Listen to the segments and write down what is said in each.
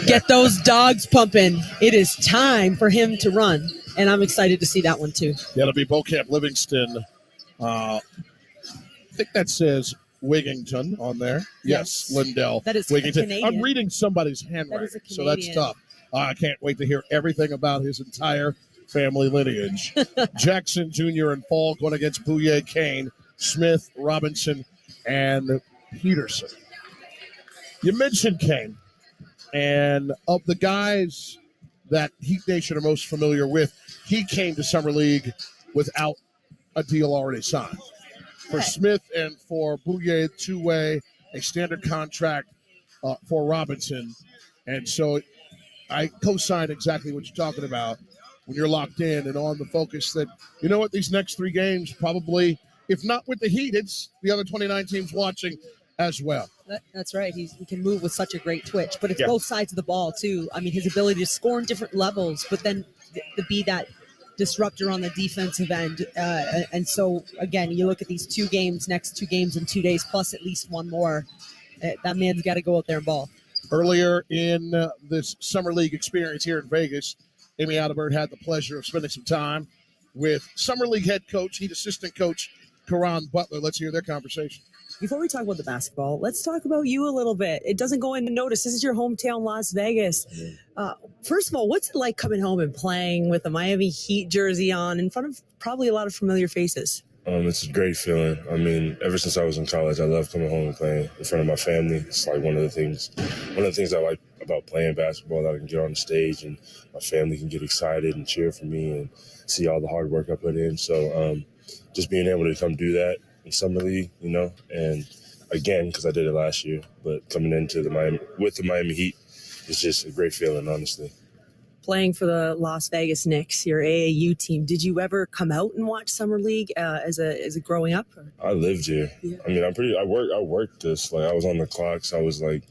Get those dogs pumping. It is time for him to run, and I'm excited to see that one too. Yeah, it'll be Beaucamp Livingston. I think that says Wigington on there. Yes, Lindell. That is Wigington. Canadian. I'm reading somebody's handwriting, so that's tough. I can't wait to hear everything about his entire family lineage. Jackson Jr. and Fall going against Bouye, Kane, Smith, Robinson, and Peterson. You mentioned Kane, and of the guys that Heat Nation are most familiar with, he came to Summer League without a deal already signed. For Smith and for Bouye, two-way, a standard contract for Robinson. And so I co-sign exactly what you're talking about when you're locked in and on the focus that, you know what, these next three games probably, if not with the Heat, it's the other 29 teams watching as well. That's right. He can move with such a great twitch, but it's both sides of the ball too. I mean, his ability to score in different levels, but then to be that disruptor on the defensive end. And so, again, you look at these next two games in 2 days, plus at least one more. That man's got to go out there and ball. Earlier in this Summer League experience here in Vegas, Amy Adalbert had the pleasure of spending some time with Summer League head coach, Heat assistant coach, Karan Butler. Let's hear their conversation. Before we talk about the basketball, let's talk about you a little bit. It doesn't go unnoticed. This is your hometown, Las Vegas. First of all, what's it like coming home and playing with a Miami Heat jersey on in front of probably a lot of familiar faces? It's a great feeling. I mean, ever since I was in college, I love coming home and playing in front of my family. It's like one of the things I like about playing basketball, that I can get on the stage and my family can get excited and cheer for me and see all the hard work I put in. So just being able to come do that in Summer League, and again, because I did it last year, but coming into the Miami Heat is just a great feeling, honestly. Playing for the Las Vegas Knicks, your AAU team, did you ever come out and watch Summer League as a growing up? Or? I lived here. Yeah. I mean, I worked this. Like, I was on the clocks. I was like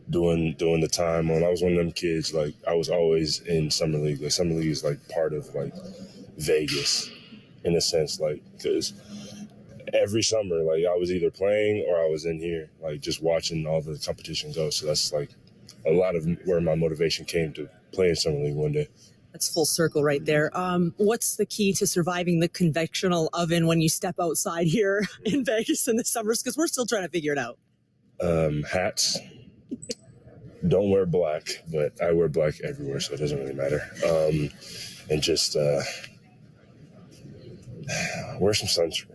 doing the time on. I was one of them kids. Like, I was always in Summer League. Like, Summer League is like part of like Vegas, in a sense, like, because every summer, like, I was either playing or I was in here, like, just watching all the competition go. So that's like a lot of where my motivation came to play in Summer League one day. That's full circle right there. What's the key to surviving the convectional oven when you step outside here in Vegas in the summers? Because we're still trying to figure it out. Hats. Don't wear black, but I wear black everywhere, so it doesn't really matter. And just wear some sunscreen.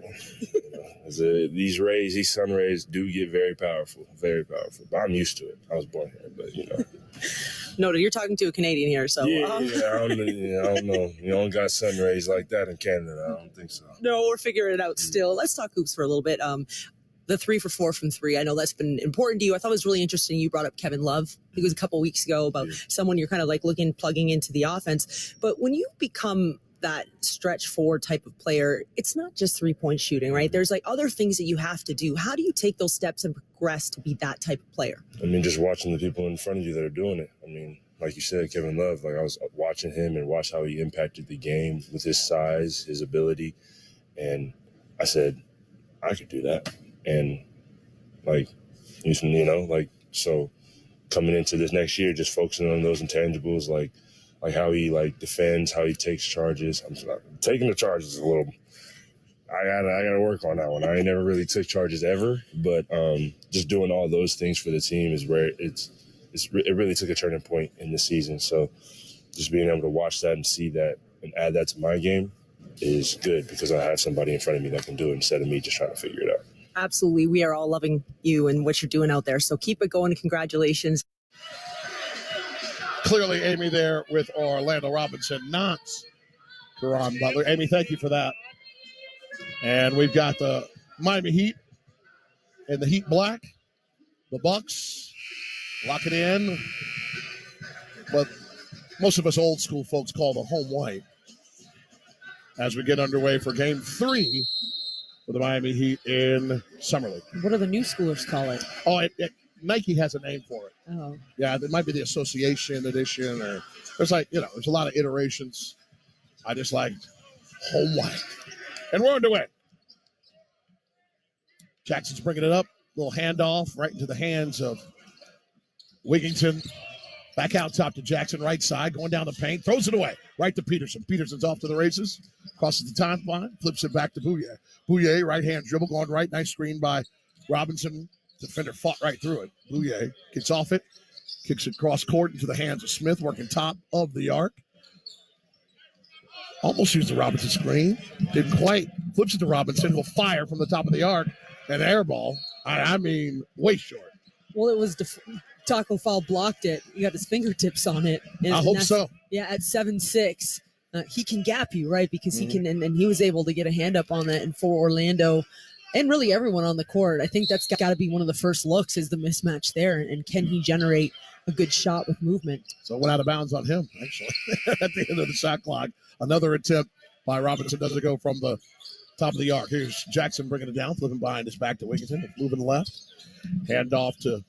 These sun rays do get very powerful, very powerful. But I'm used to it. I was born here, but No, you're talking to a Canadian here, so. Yeah, I don't know. You don't got sun rays like that in Canada. I don't think so. No, we're figuring it out still. Let's talk hoops for a little bit. The 3 for 4 from 3. I know that's been important to you. I thought it was really interesting. You brought up Kevin Love. I think it was a couple weeks ago about someone you're kind of like plugging into the offense. But when you become that stretch 4 type of player, it's not just 3-point shooting, right? There's like other things that you have to do. How do you take those steps and progress to be that type of player? I mean, just watching the people in front of you that are doing it. I mean, like you said, Kevin Love, like, I was watching him and watch how he impacted the game with his size, his ability. And I said, I could do that. And so coming into this next year, just focusing on those intangibles, like how he defends, how he takes charges. Taking the charges is a little. I gotta work on that one. I ain't never really took charges ever, but just doing all those things for the team is where it really took a turning point in the season. So just being able to watch that and see that and add that to my game is good, because I have somebody in front of me that can do it instead of me just trying to figure it out. Absolutely. We are all loving you and what you're doing out there. So keep it going. Congratulations. Clearly, Amy there with Orlando Robinson, not Karan Butler. Amy, thank you for that. And we've got the Miami Heat and the Heat black. The Bucks lock it in. But most of us old school folks call the home white as we get underway for Game 3 for the Miami Heat in Summer League. What do the new schoolers call it? Oh, Nike has a name for it. Oh. Yeah, it might be the Association Edition, or there's there's a lot of iterations. I just like home white. And we're underway. Jackson's bringing it up. Little handoff right into the hands of Wigington. Back out top to Jackson, right side, going down the paint, throws it away, right to Peterson. Peterson's off to the races, crosses the timeline, flips it back to Bouye. Bouye, right-hand dribble, going right, nice screen by Robinson. Defender fought right through it. Bouye gets off it, kicks it cross court into the hands of Smith, working top of the arc. Almost used the Robinson screen, didn't quite. Flips it to Robinson, will fire from the top of the arc, and air ball, I mean, way short. Well, it was Taco Fall blocked it. He got his fingertips on it. I hope so. Yeah, at 7'6", he can gap you, right? Because he can, and he was able to get a hand up on that. And for Orlando, and really everyone on the court, I think that's got to be one of the first looks is the mismatch there. And can he generate a good shot with movement? So it went out of bounds on him, actually, at the end of the shot clock. Another attempt by Robinson doesn't go from the top of the arc. Here's Jackson bringing it down, flipping behind his back to Wigginton, moving left. Hand off to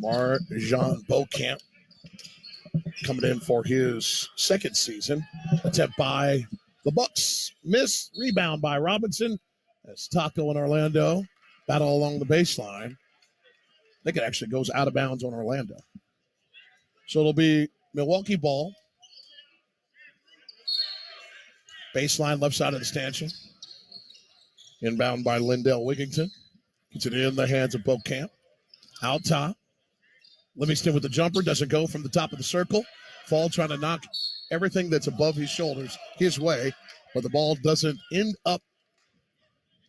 Marjan Beaucamp, coming in for his second season. Attempt by the Bucks. Miss. Rebound by Robinson. As Taco and Orlando battle along the baseline. I think it actually goes out of bounds on Orlando. So it'll be Milwaukee ball. Baseline left side of the stanchion. Inbound by Lindell Wigginton. Gets it in the hands of Beaucamp. Out top. Livingston with the jumper. Doesn't go from the top of the circle. Fall trying to knock everything that's above his shoulders his way. But the ball doesn't end up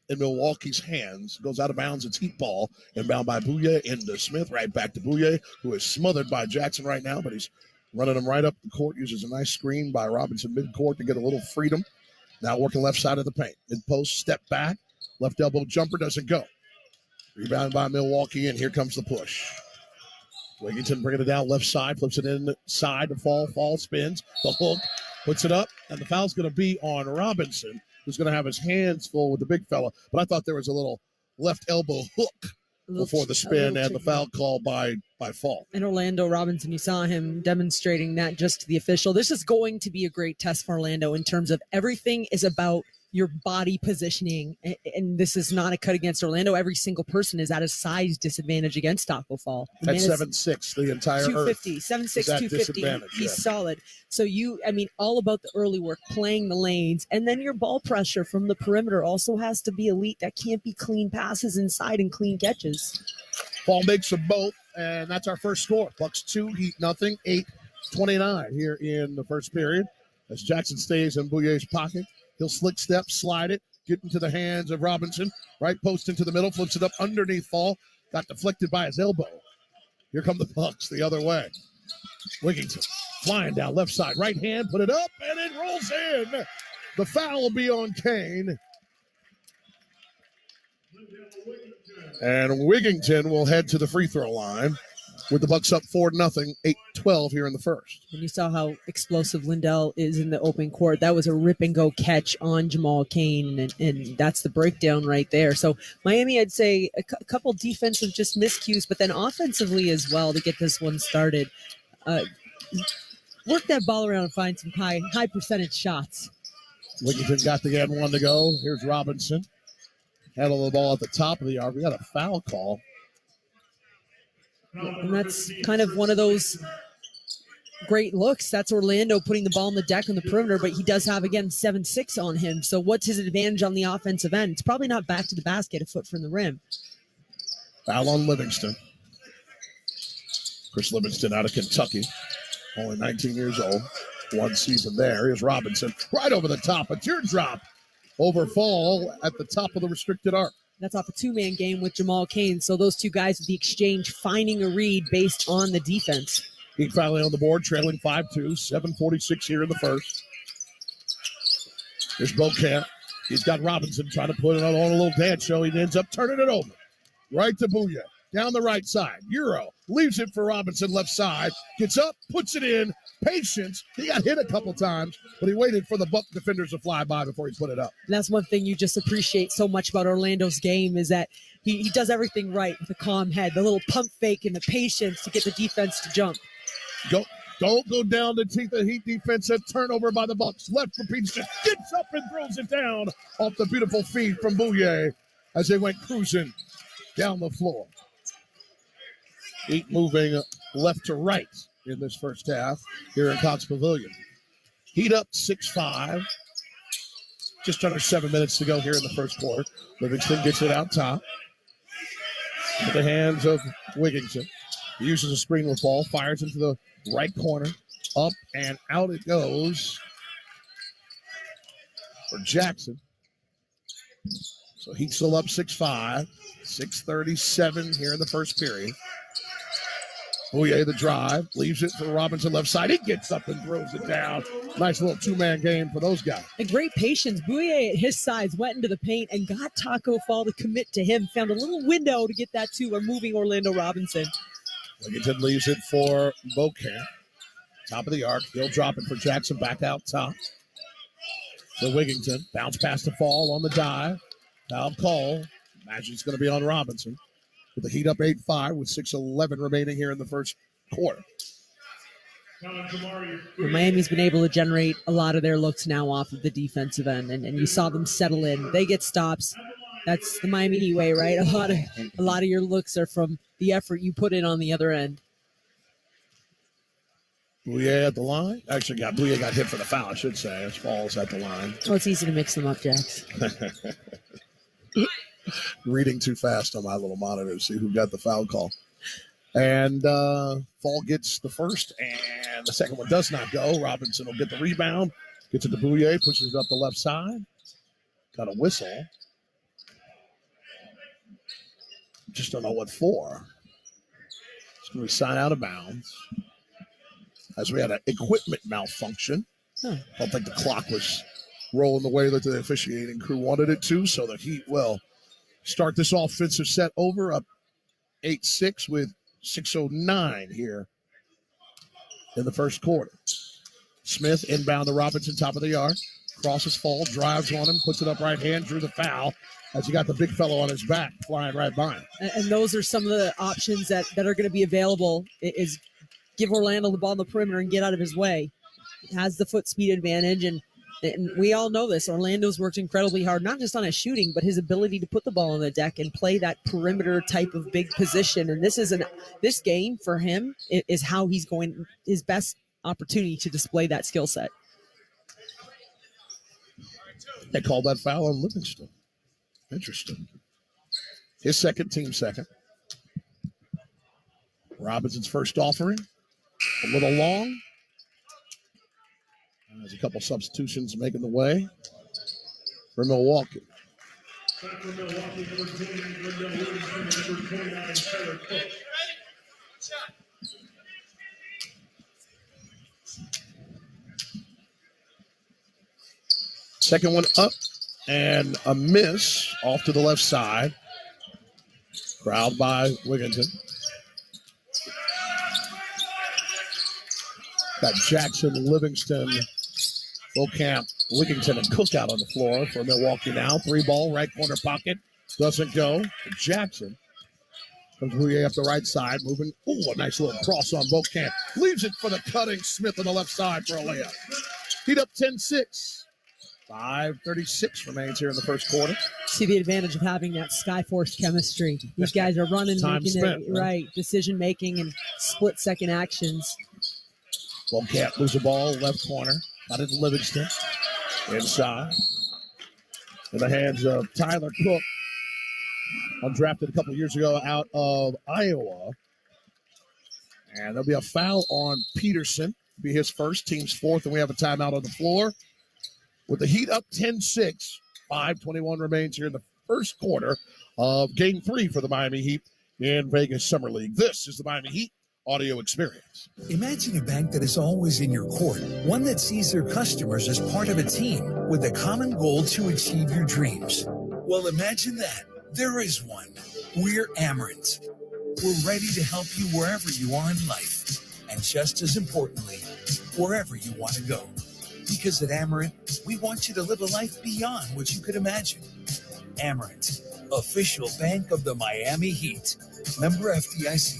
in Milwaukee's hands. Goes out of bounds. It's heat ball. Inbound by Bouye into Smith. Right back to Bouye, who is smothered by Jackson right now. But he's running him right up the court. Uses a nice screen by Robinson midcourt to get a little freedom. Now working left side of the paint. In post, step back. Left elbow jumper doesn't go. Rebound by Milwaukee, and here comes the push. Wigginton bringing it down left side, flips it inside to Fall. Fall spins, the hook, puts it up, and the foul's going to be on Robinson, who's going to have his hands full with the big fella. But I thought there was a little left elbow hook before the spin and the foul call by Fall. And Orlando Robinson, you saw him demonstrating that just to the official. This is going to be a great test for Orlando in terms of everything is about your body positioning. And this is not a cut against Orlando. Every single person is at a size disadvantage against Taco Fall. At 7'6", the entire 250, 7'6", 250. He's solid. So all about the early work, playing the lanes, and then your ball pressure from the perimeter also has to be elite. That can't be clean passes inside and clean catches. Fall makes them both, and that's our first score. Bucks 2, Heat nothing, 8:29 here in the first period. As Jackson stays in Bouye's pocket, he'll slick step, slide it, get into the hands of Robinson. Right post into the middle, flips it up underneath Fall. Got deflected by his elbow. Here come the Bucks the other way. Wigginton flying down left side. Right hand, put it up, and it rolls in. The foul will be on Kane. And Wigginton will head to the free throw line with the Bucks up 4-0, 8-12 here in the first. And you saw how explosive Lindell is in the open court. That was a rip-and-go catch on Jamal Cain, and that's the breakdown right there. So Miami, I'd say a couple defensive just miscues, but then offensively as well to get this one started. Work that ball around and find some high percentage shots. Wigginton got the end one to go. Here's Robinson. Handle the ball at the top of the arc. We got a foul call. And that's kind of one of those great looks. That's Orlando putting the ball on the deck on the perimeter, but he does have, again, 7'6" on him. So what's his advantage on the offensive end? It's probably not back to the basket, a foot from the rim. Foul on Livingston. Chris Livingston out of Kentucky, only 19 years old. One season there. Here's Robinson right over the top. A teardrop over Fall at the top of the restricted arc. That's off a two-man game with Jamal Cain. So those two guys at the exchange finding a read based on the defense. Heat finally on the board, trailing 5-2, 7:46 here in the first. Here's Beaucamp. He's got Robinson trying to put it on a little dance show. He ends up turning it over. Right to Bouye. Down the right side. Euro leaves it for Robinson left side. Gets up, puts it in. Patience. He got hit a couple times, but he waited for the Buck defenders to fly by before he put it up. And that's one thing you just appreciate so much about Orlando's game is that he does everything right with a calm head, the little pump fake and the patience to get the defense to jump. Don't go down the teeth of Heat defense. A turnover by the Bucks. Left for Peterson. Gets up and throws it down off the beautiful feed from Bouye as they went cruising down the floor. Heat moving left to right in this first half here in Cox Pavilion. Heat up 6-5. Just under 7 minutes to go here in the first quarter. Livingston gets it out top. With the hands of Wigginton. He uses a screen with ball, fires into the right corner. Up and out it goes for Jackson. So he's still up 6-5. 6:37 here in the first period. Bouye the drive, leaves it for Robinson left side. He gets up and throws it down. Nice little two-man game for those guys. And great patience. Bouye at his sides went into the paint and got Taco Fall to commit to him. Found a little window to get that to a moving Orlando Robinson. Wigginton leaves it for Beaucamp. Top of the arc. He'll drop it for Jackson back out top. To Wigginton. Bounce past the Fall on the dive. Foul call. Imagine it's going to be on Robinson. With the heat up 8-5 with 6:11 remaining here in the first quarter. Miami's been able to generate a lot of their looks now off of the defensive end, and you saw them settle in. They get stops. That's the Miami Heat way, right? A lot of your looks are from the effort you put in on the other end. Bouye at the line. Actually, Bouye got hit for the foul, I should say. As Falls at the line. Oh, it's easy to mix them up, Jax. Reading too fast on my little monitor to see who got the foul call. And Fall gets the first, and the second one does not go. Robinson will get the rebound, gets it to Bouye, pushes it up the left side. Got a whistle. Just don't know what for. It's going to be signed out of bounds. As we had an equipment malfunction. Felt like the clock was rolling the way that the officiating crew wanted it to, so the Heat will start this offensive set over, up 8-6 with 6:09 here in the first quarter. Smith inbound to Robinson, top of the arc. Crosses Fall, drives on him, puts it up right hand, drew the foul as he got the big fellow on his back, flying right by him. And those are some of the options that are going to be available, is give Orlando the ball on the perimeter and get out of his way. He has the foot speed advantage, and we all know this. Orlando's worked incredibly hard, not just on his shooting, but his ability to put the ball on the deck and play that perimeter type of big position. And this game for him is how he's going, his best opportunity to display that skill set. They called that foul on Livingston. Interesting. His second, team second. Robinson's first offering. A little long. There's a couple substitutions making the way for Milwaukee. Second one up and a miss off to the left side. Crowd by Wigginton. Got Jackson, Livingston, Beaucamp, Wigginton, and Cookout on the floor for Milwaukee now. 3-ball, right corner pocket. Doesn't go. Jackson comes Bouye up the right side, moving. Ooh, a nice little cross on Beaucamp. Leaves it for the cutting Smith on the left side for a layup. Heat up 10-6. 5:36 remains here in the first quarter. See the advantage of having that Skyforce chemistry. These guys are running, making spent, it right, decision making and split second actions. Beaucamp moves the ball left corner. Got it to Livingston. Inside. In the hands of Tyler Cook. Undrafted a couple years ago out of Iowa. And there'll be a foul on Peterson. Be his first, team's fourth, and we have a timeout on the floor. With the Heat up 10-6, 5:21 remains here in the first quarter of Game 3 for the Miami Heat in Vegas Summer League. This is the Miami Heat audio experience. Imagine a bank that is always in your court, one that sees their customers as part of a team with a common goal to achieve your dreams. Well, imagine that. There is one. We're Amerant. We're ready to help you wherever you are in life, and just as importantly, wherever you want to go. Because at Amerant, we want you to live a life beyond what you could imagine. Amerant, official bank of the Miami Heat. Member FDIC.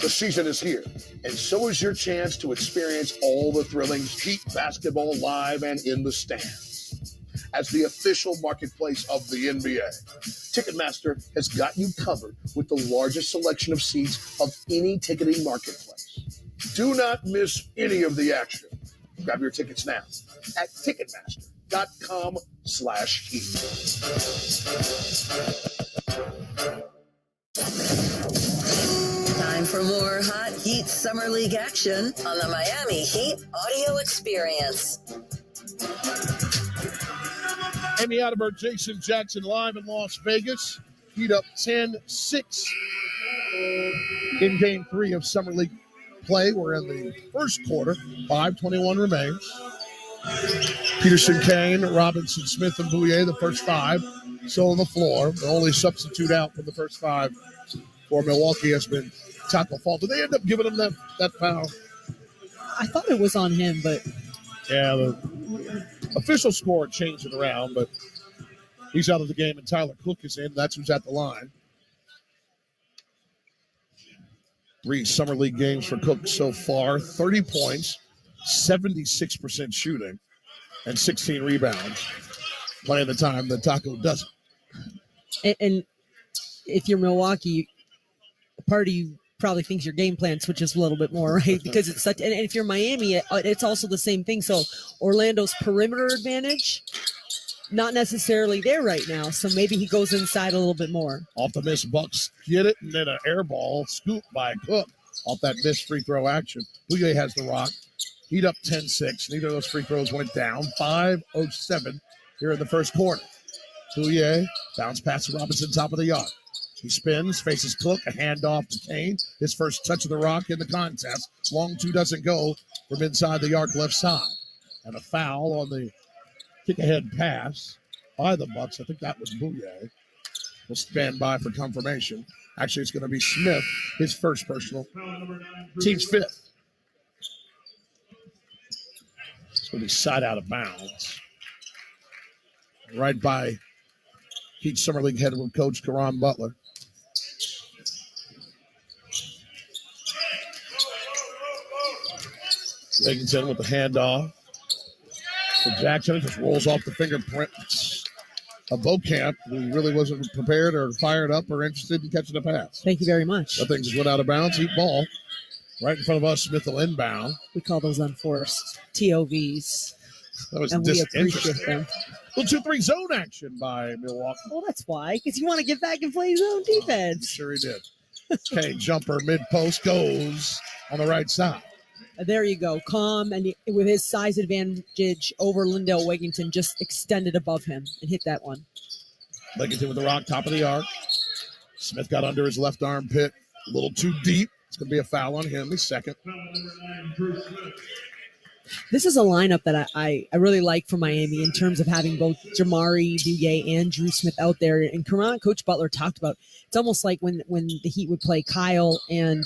The season is here, and so is your chance to experience all the thrilling Heat basketball live and in the stands. as the official marketplace of the NBA. Ticketmaster has got you covered with the largest selection of seats of any ticketing marketplace. Do not miss any of the action. Grab your tickets now at Ticketmaster.com/heat. Time for more Hot Heat Summer League action on the Miami Heat audio experience. Amy Atterberg, Jason Jackson live in Las Vegas. Heat up 10-6 in Game 3 of Summer League play. We're in the first quarter. 5:21 remains. Peterson, Kane, Robinson, Smith, and Bouye, the first five, still on the floor. The only substitute out from the first five for Milwaukee has been Taco Fall. Did they end up giving him that foul? I thought it was on him, but... Yeah, the official score changed it around, but he's out of the game, and Tyler Cook is in. That's who's at the line. 3 Summer League games for Cook so far. 30 points, 76% shooting, and 16 rebounds. Plenty of the time that Taco doesn't. And if you're Milwaukee, part of you probably thinks your game plan switches a little bit more, right? Because it's such, and if you're Miami, it's also the same thing. So Orlando's perimeter advantage, not necessarily there right now. So maybe he goes inside a little bit more. Off the miss, Bucks get it, and then an air ball scoop by Cook off that missed free throw action. Bouye has the rock. Heat up 10-6. Neither of those free throws went down. 5:07 here in the first quarter. Bouye bounce pass to Robinson, top of the yard. He spins, faces Cook, a handoff to Kane. His first touch of the rock in the contest. Long two doesn't go from inside the arc left side. And a foul on the kick-ahead pass by the Bucks. I think that was Bouye. We'll stand by for confirmation. Actually, it's going to be Smith, his first personal. Team's fifth. It's going to be side out of bounds. Right by Heat Summer League head coach Caron Butler. Wigginton with the handoff to Jackson. It just rolls off the fingerprints of Beaucamp, who really wasn't prepared or fired up or interested in catching the pass. Thank you very much. That thing just went out of bounds. Heat ball. Right in front of us, Smith will inbound. We call those unforced TOVs. That was and we appreciate them. Little 2-3 zone action by Milwaukee. Well, that's why, because you want to get back and play zone defense. Sure he did. Okay, jumper mid-post goes on the right side. There you go. Calm, and with his size advantage over Lindell Wigginton, just extended above him and hit that one. Wigginton with the rock, top of the arc. Smith got under his left armpit. A little too deep. It's going to be a foul on him. He's second. This is a lineup that I really like for Miami in terms of having both Jamari Bouye and Drew Smith out there. And Coach Butler talked about, it's almost like when the Heat would play Kyle and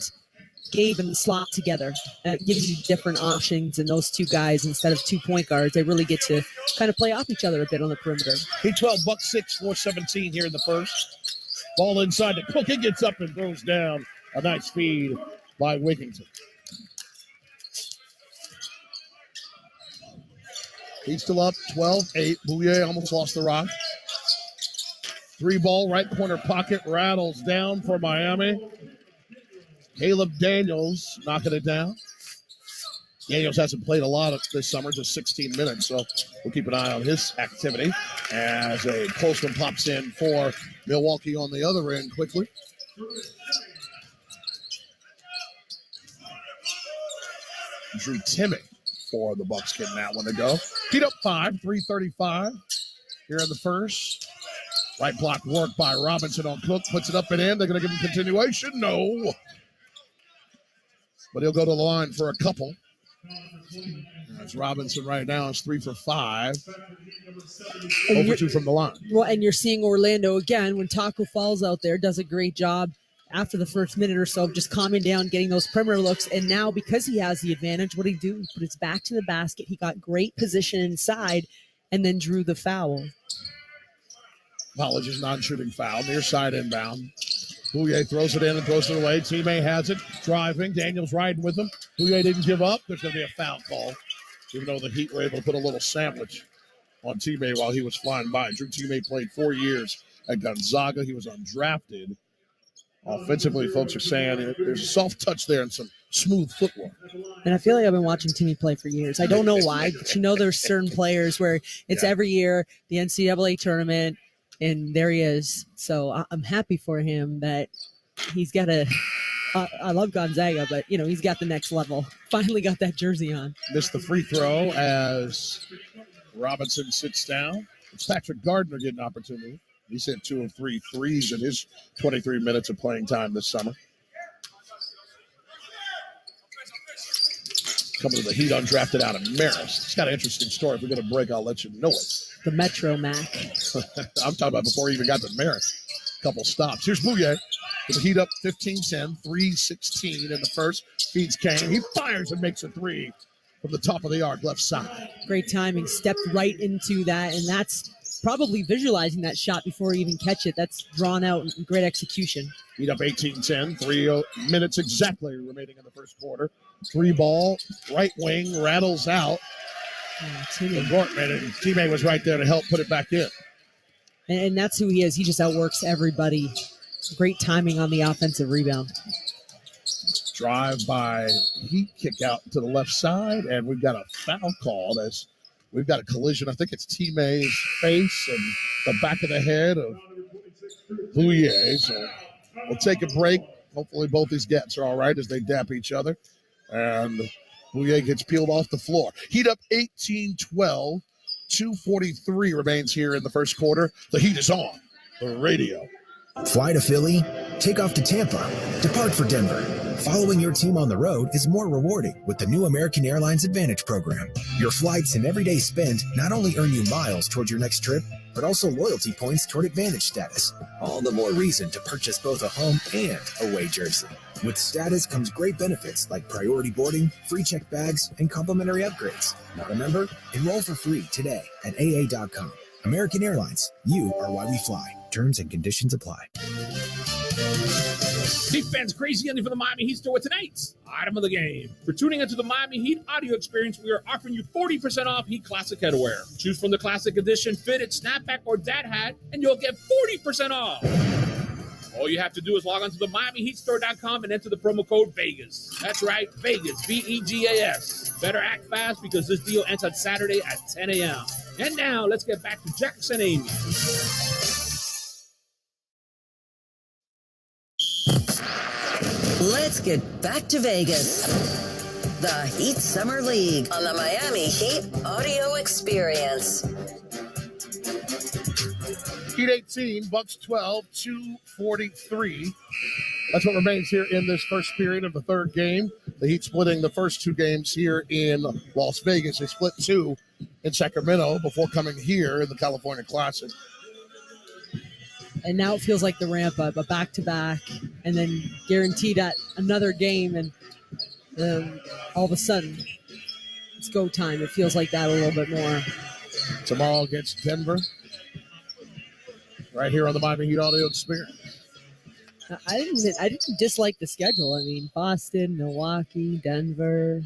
Gabe in the slot together. It gives you different options, and those two guys, instead of 2 point guards, they really get to kind of play off each other a bit on the perimeter. Heat 12, Bucks 6, 4:17 here in the first. Ball inside to Cook. He gets up and throws down. A nice feed by Wigginton. He's still up 12-8. Bouye almost lost the rock. 3 ball, right corner pocket, rattles down for Miami. Caleb Daniels knocking it down. Daniels hasn't played a lot this summer, just 16 minutes, so we'll keep an eye on his activity as a post one pops in for Milwaukee on the other end quickly. Drew Timmy for the Bucks getting that one to go. Heat up 5, 3:35 here in the first. Right block work by Robinson on Cook. Puts it up and in. They're going to give him continuation. No. But he'll go to the line for a couple. As Robinson right now is 3 for 5. Over 2 from the line. Well, and you're seeing Orlando again when Taco Falls out there does a great job after the first minute or so of just calming down, getting those perimeter looks. And now because he has the advantage, what did he do? He put his back to the basket. He got great position inside and then drew the foul. College's non-shooting foul. Near side inbound. Bouye throws it in and throws it away. Teammate has it. Driving. Daniels riding with him. Bouye didn't give up. There's going to be a foul call, even though the Heat were able to put a little sandwich on teammate while he was flying by. Drew teammate played 4 years at Gonzaga. He was undrafted. Offensively, folks are saying there's a soft touch there and some smooth footwork. And I feel like I've been watching Timmy play for years. I don't know why, but there's certain players where it's every year, the NCAA tournament, and there he is. So I'm happy for him that he's got I love Gonzaga, but, he's got the next level. Finally got that jersey on. Missed the free throw as Robinson sits down. It's Patrick Gardner getting an opportunity. He's hit 2 of 3 threes in his 23 minutes of playing time this summer. Coming to the Heat, undrafted out of Marist. It's got an interesting story. If we get a break, I'll let you know it. The Metro Mac. I'm talking about before he even got to Marist. Couple stops. Here's Bouye with the Heat up 15-10, 3-16 in the first. Feeds Kane. He fires and makes a three from the top of the arc, left side. Great timing. Stepped right into that, and that's probably visualizing that shot before you even catch it. That's drawn out and great execution. Heat up 18-10, 3 minutes exactly remaining in the first quarter. 3-ball, right wing, rattles out. And Gortman, and teammate was right there to help put it back in. And that's who he is. He just outworks everybody. Great timing on the offensive rebound. Drive by Heat, kick out to the left side, and we've got a foul called as we've got a collision. I think it's teammate's face and the back of the head of Bouye. So we'll take a break. Hopefully both these gets are all right as they dap each other. And Bouye gets peeled off the floor. Heat up 18-12. 2:43 remains here in the first quarter. The Heat is on the radio. Fly to Philly, take off to Tampa, depart for Denver. Following your team on the road is more rewarding with the new American Airlines Advantage program. Your flights and everyday spend not only earn you miles towards your next trip, but also loyalty points toward Advantage status. All the more reason to purchase both a home and away jersey. With status comes great benefits like priority boarding, free checked bags, and complimentary upgrades. Not a member? Enroll for free today at aa.com. American Airlines, you are why we fly. Terms and conditions apply. Heat fans, crazy ending for the Miami Heat store with tonight's item of the game. For tuning into the Miami Heat audio experience, we are offering you 40% off Heat Classic headwear. Choose from the Classic Edition, fitted, snapback, or dad hat, and you'll get 40% off. All you have to do is log on to the MiamiHeatStore.com and enter the promo code VEGAS. That's right, VEGAS, VEGAS. Better act fast because this deal ends on Saturday at 10 a.m. And now, let's get back to Jackson Amy. Let's get back to Vegas. The Heat Summer League on the Miami Heat audio experience. Heat 18, Bucks 12, 2:43. That's what remains here in this first period of the third game. The Heat splitting the first 2 games here in Las Vegas. They split 2 in Sacramento before coming here in the California Classic. And now it feels like the ramp up, a back-to-back, and then guaranteed at another game, and all of a sudden, it's go time. It feels like that a little bit more. Tomorrow against Denver, right here on the Miami Heat audio experience. I didn't dislike the schedule. I mean, Boston, Milwaukee, Denver.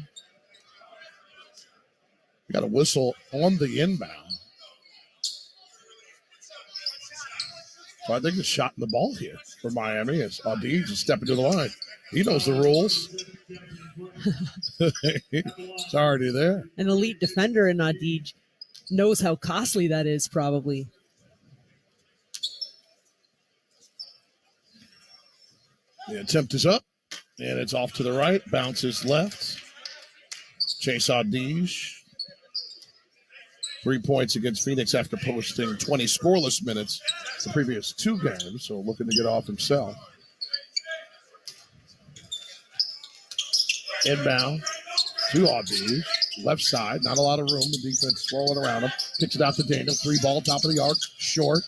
Got a whistle on the inbound. So I think it's shot in the ball here for Miami. It's Adi just stepping to the line. He knows the rules. It's already there. An elite defender in Adij knows how costly that is, probably. The attempt is up, and it's off to the right. Bounces left. Chase Adij. 3 points against Phoenix after posting 20 scoreless minutes the previous 2 games, so looking to get off himself. Inbound to Adij. Left side, not a lot of room. The defense swirling around him. Kicks it out to Daniel. 3-ball, top of the arc, short.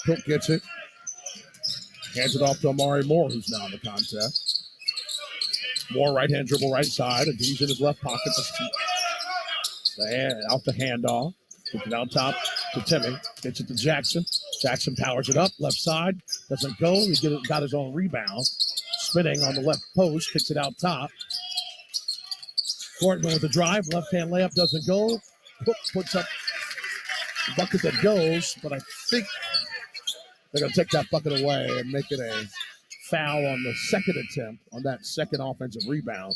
Hilt gets it. Hands it off to Amari Moore, who's now in the contest. Moore right-hand dribble right side. Adij in his left pocket. Out the handoff. Gets it out top to Timmy. Gets it to Jackson. Jackson powers it up. Left side. Doesn't go. He got his own rebound. Spinning on the left post. Kicks it out top. Portman with the drive. Left-hand layup doesn't go. Puts up bucket that goes, but I think they're going to take that bucket away and make it a foul on the second attempt on that second offensive rebound.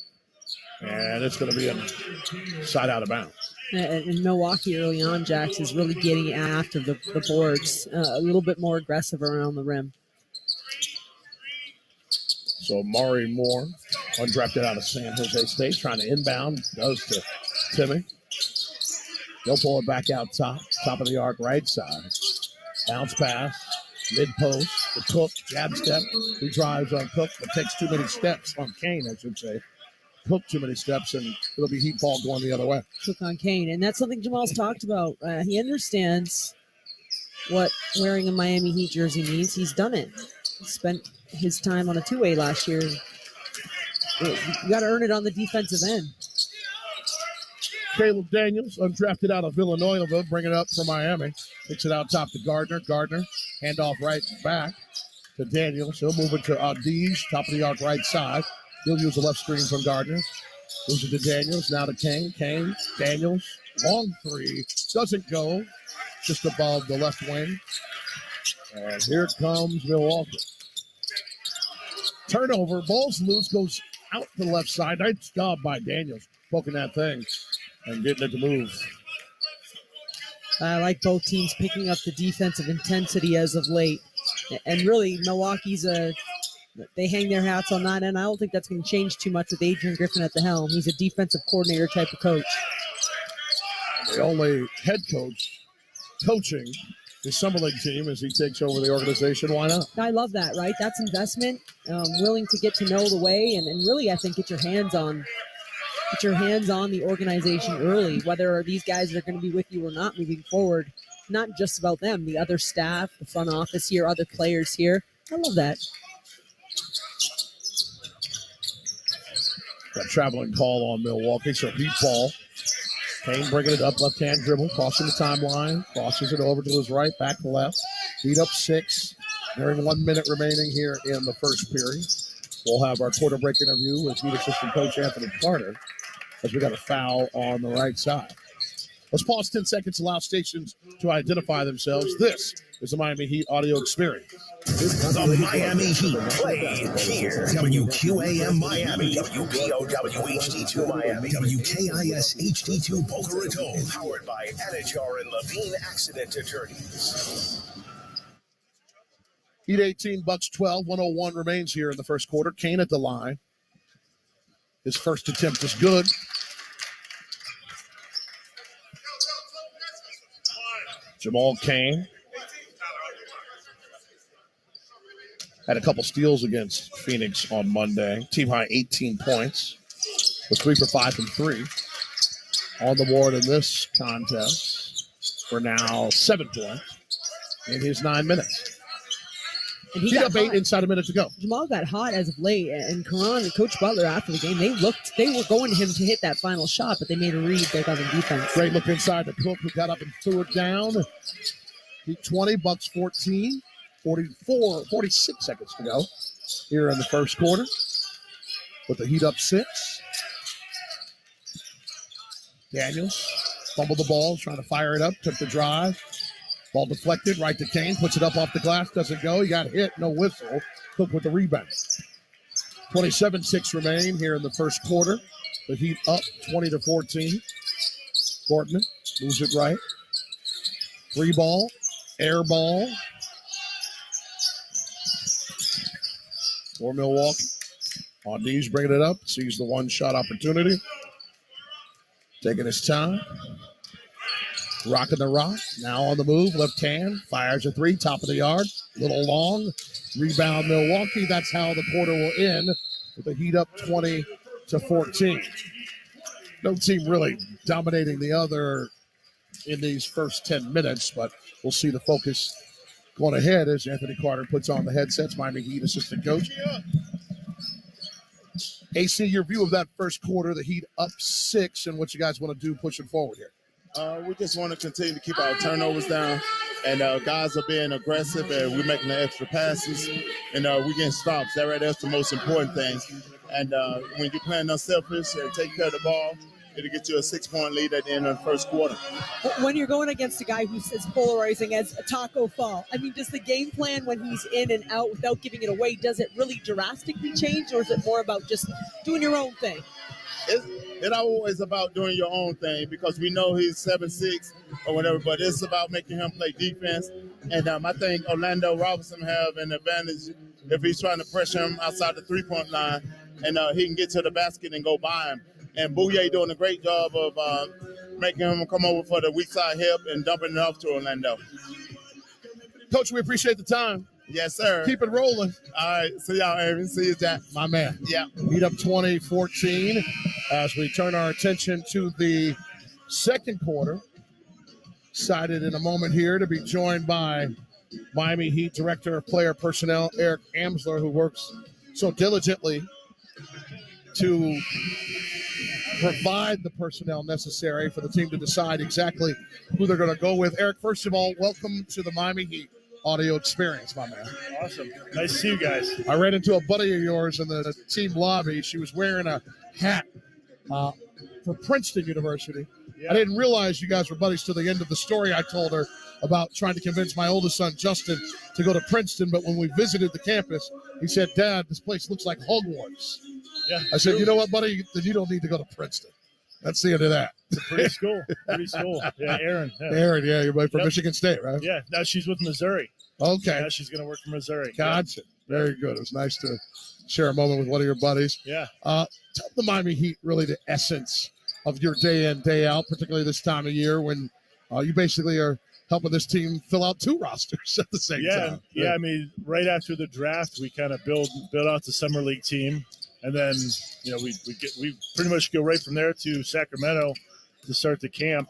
And it's going to be a side out of bounds. And Milwaukee early on, Jax, is really getting after the boards, a little bit more aggressive around the rim. So Maury Moore, undrafted out of San Jose State, trying to inbound, goes to Timmy. They'll pull it back out top of the arc, right side. Bounce pass, mid post, the Cook, jab step. He drives on Cook, but takes too many steps on Kane, I should say. Cook too many steps, and it'll be Heat ball going the other way. Cook on Kane, and that's something Jamal's talked about. He understands what wearing a Miami Heat jersey means. He's done it. He spent his time on a two-way last year. You got to earn it on the defensive end. Caleb Daniels, undrafted out of Villanova, bring it up for Miami. Picks it out top to Gardner. Gardner, handoff right back to Daniels. He'll move it to Adiz, top of the arc right side. He'll use the left screen from Gardner. Moves it to Daniels, now to Kane. Kane, Daniels, long three. Doesn't go, just above the left wing. And here comes Milwaukee. Turnover, ball's loose, goes out to the left side. Nice job by Daniels, poking that thing and getting it to move. I like both teams picking up the defensive intensity as of late. And really, Milwaukee's they hang their hats on that, and I don't think that's going to change too much with Adrian Griffin at the helm. He's a defensive coordinator type of coach. The only head coach coaching his summer league team as he takes over the organization. Why not? I love that, right? That's investment, willing to get to know the way, and really, I think, get your hands on the organization early, whether these guys are going to be with you or not moving forward. Not just about them, the other staff, the front office here, other players here. I love that. That traveling call on Milwaukee, so Heat ball. Kane bringing it up, left-hand dribble, crossing the timeline, crosses it over to his right, back to left. Heat up 6, nearing 1 minute remaining here in the first period. We'll have our quarter break interview with Heat assistant coach Anthony Carter as we got a foul on the right side. Let's pause 10 seconds, allow stations to identify themselves. This is the Miami Heat audio experience. The Miami Heat play here. WQAM Miami, WPOW HD2 Miami, WKIS HD2 Boca Raton. Powered by Anajar and Levine Accident Attorneys. Heat 18, Bucks 12, 101 remains here in the first quarter. Kane at the line. His first attempt is good. Jamal Kane had a couple steals against Phoenix on Monday. Team high 18 points. Was 3 for 5 from 3. On the board in this contest for now 7 points in his 9 minutes. And he Heat got up 8 inside a minute to go. Jamal got hot as of late, and Karan and Coach Butler after the game, they were going to him to hit that final shot, but they made a read back on the defense. Great look inside to Cook, who got up and threw it down. Heat 20, Bucks 14, 46 seconds to go here in the first quarter. With the Heat up 6. Daniels fumbled the ball, trying to fire it up, took the drive. Ball deflected, right to Kane, puts it up off the glass, doesn't go. He got hit, no whistle. Cook with the rebound. 27-6 remain here in the first quarter. The Heat up 20-14. Portman moves it right. 3 ball, air ball. For Milwaukee. Adiz bringing it up, sees the one-shot opportunity. Taking his time. Rocking the rock, now on the move, left hand, fires a 3, top of the yard, little long, rebound Milwaukee. That's how the quarter will end with the Heat up 20-14. No team really dominating the other in these first 10 minutes, but we'll see the focus going ahead as Anthony Carter puts on the headsets, Miami Heat assistant coach. AC, your view of that first quarter, the Heat up 6, and what you guys want to do pushing forward here. We just want to continue to keep our turnovers down, and guys are being aggressive, and we're making the extra passes, and we're getting stops. That's the most important thing. And when you're playing unselfish and take care of the ball, it'll get you a 6-point lead at the end of the first quarter. When you're going against a guy who's as polarizing as Taco Fall, I mean, does the game plan when he's in and out without giving it away, does it really drastically change, or is it more about just doing your own thing? It's always about doing your own thing because we know he's 7'6" or whatever, but it's about making him play defense. And I think Orlando Robinson have an advantage if he's trying to pressure him outside the three-point line, and he can get to the basket and go by him. And Bouye doing a great job of making him come over for the weak side hip and dumping it off to Orlando. Coach, we appreciate the time. Yes, sir. Keep it rolling. All right. See y'all, Aaron. See you, Jack. My man. Yeah. Beat up 2014 as we turn our attention to the second quarter. Excited in a moment here to be joined by Miami Heat Director of Player Personnel, Eric Amsler, who works so diligently to provide the personnel necessary for the team to decide exactly who they're going to go with. Eric, first of all, welcome to the Miami Heat audio experience, my man. Awesome. Nice to see you guys. I ran into a buddy of yours in the team lobby. She was wearing a hat for Princeton University. Yeah. I didn't realize you guys were buddies till the end of the story I told her about trying to convince my oldest son, Justin, to go to Princeton. But when we visited the campus, he said, Dad, this place looks like Hogwarts. Yeah, I said, you know what, buddy? Then you don't need to go to Princeton. That's the end of that. Pretty school. Yeah, Aaron. Yeah. Aaron, yeah, you're from Michigan State, right? Yeah, now she's with Missouri. Okay. Yeah, she's going to work for Missouri. Gotcha. Yeah. Very good. It was nice to share a moment with one of your buddies. Yeah. Tell the Miami Heat really the essence of your day in, day out, particularly this time of year when you basically are helping this team fill out two rosters at the same time. Yeah, I mean, right after the draft, we kind of build out the summer league team. And then, we pretty much go right from there to Sacramento to start the camp.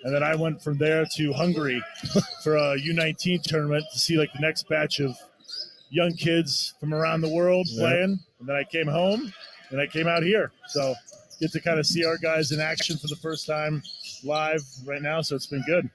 And then I went from there to Hungary for a U19 tournament to see like the next batch of young kids from around the world playing. And then I came home and I came out here. So get to kind of see our guys in action for the first time live right now. So it's been good.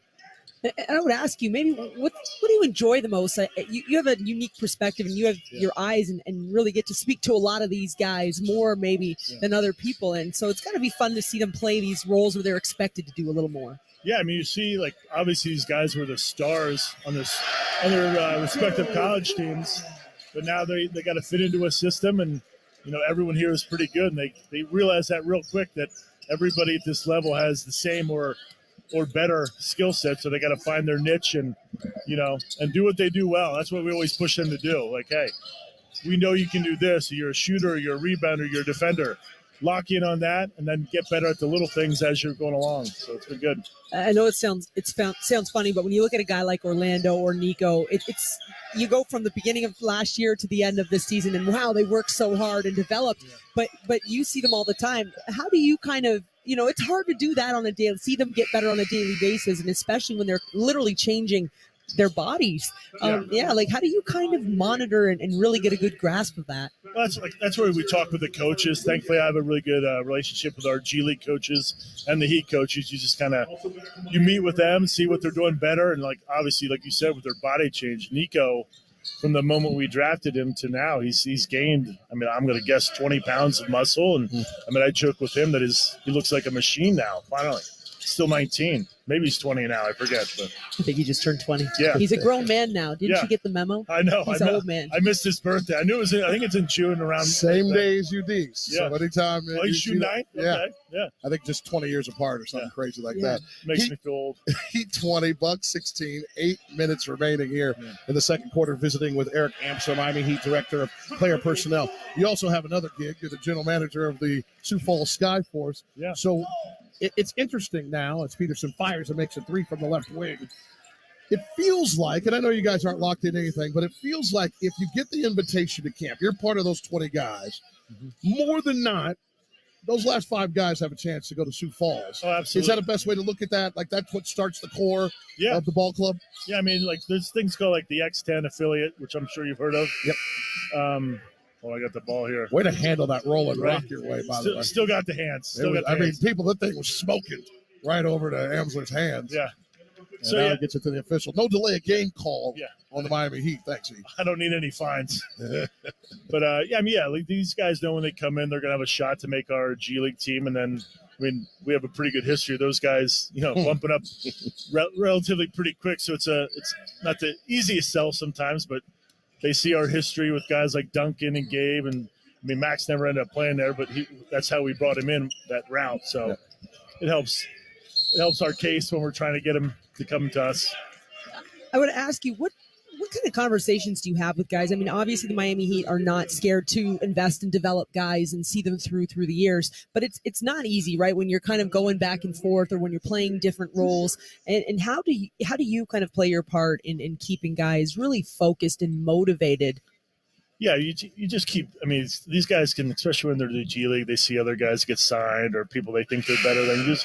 I would ask you, maybe what do you enjoy the most? You have a unique perspective and you have your eyes and really get to speak to a lot of these guys more maybe than other people. And so it's got to be fun to see them play these roles where they're expected to do a little more. Yeah, I mean, you see, like, obviously these guys were the stars on their respective college teams, but now they got to fit into a system, and, everyone here is pretty good, and they realize that real quick that everybody at this level has the same or better skill set, so they got to find their niche and do what they do well. That's what we always push them to do. Like, hey, we know you can do this. You're a shooter, you're a rebounder, you're a defender. Lock in on that and then get better at the little things as you're going along. So it's been good. I know it sounds funny, but when you look at a guy like Orlando or Nico, it's you go from the beginning of last year to the end of this season, and wow, they worked so hard and developed. Yeah. But you see them all the time. How do you kind of it's hard to do that on a daily, see them get better on a daily basis, and especially when they're literally changing their bodies. Like how do you kind of monitor and really get a good grasp of that? Well, that's where we talk with the coaches. Thankfully, I have a really good relationship with our G League coaches and the Heat coaches. You just kind of you meet with them, see what they're doing better, and obviously, like you said, with their body change, Nico, from the moment we drafted him to now, he's gained. I mean, I'm going to guess 20 pounds of muscle, and I mean, I joke with him that he looks like a machine now. Finally, still 19. Maybe he's 20 now. I forget. But I think he just turned 20. Yeah. He's a grown man now. Didn't you get the memo? I know. He's an old man. I missed his birthday. I knew it was I think it's in June around. Same day as UD. Yeah. So anytime. Oh, he's June 9th? Yeah. Okay. Yeah. I think just 20 years apart or something crazy like that. Makes me feel old. Heat 20, Bucks 16, 8 minutes remaining here in the second quarter, visiting with Eric Amsler, Miami Heat Director of Player Personnel. You also have another gig. You're the general manager of the Sioux Falls Sky Force. Yeah. So it's interesting now as Peterson fires and makes a three from the left wing. It feels like, and I know you guys aren't locked in anything, but it feels like if you get the invitation to camp, you're part of those 20 guys. More than not, those last 5 guys have a chance to go to Sioux Falls. Oh, absolutely. Is that a best way to look at that? Like that's what starts the core of the ball club? Yeah, I mean, there's things called like the X10 affiliate, which I'm sure you've heard of. Yep. I got the ball here. Way to handle that roll and rock your way, by the way. Still got the hands. That thing was smoking right over to Amsler's hands. Yeah. And so now it gets it to the official. No delay of game call on the Miami Heat. Thanks, Heat. I don't need any fines. But, these guys know when they come in, they're going to have a shot to make our G League team. And then, I mean, we have a pretty good history of those guys, bumping up relatively pretty quick. So it's not the easiest sell sometimes, but they see our history with guys like Duncan and Gabe. And I mean, Max never ended up playing there, but that's how we brought him in that route. So it helps our case when we're trying to get him to come to us. I would ask you, what kind of conversations do you have with guys? I mean, obviously the Miami Heat are not scared to invest and develop guys and see them through the years, but it's not easy, right? When you're kind of going back and forth or when you're playing different roles. And how do you kind of play your part in keeping guys really focused and motivated? Yeah, you just keep. I mean, these guys can, especially when they're in the G League, they see other guys get signed or people they think they're better than.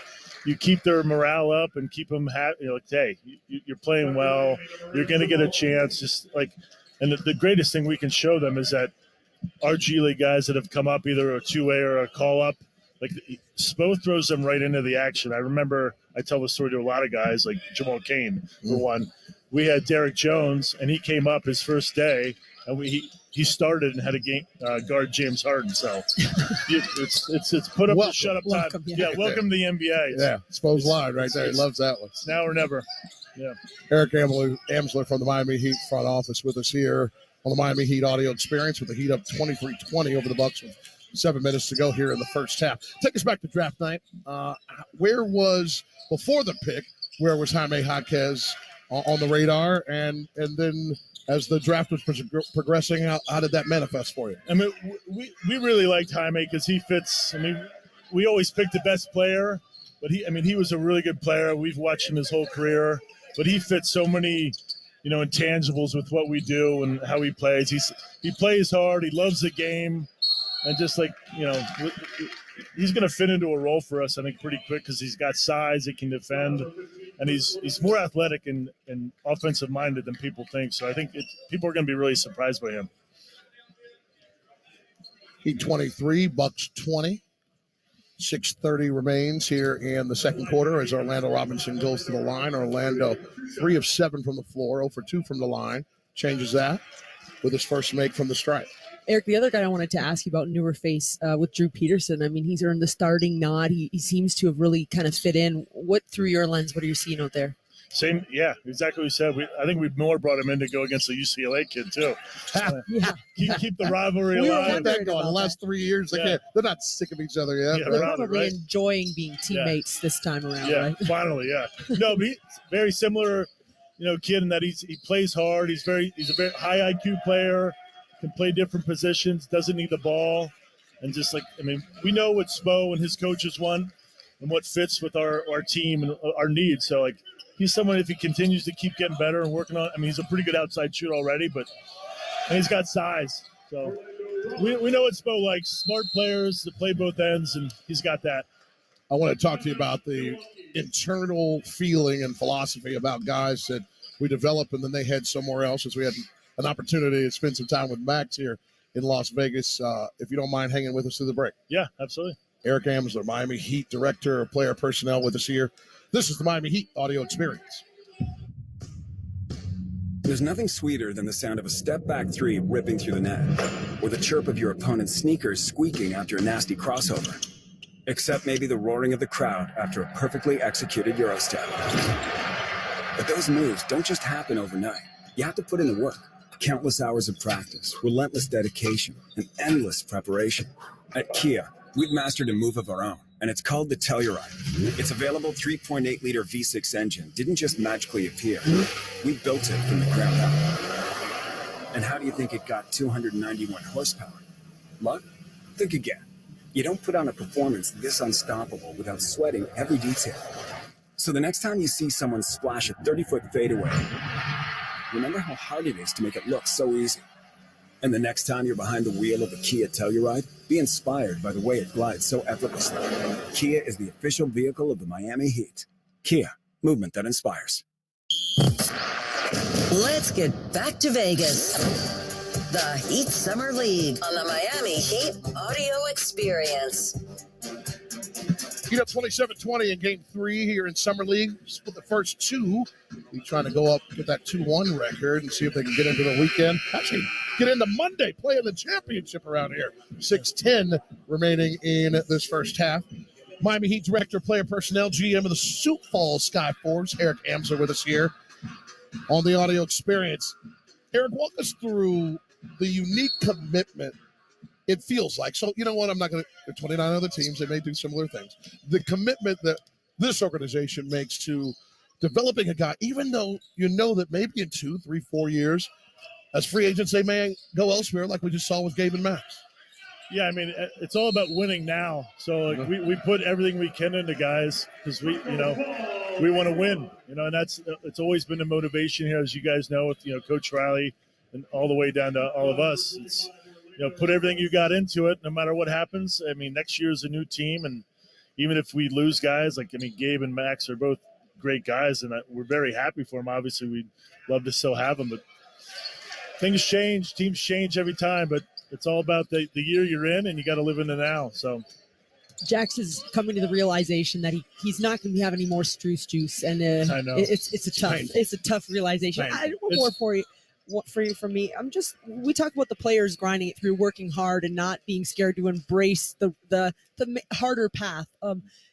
You keep their morale up and keep them happy. Like, hey, you're playing well. You're going to get a chance. Just like, and the greatest thing we can show them is that our G League guys that have come up, either a 2A or a call up, like Spo throws them right into the action. I remember I tell the story to a lot of guys, like Jamal Cain for one. We had Derek Jones, and he came up his first day, and he started and had a game guard James Harden. So it's put up or shut up time. Yeah, welcome to the NBA. Spo's line right there. He loves that one. It's now or never. Yeah. Eric Amsler from the Miami Heat front office with us here on the Miami Heat audio experience with the Heat up 23-20 over the Bucks with 7 minutes to go here in the first half. Take us back to draft night. Where was, before the pick, where was Jaime Jaquez on the radar? And then as the draft was progressing, how did that manifest for you? I mean, we really liked Jaime because he fits. I mean, we always picked the best player, but he was a really good player. We've watched him his whole career, but he fits so many, intangibles with what we do and how he plays. He plays hard. He loves the game. And just like, he's going to fit into a role for us, I think, pretty quick because he's got size, he can defend, and he's more athletic and offensive-minded than people think. So I think people are going to be really surprised by him. Heat 23, Bucks 20. 6:30 remains here in the second quarter as Orlando Robinson goes to the line. Orlando 3 of 7 from the floor, 0 for 2 from the line. Changes that with his first make from the stripe. Eric, the other guy I wanted to ask you about, newer face with Drew Peterson. I mean, he's earned the starting nod. He seems to have really kind of fit in. What, through your lens, what are you seeing out there? Same, yeah, exactly what you said. I think we've more brought him in to go against the UCLA kid, too. Keep the rivalry alive. The last 3 years, they're not sick of each other yet. They're probably enjoying being teammates this time around, right? Finally, yeah. No, but he's very similar, kid in that he plays hard. He's a very high IQ player, can play different positions, doesn't need the ball. And just like, I mean, we know what Spo and his coaches want and what fits with our team and our needs. So, like, he's someone, if he continues to keep getting better and working on, I mean, he's a pretty good outside shooter already, and he's got size. So we know what Spo likes, smart players that play both ends, and he's got that. I want to talk to you about the internal feeling and philosophy about guys that we develop and then they head somewhere else, as we had an opportunity to spend some time with Max here in Las Vegas. If you don't mind hanging with us through the break. Yeah, absolutely. Eric Amsler, Miami Heat Director of Player Personnel, with us here. This is the Miami Heat audio experience. There's nothing sweeter than the sound of a step-back three ripping through the net, or the chirp of your opponent's sneakers squeaking after a nasty crossover. Except maybe the roaring of the crowd after a perfectly executed Eurostep. But those moves don't just happen overnight. You have to put in the work. Countless hours of practice, relentless dedication, and endless preparation. At Kia, we've mastered a move of our own, and it's called the Telluride. Its available 3.8-liter V6 engine didn't just magically appear. We built it from the ground up. And how do you think it got 291 horsepower? Luck? Think again. You don't put on a performance this unstoppable without sweating every detail. So the next time you see someone splash a 30-foot fadeaway, remember how hard it is to make it look so easy. And the next time you're behind the wheel of a Kia Telluride, be inspired by the way it glides so effortlessly. Kia is the official vehicle of the Miami Heat. Kia, movement that inspires. Let's get back to Vegas. The Heat Summer League on the Miami Heat audio experience. Heat up 27-20 in Game 3 here in Summer League. Split the first two. He's trying to go up with that 2-1 record and see if they can get into the weekend. Actually, get into Monday, playing the championship around here. 6:10 remaining in this first half. Miami Heat Director, Player Personnel, GM of the Sioux Falls Sky Force, Eric Amsler with us here on the audio experience. Eric, walk us through the unique commitment it feels like. So, you know what? I'm not going to, there are 29 other teams. They may do similar things. The commitment that this organization makes to developing a guy, even though you know that maybe in 2, 3, 4 years, as free agents, they may go elsewhere, like we just saw with Gabe and Max. Yeah, I mean, it's all about winning now. So like, we put everything we can into guys because we want to win. And it's always been the motivation here, as you guys know, with Coach Riley and all the way down to all of us. It's put everything you got into it, no matter what happens. I mean, next year is a new team, and even if we lose guys, Gabe and Max are both great guys, and we're very happy for them. Obviously, we'd love to still have them, but things change, teams change every time, but it's all about the year you're in, and you got to live in the now. So Jax is coming to the realization that he's not going to have any more Struce juice, and I know. it's a tough realization. One more for you. From me, we talk about the players grinding it through, working hard, and not being scared to embrace the harder path.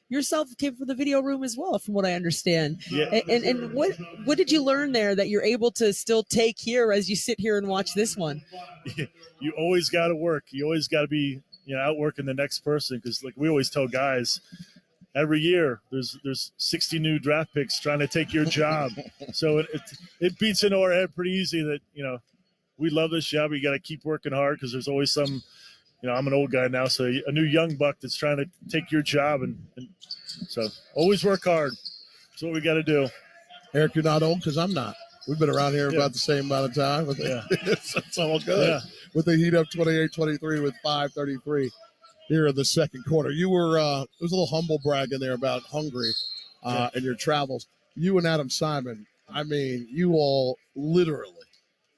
Yourself came from the video room as well, from what I understand. Yeah. And what did you learn there that you're able to still take here as you sit here and watch this one? You always got to work. You always got to be outworking the next person, because like we always tell guys, every year there's 60 new draft picks trying to take your job. So it beats into our head pretty easy that we love this job. You got to keep working hard, because there's always some. I'm an old guy now, so a new young buck that's trying to take your job, and so always work hard. That's what we got to do. Eric, you're not old, because I'm not. We've been around here about the same amount of time. It's all good. Yeah. With the Heat up 28-23 with 5:33 here in the second quarter. You were there was a little humble brag in there about Hungary and your travels. You and Adam Simon, I mean, you all literally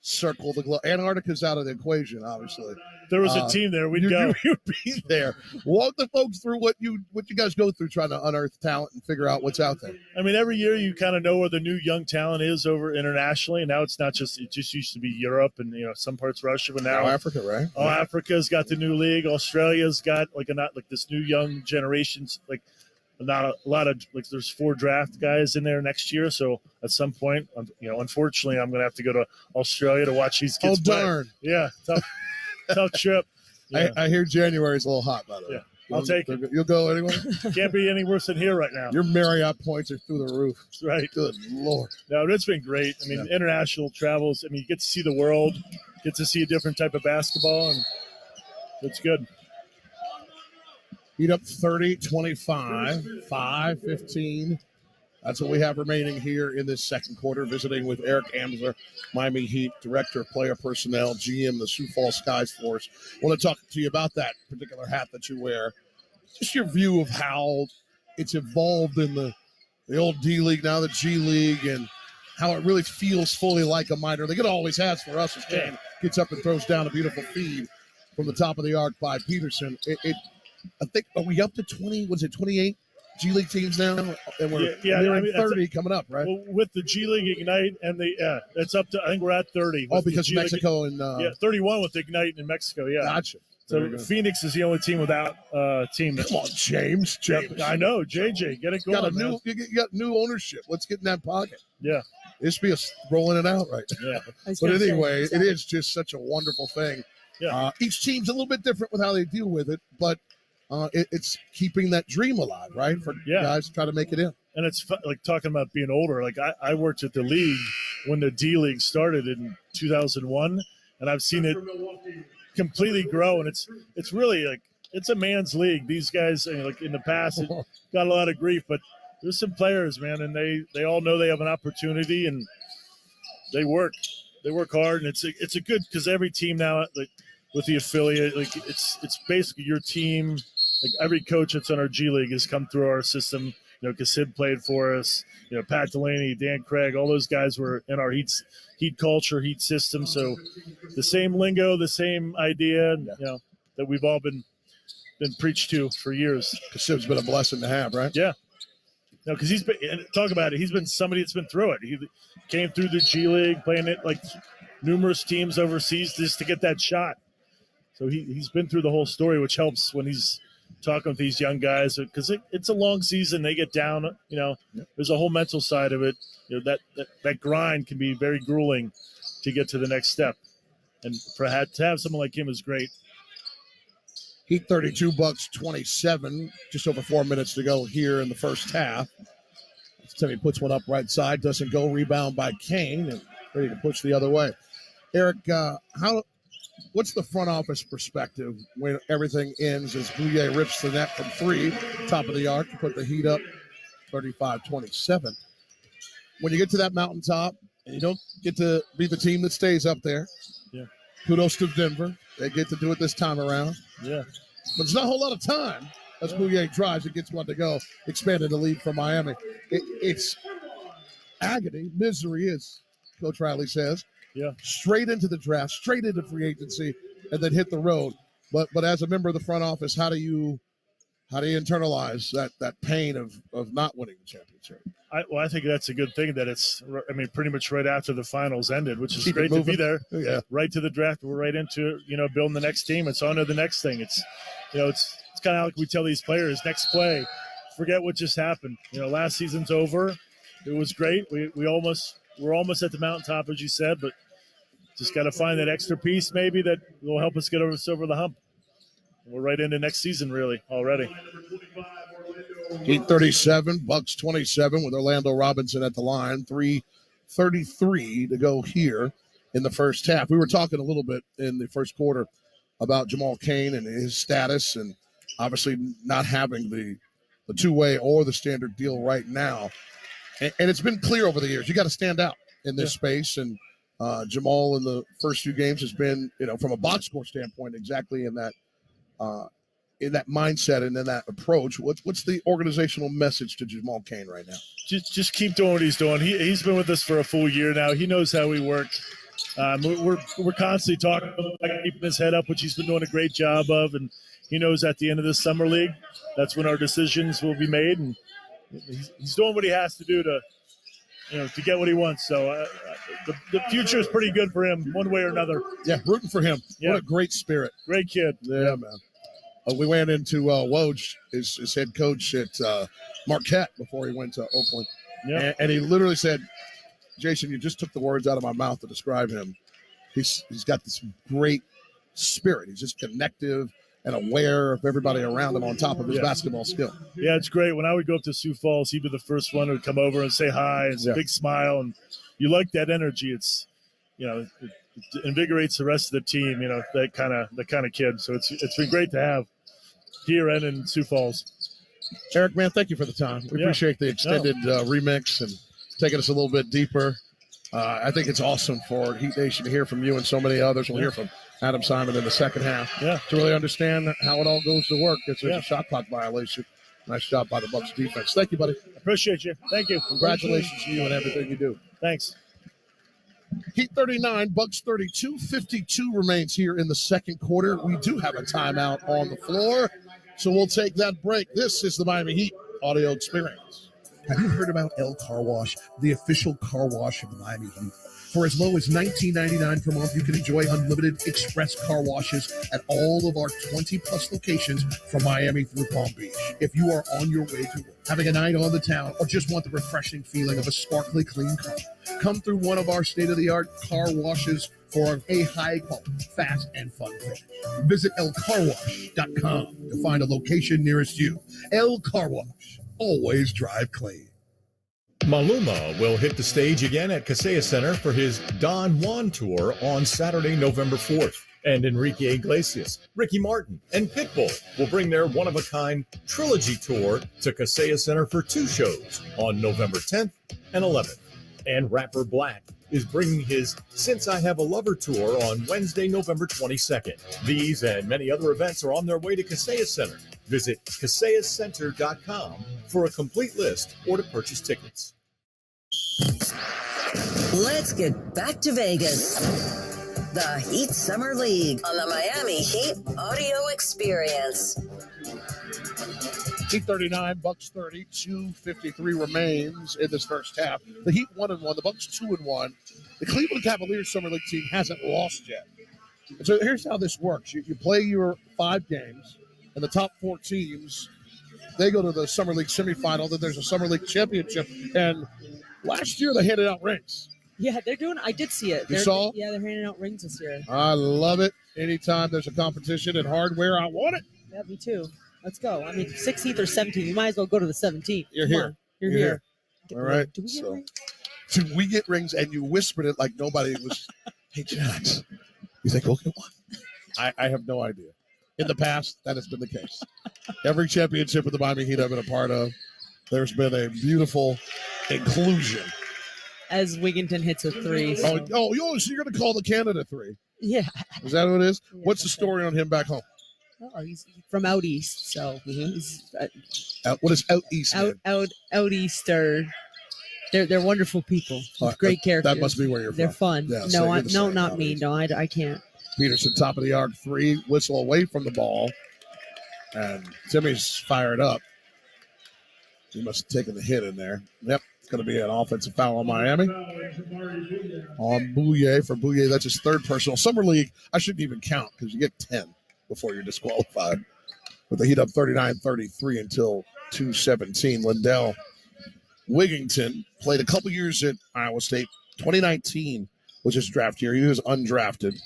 circle the globe. Antarctica's out of the equation, obviously. There was a team there. We'd go. You'd be there. Walk the folks through what you guys go through trying to unearth talent and figure out what's out there. I mean, every year you kind of know where the new young talent is over internationally. And now it just used to be Europe and some parts of Russia, but now Africa, right? Oh, Africa's got the new league. Australia's got this new young generations. Not a lot of there's 4 draft guys in there next year. So at some point, unfortunately, I'm going to have to go to Australia to watch these kids play. Darn. Yeah, tough trip. Yeah. I hear January's a little hot, by the way. Yeah, I'll take it. You'll go anyway? Can't be any worse than here right now. Your Marriott points are through the roof. That's right. Good Lord. No, it's been great. I mean, international travels, you get to see the world, get to see a different type of basketball, and it's good. Heat up 30-25, 5:15. That's what we have remaining here in this second quarter. Visiting with Eric Amsler, Miami Heat Director of Player Personnel, GM, the Sioux Falls Sky Force. I want to talk to you about that particular hat that you wear. Just your view of how it's evolved in the old D League, now the G League, and how it really feels fully like a minor league. It always has for us as Kane gets up and throws down a beautiful feed from the top of the arc by Peterson. I think, are we up to 20? Was it 28 G League teams now? And we're nearing 30 coming up, right? Well, with the G League Ignite and it's up to, I think we're at 30. Oh, because Mexico and 31 with Ignite in Mexico. Yeah, gotcha. So Phoenix is the only team without team. Come on, James. I know, JJ, get it going. You got new ownership. Let's get in that pocket. Yeah, this be rolling it out right now. Yeah, but anyway, it is just such a wonderful thing. Yeah, each team's a little bit different with how they deal with it, but. It's keeping that dream alive, right? For guys to try to make it in. And it's like talking about being older. Like I worked at the league when the D League started in 2001, and I've seen it completely grow. And it's really it's a man's league. These guys, in the past, it got a lot of grief, but there's some players, man, and they all know they have an opportunity, and they work hard, and it's a good, because every team now with the affiliate, it's basically your team. Every coach that's on our G League has come through our system. Because Sid played for us. Pat Delaney, Dan Craig, all those guys were in our heat culture, heat system. So the same lingo, the same idea, that we've all been preached to for years. Sid's been a blessing to have, right? Yeah. No, because he's been, talk about it, he's been somebody that's been through it. He came through the G League, playing it numerous teams overseas just to get that shot. So he's been through the whole story, which helps when he's talking with these young guys because it's a long season. They get down, there's a whole mental side of it. That grind can be very grueling to get to the next step. And to have someone like him is great. Heat 32, Bucks 27. Just over 4 minutes to go here in the first half. Timmy puts one up right side, doesn't go. Rebound by Kane, and ready to push the other way. Eric, what's the front office perspective when everything ends as Bouye rips the net from 3, top of the arc, to put the Heat up 35-27? When you get to that mountaintop and you don't get to be the team that stays up there, kudos to Denver. They get to do it this time around. Yeah. But there's not a whole lot of time as Bouye drives and gets one to go, expanded the lead for Miami. It's agony, misery, as Coach Riley says. Yeah. Straight into the draft, straight into free agency, and then hit the road. But as a member of the front office, how do you internalize that pain of not winning the championship? I think that's a good thing that it's, pretty much right after the finals ended, which is great to be there. Yeah. Right to the draft. We're right into, building the next team. It's on to the next thing. It's kind of like we tell these players, next play, forget what just happened. Last season's over. It was great. We're almost at the mountaintop, as you said, but just got to find that extra piece maybe that will help us get over the hump. We're right into next season, really, already. Heat 37, Bucks 27 with Orlando Robinson at the line. 3:33 to go here in the first half. We were talking a little bit in the first quarter about Jamal Cain and his status, and obviously not having the two-way or the standard deal right now. And it's been clear over the years, you got to stand out in this space. And Jamal in the first few games has been, from a box score standpoint, exactly in that mindset and in that approach. What's the organizational message to Jamal Cain right now? Just keep doing what he's doing. He's been with us for a full year now. He knows how we work. We're constantly talking about keeping his head up, which he's been doing a great job of. And he knows at the end of this summer league, that's when our decisions will be made. And he's doing what he has to do to get what he wants. So the future is pretty good for him one way or another. Yeah, rooting for him. Yeah. What a great spirit. Great kid. Yeah, man. We ran into Woj, his head coach at Marquette before he went to Oakland. Yeah. And he literally said, Jason, you just took the words out of my mouth to describe him. He's got this great spirit. He's just connective and aware of everybody around him on top of his basketball skill. Yeah, it's great. When I would go up to Sioux Falls, he'd be the first one who would come over and say hi. It's a big smile. And you like that energy. It's, it invigorates the rest of the team, that kind of kid. So it's been great to have here and in Sioux Falls. Eric, man, thank you for the time. We appreciate the extended remix and taking us a little bit deeper. I think it's awesome for Heat Nation to hear from you and so many others. We'll hear from Adam Simon in the second half to really understand how it all goes to work. It's a shot clock violation. Nice job by the Bucks defense. Thank you, buddy. Appreciate you. Thank you. Congratulations to you and everything you do. Thanks. Heat 39, Bucks 32. 52 remains here in the second quarter. We do have a timeout on the floor, so we'll take that break. This is the Miami Heat audio experience. Have you heard about El Car Wash, the official car wash of the Miami Heat? For as low as $19.99 per month, you can enjoy unlimited express car washes at all of our 20-plus locations from Miami through Palm Beach. If you are on your way to work, having a night on the town, or just want the refreshing feeling of a sparkly clean car, come through one of our state-of-the-art car washes for a high-quality, fast, and fun finish. Visit elcarwash.com to find a location nearest you. El Car Wash. Always drive clean. Maluma will hit the stage again at Kaseya Center for his Don Juan tour on Saturday, November 4th. And Enrique Iglesias, Ricky Martin, and Pitbull will bring their one-of-a-kind trilogy tour to Kaseya Center for 2 shows on November 10th and 11th. And rapper Black is bringing his Since I Have a Lover tour on Wednesday, November 22nd. These and many other events are on their way to Kaseya Center. Visit KaseyaCenter.com for a complete list or to purchase tickets. Let's get back to Vegas. The Heat Summer League on the Miami Heat audio experience. Heat 39, Bucks 30, 2:53 remains in this first half. The Heat 1-1, the Bucks 2-1. The Cleveland Cavaliers Summer League team hasn't lost yet. And so here's how this works. You play your 5 games. and the top 4 teams, they go to the Summer League semifinal. Then there's a Summer League championship. And last year they handed out rings. Yeah, they're doing. I did see it. You saw? Yeah, they're handing out rings this year. I love it. Anytime there's a competition in hardware, I want it. Yeah, me too. Let's go. I mean, 16th or 17th. You might as well go to the 17th. You're Come here. on. You're here. All right. Do we get rings? Do we get rings? And you whispered it like nobody was. Hey, Jax, you think we'll get one? I have no idea. In the past, that has been the case. Every championship of the Miami Heat I've been a part of, there's been a beautiful inclusion. As Wigginton hits a 3. So. So you're going to call the Canada 3. Yeah. Is that what it is? Yeah, What's the story on him back home? Oh, he's from out east, so he's What is out east? out east are they're wonderful people. Great characters. That must be where you're from. They're fun. Yeah, no, not me. No, I can't. Peterson, top of the arc, 3, whistle away from the ball. And Timmy's fired up. He must have taken the hit in there. Yep, it's going to be an offensive foul on Miami. On Bouye. For Bouye, that's his 3rd personal. Summer League, I shouldn't even count because you get 10 before you're disqualified. With the Heat up 39-33 until 2:17. Lindell Wigginton played a couple years at Iowa State. 2019 was his draft year. He was undrafted.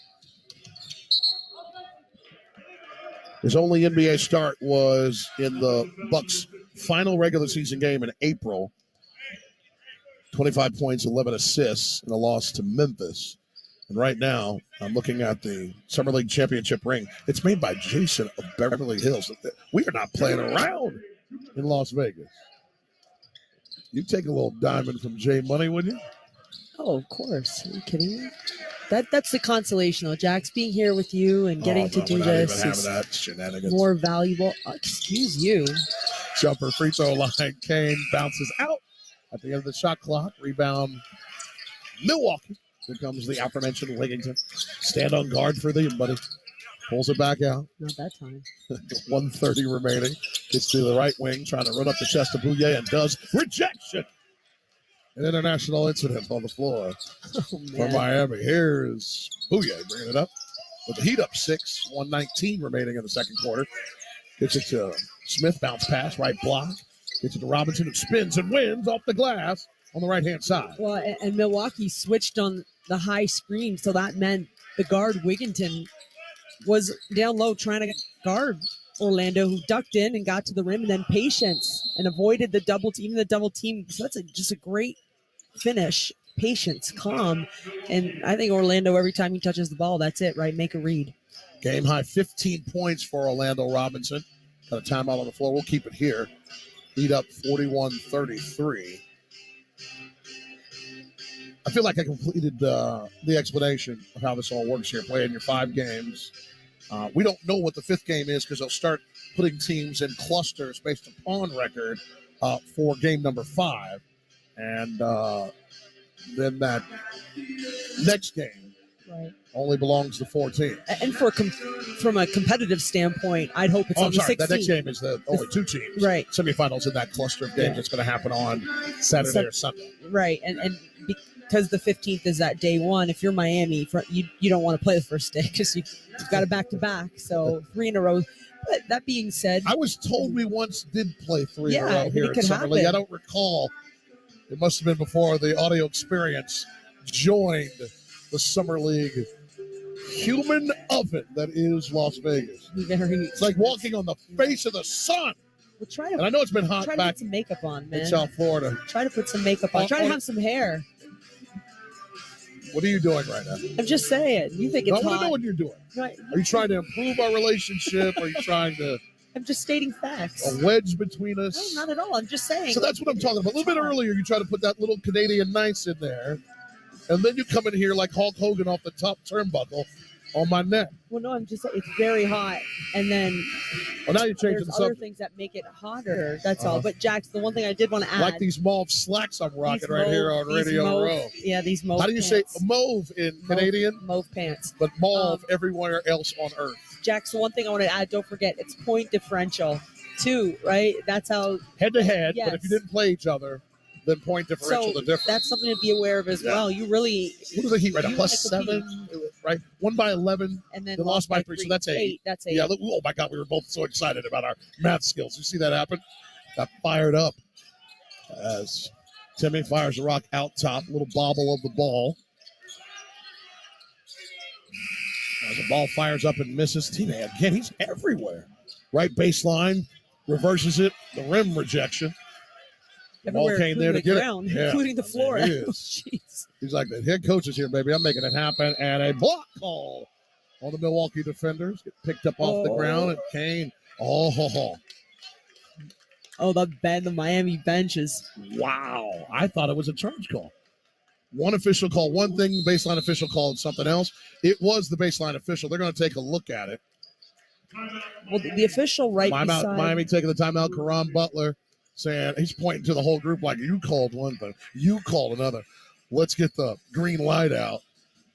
His only NBA start was in the Bucks' final regular season game in April. 25 points, 11 assists, and a loss to Memphis. And right now, I'm looking at the Summer League championship ring. It's made by Jason of Beverly Hills. We are not playing around in Las Vegas. You take a little diamond from J Money, would you? Oh, of course. Are you kidding me? That's the consolation, though. Jax, being here with you and getting to do this is more valuable. Excuse you. Jumper free throw line. Kane bounces out at the end of the shot clock. Rebound, Milwaukee. Here comes the aforementioned Wigginton. Stand on guard for the buddy. Pulls it back out. Not that time. 1:30 remaining. Gets to the right wing, trying to run up the chest of Bouye and does. Rejection. An international incident on the floor for Miami. Here's Bouye bringing it up with the Heat up 6. 1:19 remaining in the second quarter. Gets it to Smith. Bounce pass. Right block. Gets it to Robinson, who spins and wins off the glass on the right-hand side. Well, and Milwaukee switched on the high screen, so that meant the guard, Wigginton, was down low trying to guard Orlando, who ducked in and got to the rim, and then patience and avoided the double team. So that's just a great finish. Patience, calm. And I think Orlando, every time he touches the ball, that's it, right? Make a read. Game high 15 points for Orlando Robinson. Got a timeout on the floor. We'll keep it here. Heat up 41-33. I feel like I completed the explanation of how this all works here, playing your 5 games. We don't know what the 5th game is because they'll start putting teams in clusters based upon record for game number 5. And then that next game only belongs to 4 teams. And from a competitive standpoint, I'd hope it's on the 16th. That next game is the only 2 teams. Right. Semifinals in that cluster of games that's going to happen on Saturday or Sunday. Right. And because the 15th is that day 1, if you're Miami, you don't want to play the first day because you've got a back-to-back. So 3 in a row. But that being said, I was told we once did play 3 in a row here at at Summer League. I don't recall. It must have been before the audio experience joined the Summer League human oven that is Las Vegas. It's like walking on the face of the sun. And I know it's been hot try to back put some makeup on, man. in South Florida. Try to put some makeup on. Try to have some hair. What are you doing right now? I'm just saying. You think it's hot. I want to know what you're doing. Right. Are you trying to improve our relationship? Are you trying to... I'm just stating facts. A wedge between us? No, not at all. I'm just saying. So that's what I'm talking about. A little bit earlier, you try to put that little Canadian nice in there, and then you come in here like Hulk Hogan off the top turnbuckle on my neck. Well, no, I'm just saying it's very hot, and then now you're changing there's other things that make it hotter. That's all. But Jax, the one thing I did want to add, like these mauve slacks I'm rocking right here on Radio Row. Yeah, these mauve. How do you say mauve in Canadian? Mauve pants. But mauve everywhere else on Earth. Jax, the one thing I want to add, don't forget, it's point differential. 2, right? That's how head to head. Yes. But if you didn't play each other, then point differential the difference. That's something to be aware of as well. You really. What are the Heat right now? +7, right? Won by 11, and then lost by 3. So that's 8. That's 8. Yeah. Oh my God, we were both so excited about our math skills. You see that happen? Got fired up as Timmy fires the rock out top. Little bobble of the ball. As the ball fires up and misses, Timmy again, he's everywhere. Right baseline, reverses it, the rim rejection. The ball came there to get ground, it. Yeah. including the floor. He is. He's like, the head coach is here, baby. I'm making it happen. And a block call on the Milwaukee defenders. Get picked up off the ground. And Kane, the Miami benches. Wow. I thought it was a charge call. One official called one thing, the baseline official called something else. It was the baseline official. They're going to take a look at it. Well, the official beside... Miami taking the timeout. Karan Butler saying, he's pointing to the whole group like, you called one thing, you called another. Let's get the green light out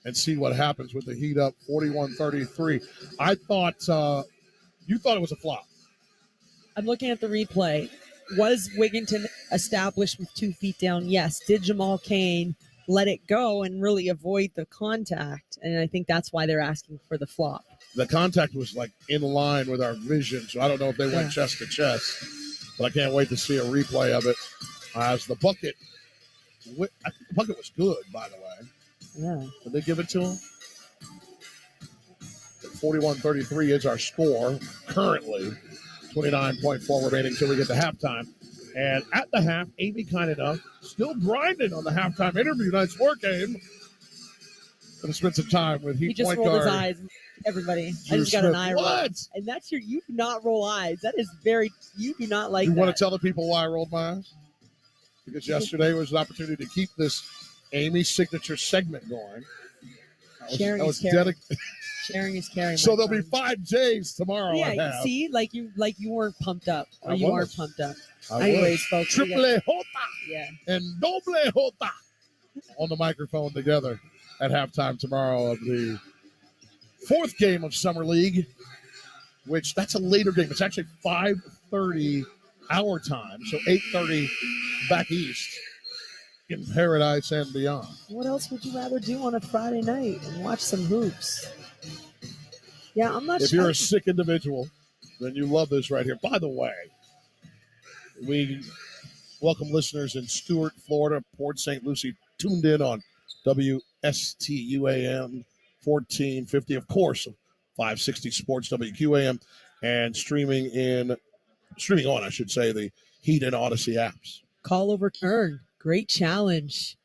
and see what happens with the Heat up 41-33. I thought you thought it was a flop. I'm looking at the replay. Was Wigginton established with 2 feet down? Yes. Did Jamal Cain let it go and really avoid the contact? And I think that's why they're asking for the flop. The contact was like in line with our vision, so I don't know if they went chest to chest, but I can't wait to see a replay of it. As the bucket, I think the bucket was good, by the way. Yeah. Did they give it to him? 41-33 is our score currently. 29.4 remaining till we get to halftime. And at the half, Amy kind enough, still grinding on the halftime interview. Nice work, Abe. Gonna spend some time with Heat He just point rolled guard. his eyes. Everybody, Drew I just got an eye roll. What? And that's you do not roll eyes. That is you do not like You that. want to tell the people why I rolled my eyes? Because yesterday was an opportunity to keep this Amy signature segment going. Sharing is caring. Sharing is caring. So there'll be 5 J's tomorrow. Yeah, see, like you weren't pumped up, or I you was. are pumped up. I Anyways, was. folks, Triple Jota yeah, and Doble Jota on the microphone together at halftime tomorrow of the 4th game of Summer League, which that's a later game. It's actually 5:30 our time, so 8:30 back east in paradise and beyond. What else would you rather do on a Friday night and watch some hoops? Yeah, I'm not If sure. you're a sick individual, then you love this right here. By the way, we welcome listeners in Stuart, Florida, Port St. Lucie, tuned in on WSTUAM 1450, of course, 560 Sports WQAM, and streaming on, I should say, the Heat and Odyssey apps. Call overturned. Great challenge.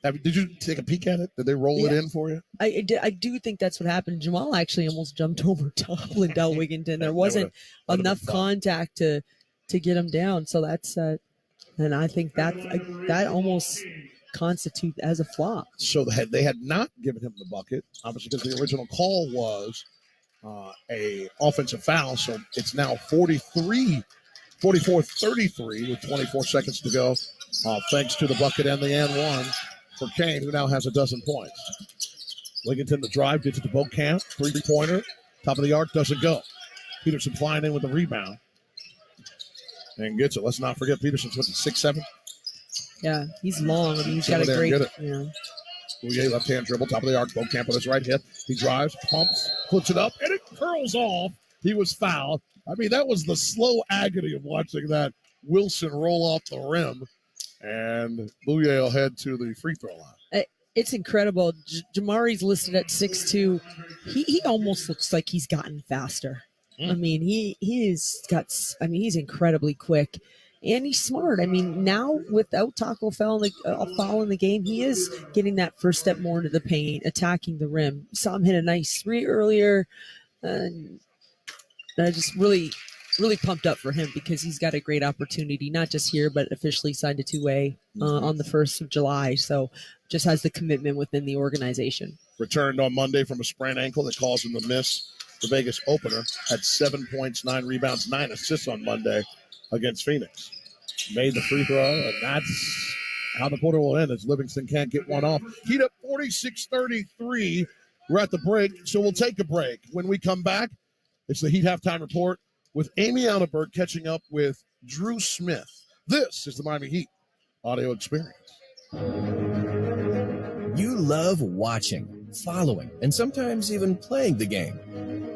Did you take a peek at it? Did they roll it in for you? I do think that's what happened. Jamal actually almost jumped over top Lindell Wigginton. There wasn't enough contact to get him down. So that's and I think that almost constitute as a flop. So they had not given him the bucket, obviously, because the original call was a offensive foul. So it's now 44-33 with 24 seconds to go, thanks to the bucket and the and one for Kane, who now has a dozen points. Wigginton, the drive, gets it to Beaucamp, 3-pointer, top of the arc, doesn't go. Peterson flying in with the rebound and gets it. Let's not forget Peterson's with the 6'7". Yeah, he's long. I mean, he's got a great. Yeah. Bouye, left-hand dribble, top of the arc. Beaucamp with his right hip. He drives, pumps, puts it up, and it curls off. He was fouled. I mean, that was the slow agony of watching that Wilson roll off the rim. And Bouye will head to the free throw line. It's incredible. Jamari's listed at 6'2". He almost looks like he's gotten faster. I mean, he's incredibly quick. And he's smart. I mean, now without Taco Fall in the game, he is getting that first step more into the paint, attacking the rim. Saw him hit a nice 3 earlier. And I just really pumped up for him because he's got a great opportunity, not just here, but officially signed a 2-way on the 1st of July. So just has the commitment within the organization. Returned on Monday from a sprained ankle that caused him to miss the Vegas opener. Had 7 points, 9 rebounds, 9 assists on Monday against Phoenix. Made the free throw, and that's how the quarter will end as Livingston can't get one off. Heat up 46-33. We're at the break, so we'll take a break. When we come back, it's the Heat Halftime Report with Amy Allenberg catching up with Drew Smith. This is the Miami Heat audio experience. You love watching, following, and sometimes even playing the game.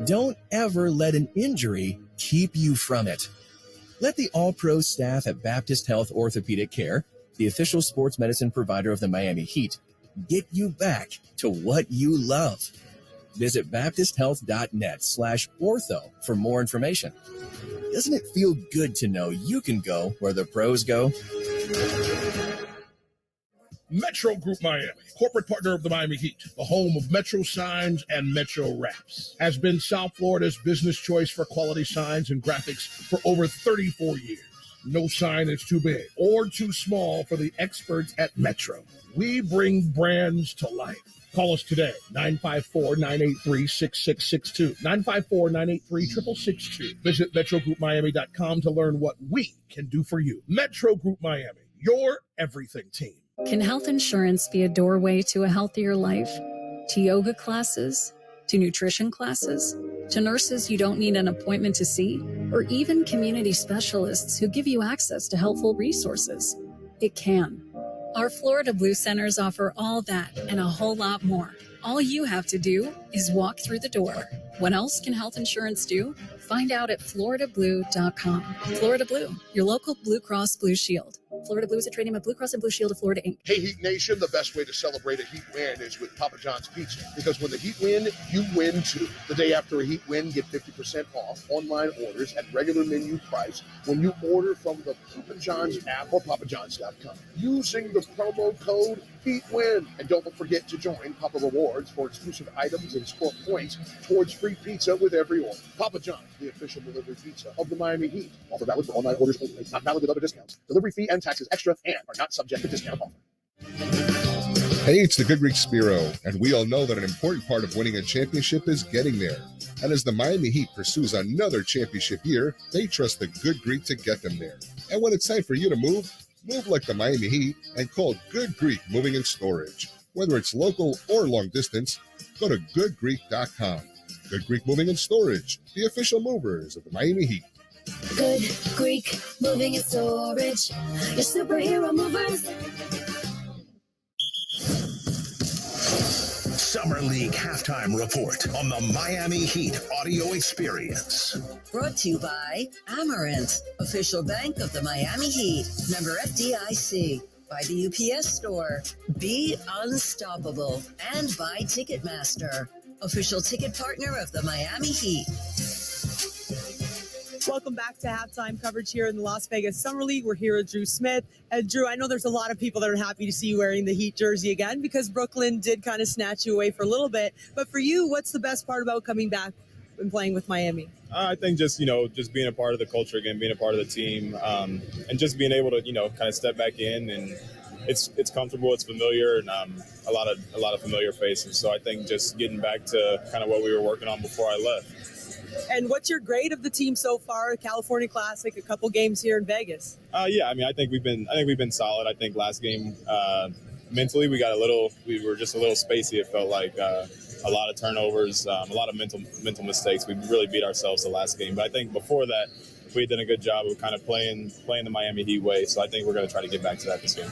Don't ever let an injury keep you from it. Let the all-pro staff at Baptist Health Orthopedic Care, the official sports medicine provider of the Miami Heat, get you back to what you love. Visit baptisthealth.net/ortho for more information. Doesn't it feel good to know you can go where the pros go? Metro Group Miami, corporate partner of the Miami Heat, the home of Metro Signs and Metro Wraps, has been South Florida's business choice for quality signs and graphics for over 34 years. No sign is too big or too small for the experts at Metro. We bring brands to life. Call us today, 954-983-6662, 954-983-6662. Visit metrogroupmiami.com to learn what we can do for you. Metro Group Miami, your everything team. Can health insurance be a doorway to a healthier life? To yoga classes? To nutrition classes? To nurses you don't need an appointment to see? Or even community specialists who give you access to helpful resources? It can. Our Florida Blue Centers offer all that and a whole lot more. All you have to do is walk through the door. What else can health insurance do? Find out at floridablue.com. Florida Blue, your local Blue Cross Blue Shield. Florida Blue is a trade name of Blue Cross and Blue Shield of Florida, Inc. Hey, Heat Nation, the best way to celebrate a Heat win is with Papa John's Pizza. Because when the Heat win, you win too. The day after a Heat win, get 50% off online orders at regular menu price when you order from the Papa John's app or papajohns.com using the promo code HEATWIN. And don't forget to join Papa Rewards for exclusive items and score points towards free pizza with every order. Papa John's, the official delivery pizza of the Miami Heat. Offer valid for online orders only. Not valid with other discounts. Delivery fee and taxes extra and are not subject to discount offer. Hey, it's the Good Greek Spiro, and we all know that an important part of winning a championship is getting there. And as the Miami Heat pursues another championship year, they trust the Good Greek to get them there. And when it's time for you to move like the Miami Heat and call Good Greek Moving and Storage. Whether it's local or long distance, go to goodgreek.com. Good Greek Moving and Storage, the official movers of the Miami Heat. Good Greek Moving and Storage, your superhero movers. Summer League halftime report on the Miami Heat audio experience. Brought to you by Amarant, official bank of the Miami Heat. Member FDIC. By the UPS Store. Be unstoppable. And by Ticketmaster, official ticket partner of the Miami Heat. Welcome back to halftime coverage here in the Las Vegas Summer League. We're here with Drew Smith. And Drew, I know there's a lot of people that are happy to see you wearing the Heat jersey again because Brooklyn did kind of snatch you away for a little bit. But for you, what's the best part about coming back and playing with Miami? I think just being a part of the culture again, being a part of the team, and just being able to, kind of step back in, and it's comfortable, it's familiar, and a lot of familiar faces. So I think just getting back to kind of what we were working on before I left. And what's your grade of the team so far? California Classic, a couple games here in Vegas. I think we've been solid. I think last game mentally we were just a little spacey. It felt like a lot of turnovers, a lot of mental mistakes. We really beat ourselves the last game. But I think before that we had done a good job of kind of playing the Miami Heat way. So I think we're going to try to get back to that this game.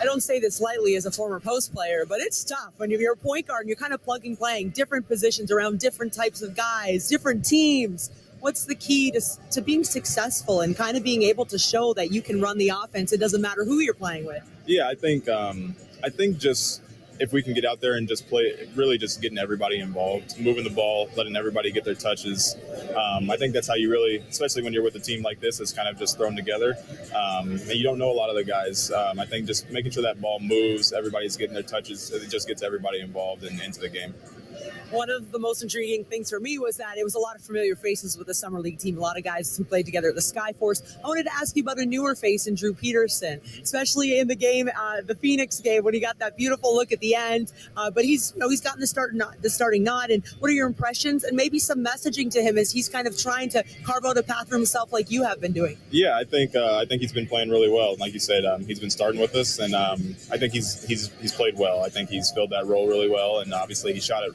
I don't say this lightly as a former post player, but it's tough when you're a point guard and you're kind of playing different positions around different types of guys, different teams. What's the key to being successful and kind of being able to show that you can run the offense? It doesn't matter who you're playing with. Yeah, I think just if we can get out there and just play, really just getting everybody involved, moving the ball, letting everybody get their touches. I think that's how you really, especially when you're with a team like this, it's kind of just thrown together. And you don't know a lot of the guys. I think just making sure that ball moves, everybody's getting their touches, it just gets everybody involved and into the game. One of the most intriguing things for me was that it was a lot of familiar faces with the Summer League team, a lot of guys who played together at the Skyforce. I wanted to ask you about a newer face in Drew Peterson, especially in the game, the Phoenix game, when he got that beautiful look at the end. But he's gotten the starting nod. And what are your impressions and maybe some messaging to him as he's kind of trying to carve out a path for himself like you have been doing? Yeah, I think he's been playing really well. Like you said, he's been starting with us, and I think he's played well. I think he's filled that role really well, and obviously he shot it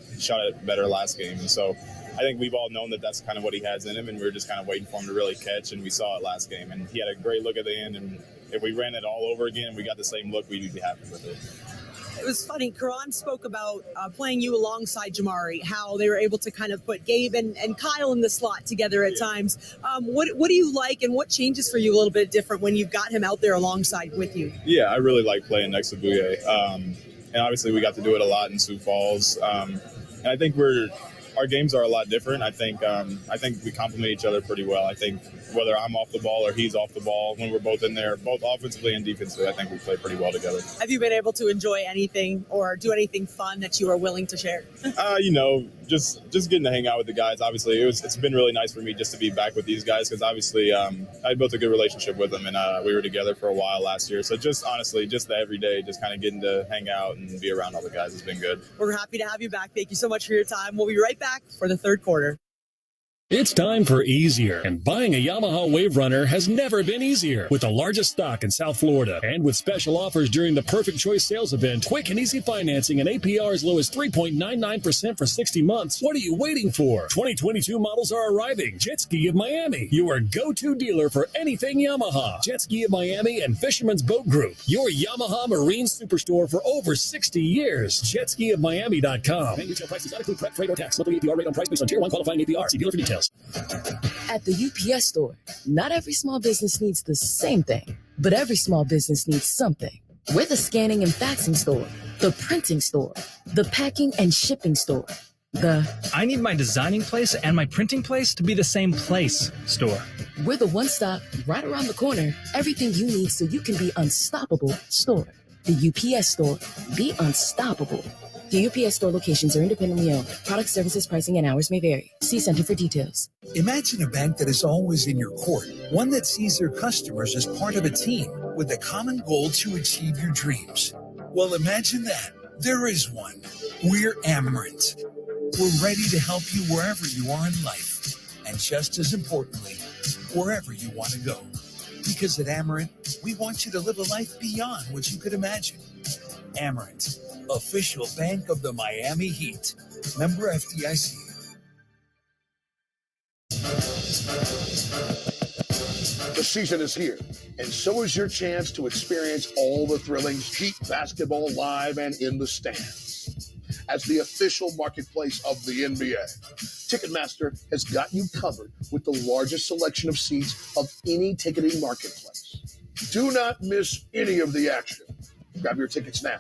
better last game. And so I think we've all known that that's kind of what he has in him, and we were just kind of waiting for him to really catch, and we saw it last game. And he had a great look at the end, and if we ran it all over again and we got the same look, we'd be happy with it. It was funny. Karan spoke about playing you alongside Jamari, how they were able to kind of put Gabe and Kyle in the slot together at times. What do you like, and what changes for you a little bit different when you've got him out there alongside with you? Yeah, I really like playing next to Bouye. And obviously we got to do it a lot in Sioux Falls. And I think our games are a lot different. I think we complement each other pretty well. I think whether I'm off the ball or he's off the ball, when we're both in there, both offensively and defensively, I think we play pretty well together. Have you been able to enjoy anything or do anything fun that you are willing to share? Just getting to hang out with the guys. Obviously, it's been really nice for me just to be back with these guys because obviously I built a good relationship with them, and we were together for a while last year. So just honestly, just the everyday, just kind of getting to hang out and be around all the guys has been good. We're happy to have you back. Thank you so much for your time. We'll be right back for the third quarter. It's time for easier, and buying a Yamaha Wave Runner has never been easier. With the largest stock in South Florida, and with special offers during the Perfect Choice sales event, quick and easy financing and APR as low as 3.99% for 60 months. What are you waiting for? 2022 models are arriving. Jet Ski of Miami, your go-to dealer for anything Yamaha. Jet Ski of Miami and Fisherman's Boat Group, your Yamaha Marine Superstore for over 60 years. JetSkiofMiami.com. Paying retail prices not include prep, freight, or tax. Local APR rate on price based on Tier 1 qualifying APR. See dealer for details. At the UPS store, not every small business needs the same thing, but every small business needs something. We're the scanning and faxing store, the printing store, the packing and shipping store, I need my designing place and my printing place to be the same place store. We're the one-stop, right around the corner, everything you need so you can be unstoppable store. The UPS store, be unstoppable. The UPS store locations are independently owned. Product, services, pricing, and hours may vary. See Center for details. Imagine a bank that is always in your court, one that sees their customers as part of a team with a common goal to achieve your dreams. Well, imagine that. There is one. We're Amarant. We're ready to help you wherever you are in life, and just as importantly, wherever you want to go. Because at Amarant, we want you to live a life beyond what you could imagine. Amarant, official bank of the Miami Heat. Member FDIC. The season is here, and so is your chance to experience all the thrilling Heat basketball live and in the stands. As the official marketplace of the NBA, Ticketmaster has got you covered with the largest selection of seats of any ticketing marketplace. Do not miss any of the action. Grab your tickets now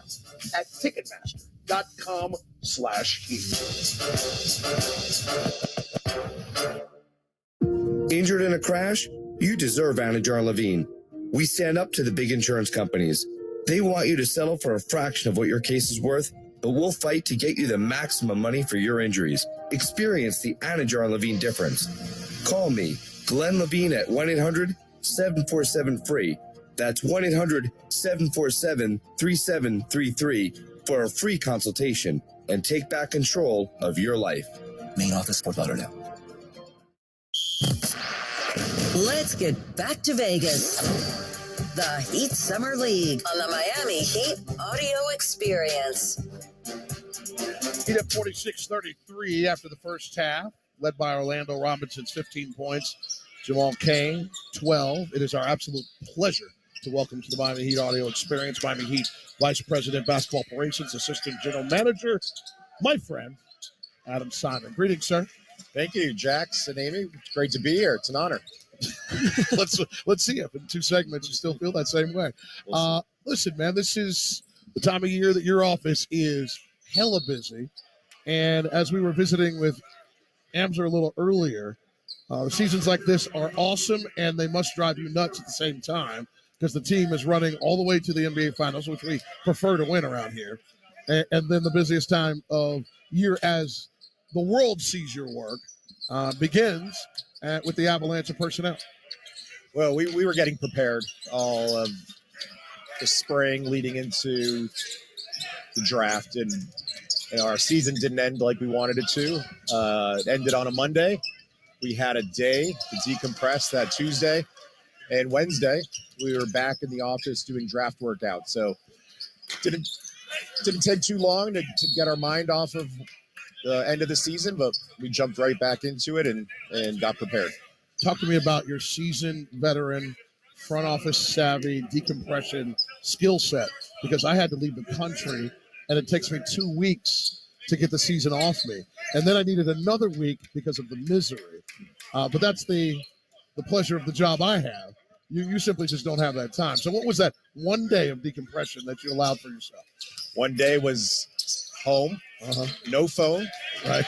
at Ticketmaster.com/Heat. Injured in a crash? You deserve Anajar and Levine. We stand up to the big insurance companies. They want you to settle for a fraction of what your case is worth, but we'll fight to get you the maximum money for your injuries. Experience the Anajar and Levine difference. Call me, Glenn Levine, at 1-800-747-FREE. That's 1-800-747-3733 for a free consultation and take back control of your life. Main office, Fort Lauderdale. Let's get back to Vegas. The Heat Summer League on the Miami Heat Audio Experience. Heat up 46-33 after the first half, led by Orlando Robinson's 15 points, Jamal Cain, 12. It is our absolute pleasure to welcome to the Miami Heat Audio Experience, Miami Heat Vice President, Basketball Operations, Assistant General Manager, my friend, Adam Simon. Greetings, sir. Thank you, Jax and Amy. It's great to be here. It's an honor. Let's see if in 2 segments you still feel that same way. Listen, man, this is the time of year that your office is hella busy. And as we were visiting with Amzer a little earlier, seasons like this are awesome, and they must drive you nuts at the same time because the team is running all the way to the NBA Finals, which we prefer to win around here. And then the busiest time of year as the world sees your work begins with the avalanche of personnel. Well, we were getting prepared all of the spring leading into the draft, and our season didn't end like we wanted it to. It ended on a Monday. We had a day to decompress that Tuesday, and Wednesday we were back in the office doing draft workouts. So didn't take too long to get our mind off of the end of the season, but we jumped right back into it and got prepared. Talk to me about your seasoned veteran, front office savvy, decompression skill set, because I had to leave the country, and it takes me 2 weeks to get the season off me. And then I needed another week because of the misery. But that's the pleasure of the job I have. You simply just don't have that time. So what was that one day of decompression that you allowed for yourself? One day was home, no phone, right?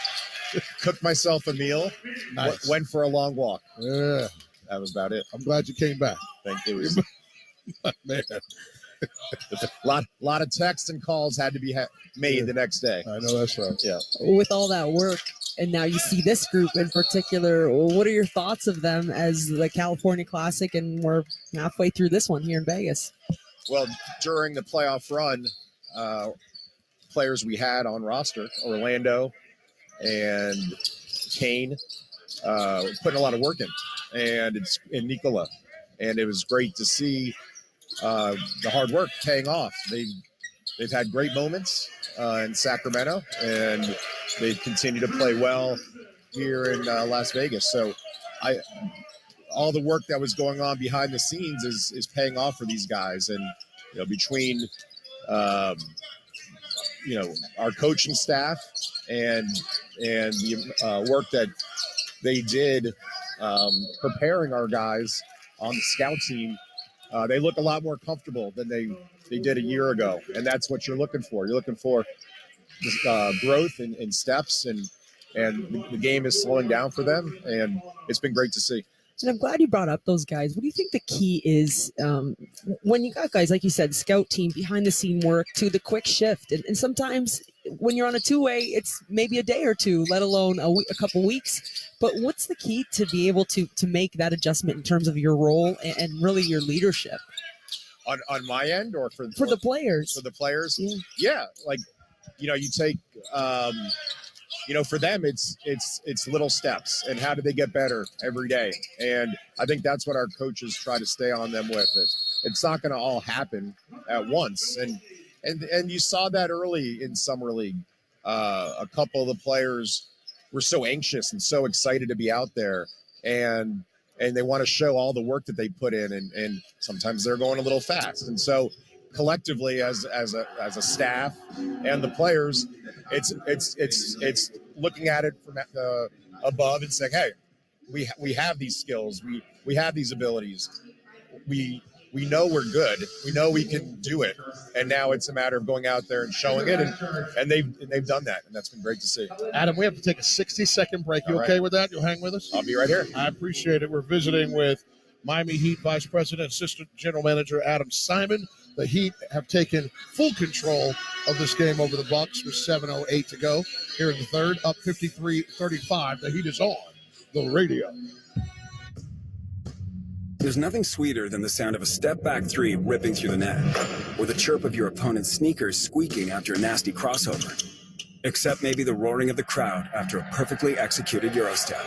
Cooked myself a meal, Nice. went for a long walk. Yeah. That was about it. I'm glad you came back. Thank you. Man. lot of texts and calls had to be made the next day. I know that's right. Yeah. With all that work, and now you see this group in particular, what are your thoughts of them as the California Classic, and we're halfway through this one here in Vegas? Well, during the playoff run, players we had on roster, Orlando and Kane, putting a lot of work in, and it's in Nikola, and it was great to see the hard work paying off. They've had great moments in Sacramento, and they've continued to play well here in Las Vegas. So all the work that was going on behind the scenes is paying off for these guys. And, between, our coaching staff and the work that they did preparing our guys on the scout team, they look a lot more comfortable than they did a year ago. And that's what you're looking for. You're looking for growth and steps, and the game is slowing down for them, and it's been great to see. And I'm glad you brought up those guys. What do you think the key is when you got guys, like you said, scout team, behind the scene work, to the quick shift? And sometimes when you're on a two-way, it's maybe a day or two, let alone a couple weeks. But what's the key to be able to make that adjustment in terms of your role and really your leadership? On my end, or for the players? For the players, yeah. Like, you take, for them, it's little steps, and how do they get better every day? And I think that's what our coaches try to stay on them with. It's not going to all happen at once, and you saw that early in summer league. A couple of the players were so anxious and so excited to be out there, and they want to show all the work that they put in, and sometimes they're going a little fast. And so collectively as a staff and the players, it's looking at it from above and saying, hey, we have these skills, we have these abilities, we know we're good, we know we can do it, and now it's a matter of going out there and showing it, and they've done that, and that's been great to see. Adam, we have to take a 60-second break. You okay with that? You'll hang with us? I'll be right here. I appreciate it. We're visiting with Miami Heat Vice President, Assistant General Manager Adam Simon. The Heat have taken full control of this game over the Bucks with 7:08 to go here in the third, up 53-35. The Heat is on the radio. There's nothing sweeter than the sound of a step-back three ripping through the net, or the chirp of your opponent's sneakers squeaking after a nasty crossover. Except maybe the roaring of the crowd after a perfectly executed Eurostep.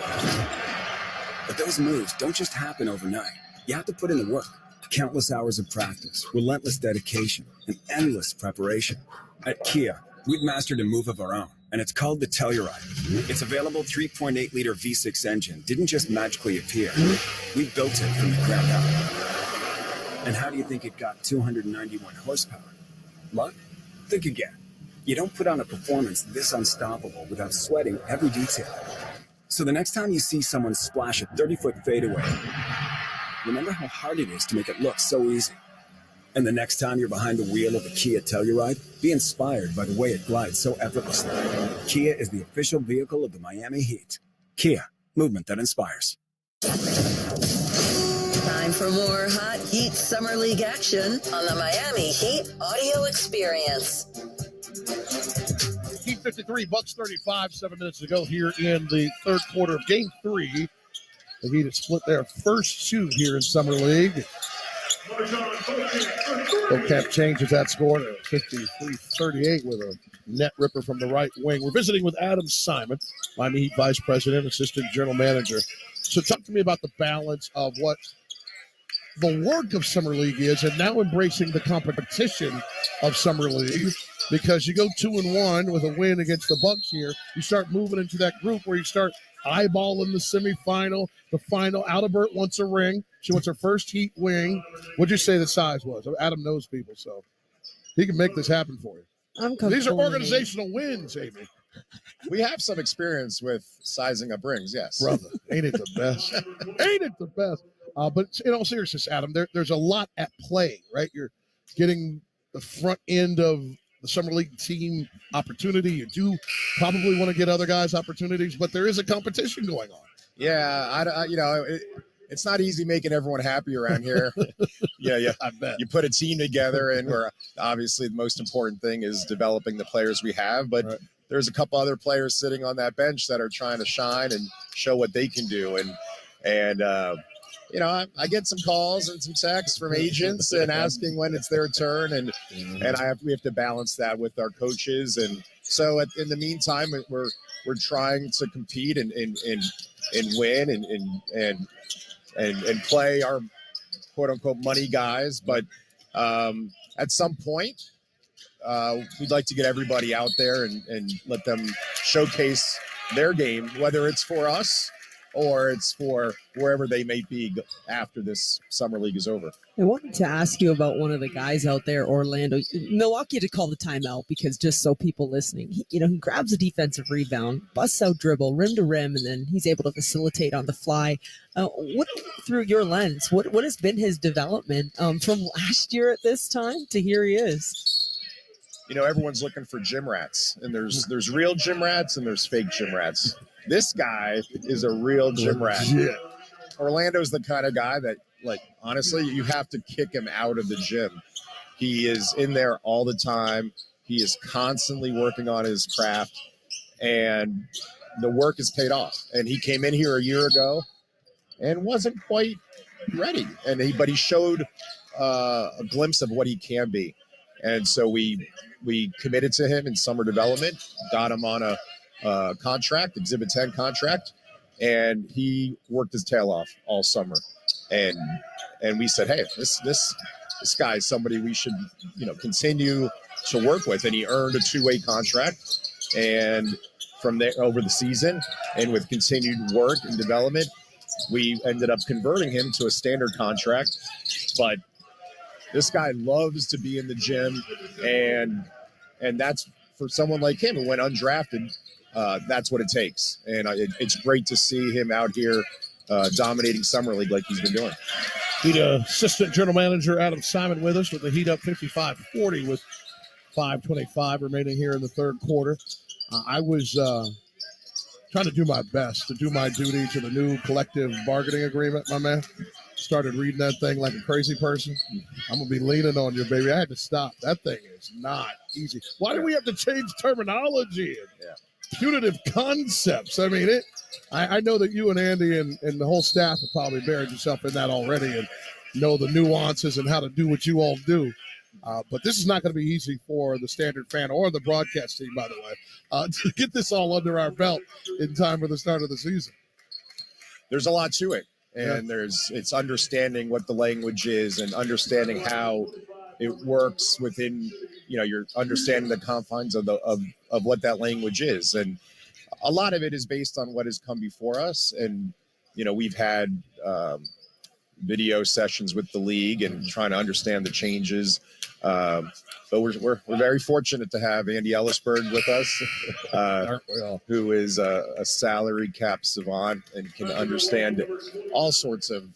But those moves don't just happen overnight. You have to put in the work. Countless hours of practice, relentless dedication, and endless preparation. At Kia, we've mastered a move of our own, and it's called the Telluride. Its available 3.8-liter V6 engine didn't just magically appear. We built it from the ground up. And how do you think it got 291 horsepower? Luck? Think again. You don't put on a performance this unstoppable without sweating every detail. So the next time you see someone splash a 30-foot fadeaway, remember how hard it is to make it look so easy. And the next time you're behind the wheel of a Kia Telluride, be inspired by the way it glides so effortlessly. Kia is the official vehicle of the Miami Heat. Kia, movement that inspires. Time for more Hot Heat Summer League action on the Miami Heat audio experience. Heat 53, Bucks 35, 7 minutes to go here in the third quarter of Game 3. The Heat have split their first two here in Summer League. Camp changes that score to 53-38 with a net ripper from the right wing. We're visiting with Adam Simon, Miami Heat Vice President, Assistant General Manager. So talk to me about the balance of what the work of Summer League is, and now embracing the competition of Summer League, because you go 2-1 with a win against the Bucks here. You start moving into that group where you start eyeballing the semifinal, the final. Adalbert wants a ring. She wants her first Heat wing. What'd you say the size was? Adam knows people, so he can make this happen for you. These are organizational wins, Amy. We have some experience with sizing up rings, yes. Brother, ain't it the best? Ain't it the best? But in all seriousness, Adam, there's a lot at play, right? You're getting the front end of the Summer League team opportunity. You do probably want to get other guys opportunities, but there is a competition going on. Yeah, it's not easy making everyone happy around here. Yeah, I bet. You put a team together, and we're obviously the most important thing is developing the players we have, but there's a couple other players sitting on that bench that are trying to shine and show what they can do. And I get some calls and some texts from agents and asking when it's their turn, and we have to balance that with our coaches. And so in the meantime, we're trying to compete and win and play our quote unquote money guys. But at some point, we'd like to get everybody out there and let them showcase their game, whether it's for us or it's for wherever they may be after this summer league is over. I wanted to ask you about one of the guys out there, Orlando. Milwaukee had to call the timeout because just so people listening, he grabs a defensive rebound, busts out dribble, rim to rim, and then he's able to facilitate on the fly. What, through your lens, what has been his development from last year at this time to here he is? Everyone's looking for gym rats, and there's real gym rats and there's fake gym rats. This guy is a real gym rat. Yeah. Orlando's the kind of guy that, honestly, you have to kick him out of the gym. He is in there all the time. He is constantly working on his craft, and the work has paid off. And he came in here a year ago and wasn't quite ready, but he showed a glimpse of what he can be. And so we committed to him in summer development, got him on a contract, Exhibit 10 contract, and he worked his tail off all summer. And we said, hey, this guy's somebody we should continue to work with. And he earned a 2-way contract. And from there over the season, and with continued work and development, we ended up converting him to a standard contract. But this guy loves to be in the gym, and that's for someone like him who went undrafted. That's what it takes, and it's great to see him out here dominating summer league like he's been doing. The assistant general manager Adam Simon with us with the Heat up 55-40 with 5:25 remaining here in the third quarter. I was trying to do my best to do my duty to the new collective bargaining agreement, my man. Started reading that thing like a crazy person. I'm going to be leaning on you, baby. I had to stop. That thing is not easy. Why do we have to change terminology and punitive concepts? I mean, I know that you and Andy and the whole staff have probably buried yourself in that already and know the nuances and how to do what you all do. But this is not going to be easy for the standard fan or the broadcast team, by the way, to get this all under our belt in time for the start of the season. There's a lot to it. And it's understanding what the language is and understanding how it works within, you're understanding the confines of what that language is. And a lot of it is based on what has come before us. And, we've had video sessions with the league and trying to understand the changes. But we're very fortunate to have Andy Ellisberg with us, who is a salary cap savant and can understand all sorts of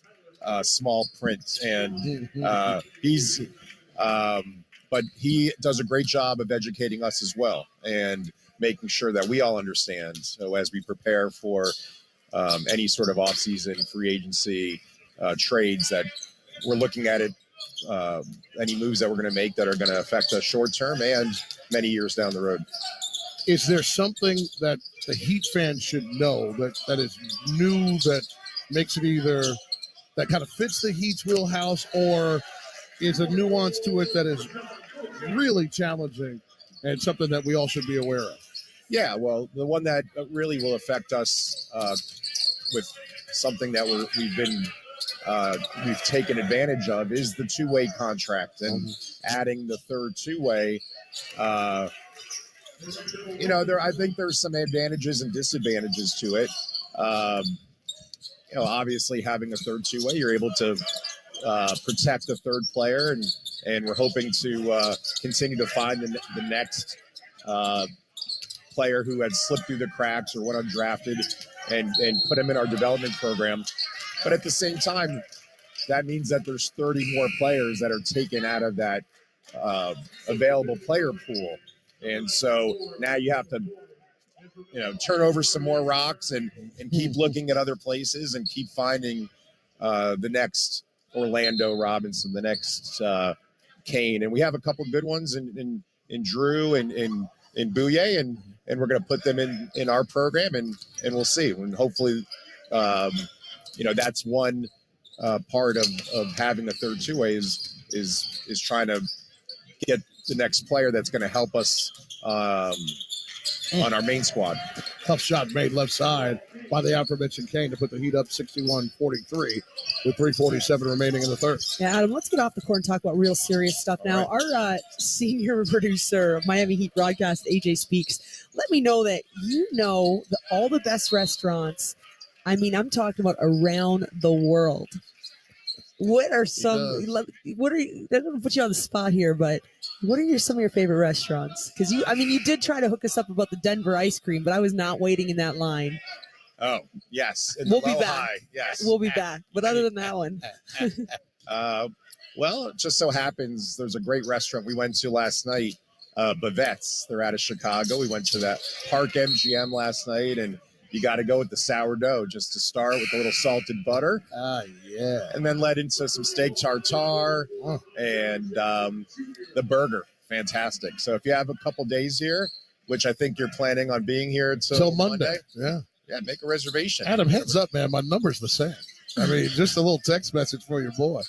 small print. And but he does a great job of educating us as well and making sure that we all understand. So as we prepare for any sort of off-season free agency trades, that we're looking at it, any moves that we're going to make that are going to affect us short term and many years down the road. Is there something that the Heat fans should know that is new, that makes it either that kind of fits the Heat's wheelhouse, or is a nuance to it that is really challenging and something that we all should be aware of? Yeah, well, the one that really will affect us with something that we've been we've taken advantage of is the two-way contract and adding the third two-way. I think there's some advantages and disadvantages to it. Obviously having a third two-way, you're able to protect the third player, and we're hoping to continue to find the next player who had slipped through the cracks or went undrafted and put him in our development program. But at the same time, that means that there's 30 more players that are taken out of that available player pool. And so now you have to, turn over some more rocks and keep looking at other places and keep finding the next Orlando Robinson, the next Kane. And we have a couple good ones in Drew and in Bouye, and we're going to put them in our program, and we'll see. And hopefully, that's one part of having a third two-way is trying to get the next player that's going to help us on our main squad. Tough shot made left side by the aforementioned Kane to put the Heat up 61-43 with 3:47 remaining in the third. Yeah, Adam, let's get off the court and talk about real serious stuff now. Right. Our senior producer of Miami Heat broadcast, AJ Speaks, let me know that all the best restaurants. I mean, I'm talking about around the world. What are some? What are you? I don't want to put you on the spot here, but what are some of your favorite restaurants? Because you did try to hook us up about the Denver ice cream, but I was not waiting in that line. Oh yes, we'll be back. High. Yes, we'll be back. But other than that one, well, it just so happens there's a great restaurant we went to last night, Bavette's. They're out of Chicago. We went to that Park MGM last night, and you got to go with the sourdough just to start with a little salted butter. Yeah. And then led into some steak tartare and the burger. Fantastic. So if you have a couple days here, which I think you're planning on being here until Monday. Yeah, make a reservation. Adam, heads up, man. My number's the same. I mean, just a little text message for your boy.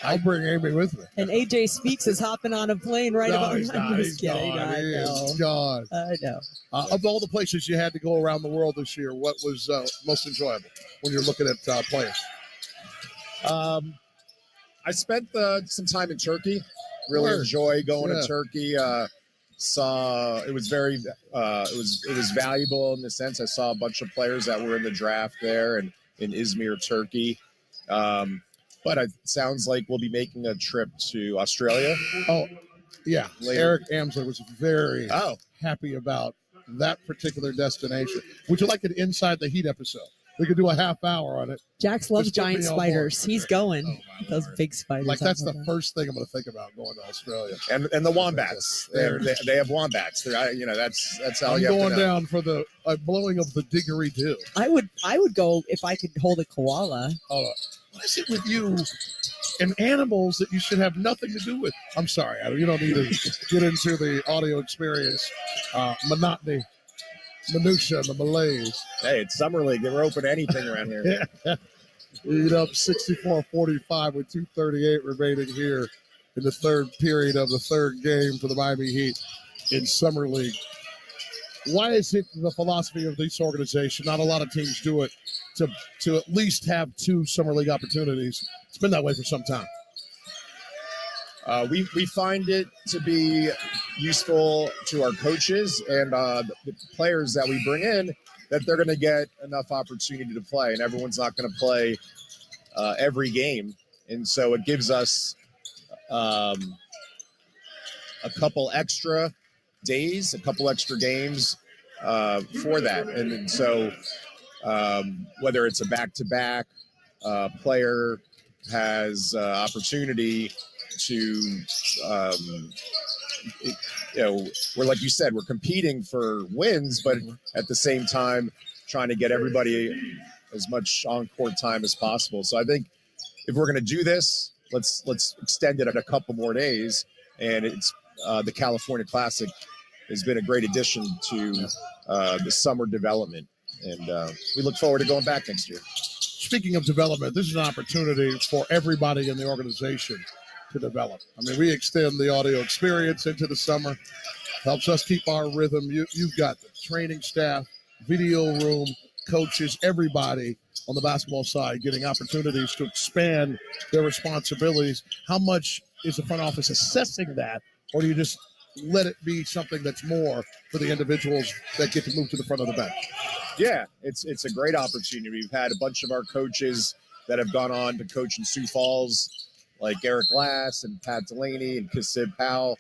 I'll bring Amy with me. And AJ Speaks is hopping on a plane right about now. He's gone. I know. Of all the places you had to go around the world this year, what was most enjoyable when you're looking at players? I spent some time in Turkey. Really enjoy going to Turkey. Saw it was very it was valuable in the sense I saw a bunch of players that were in the draft there and in Izmir, Turkey. But it sounds like we'll be making a trip to Australia. Oh, yeah. Later. Eric Amsler was very happy about that particular destination. Would you like an Inside the Heat episode? We could do a half hour on it. Jax loves giant spiders. He's going. Those big spiders. Like that's the first thing I'm going to think about going to Australia. And the wombats. They have wombats. That's how you have to know. I'm going down for the blowing of the didgeridoo. I would go if I could hold a koala. What is it with you and animals that you should have nothing to do with? I'm sorry, Adam. You don't need to get into the audio experience monotony. Minutia and the malaise. Hey, it's Summer League. We're open to anything around here. Lead up 64-45 with 2:38 remaining here in the third period of the third game for the Miami Heat in Summer League. Why is it the philosophy of this organization? Not a lot of teams do it to at least have 2 Summer League opportunities. It's been that way for some time. We find it to be useful to our coaches and the players that we bring in that they're going to get enough opportunity to play, and everyone's not going to play every game. And so it gives us a couple extra days, a couple extra games for that. And so whether it's a back-to-back player has opportunity to we're like you said, we're competing for wins, but at the same time trying to get everybody as much on-court time as possible. So I think if we're going to do this, let's extend it a couple more days. And it's the California Classic has been a great addition to the summer development, and we look forward to going back next year. Speaking of development, this is an opportunity for everybody in the organization to develop. I mean, we extend the audio experience into the summer. Helps us keep our rhythm. You've got the training staff, video room, coaches, everybody on the basketball side getting opportunities to expand their responsibilities. How much is the front office assessing that, or do you just let it be something that's more for the individuals that get to move to the front of the bench? Yeah, it's a great opportunity. We've had a bunch of our coaches that have gone on to coach in Sioux Falls, like Eric Glass and Pat Delaney and Kasib Powell,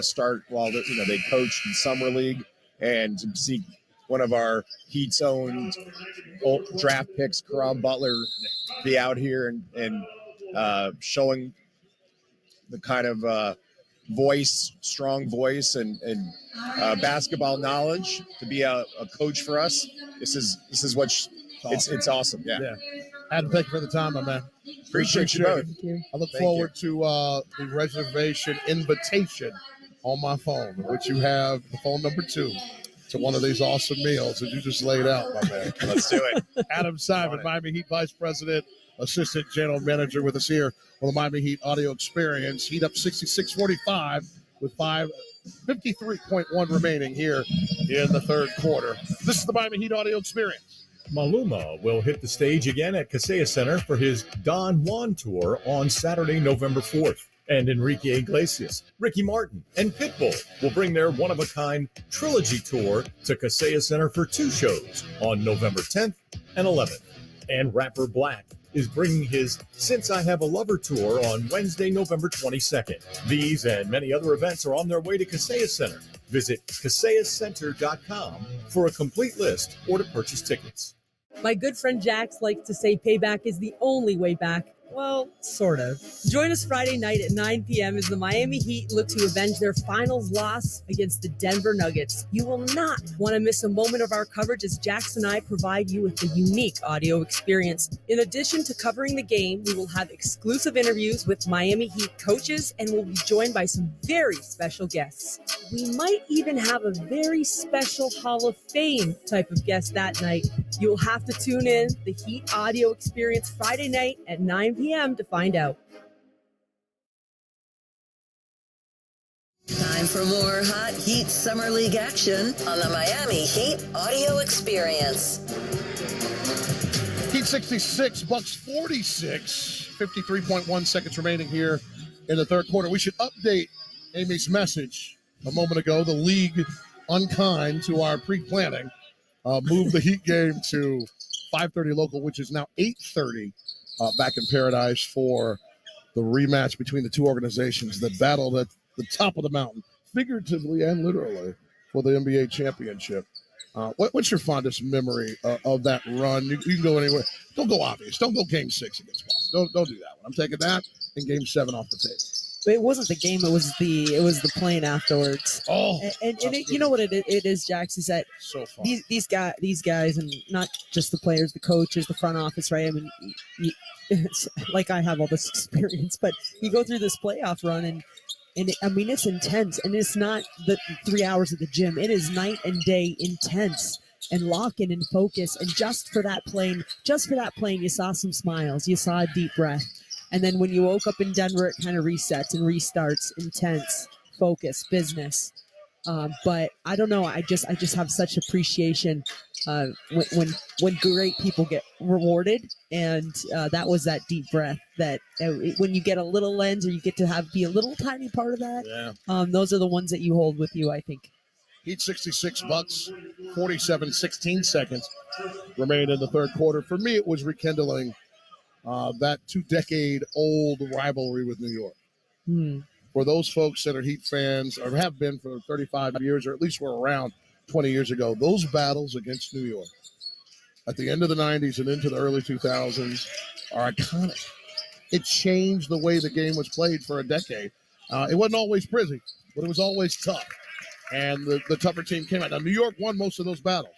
start while they coached in summer league, and to see one of our Heat's own draft picks, Karam Butler, be out here and showing the kind of strong voice and basketball knowledge to be a coach for us. This is what it's awesome. Yeah. Adam, thank you for the time, my man. Appreciate you both. I look forward to the reservation invitation on my phone, which you have the phone number 2 to one of these awesome meals that you just laid out, my man. Let's do it. Adam Simon, Miami Heat Vice President, Assistant General Manager with us here on the Miami Heat Audio Experience. Heat up 66-45 with 53.1 remaining here in the third quarter. This is the Miami Heat Audio Experience. Maluma will hit the stage again at Kaseya Center for his Don Juan Tour on Saturday, November 4th. And Enrique Iglesias, Ricky Martin, and Pitbull will bring their one-of-a-kind trilogy tour to Kaseya Center for 2 shows on November 10th and 11th. And rapper Black is bringing his Since I Have a Lover tour on Wednesday, November 22nd. These and many other events are on their way to Kaseya Center. Visit kaseyacenter.com for a complete list or to purchase tickets. My good friend Jax likes to say payback is the only way back. Well, sort of. Join us Friday night at 9 p.m. as the Miami Heat look to avenge their finals loss against the Denver Nuggets. You will not want to miss a moment of our coverage as Jax and I provide you with a unique audio experience. In addition to covering the game, we will have exclusive interviews with Miami Heat coaches and will be joined by some very special guests. We might even have a very special Hall of Fame type of guest that night. You'll have to tune in the Heat Audio Experience Friday night at 9 p.m. to find out. Time for more Hot Heat Summer League action on the Miami Heat Audio Experience. Heat 66, Bucks 46, 53.1 seconds remaining here in the third quarter. We should update Amy's message a moment ago. The league, unkind to our pre-planning, moved the Heat game to 5:30 local, which is now 8:30 back in Paradise for the rematch between the two organizations that battled at the top of the mountain, figuratively and literally, for the NBA championship. What's your fondest memory of that run? You can go anywhere. Don't go obvious. Don't go Game 6 against Boston. Don't do that one. I'm taking that and Game 7 off the table. It wasn't the game. It was the plane afterwards. Oh, and you know what it is, Jax, is that so fun. These guys, and not just the players, the coaches, the front office, right? I mean, it's like I have all this experience, but you go through this playoff run, and it's intense, and it's not the 3 hours at the gym. It is night and day intense and lock in and focus. And just for that plane, you saw some smiles, you saw a deep breath. And then when you woke up in Denver, it kind of resets and restarts, intense, focus, business. But I don't know. I just have such appreciation when great people get rewarded, and that was that deep breath. That when you get a little lens, or you get to be a little tiny part of that. Those are the ones that you hold with you, I think. Heat 66, Bucks 47, 16 seconds remain in the third quarter. For me, it was rekindling that 2-decade-old rivalry with New York. For those folks that are Heat fans, or have been for 35 years, or at least were around 20 years ago, those battles against New York at the end of the 90s and into the early 2000s are iconic. It changed the way the game was played for a decade. It wasn't always pretty, but it was always tough. And the tougher team came out. Now, New York won most of those battles.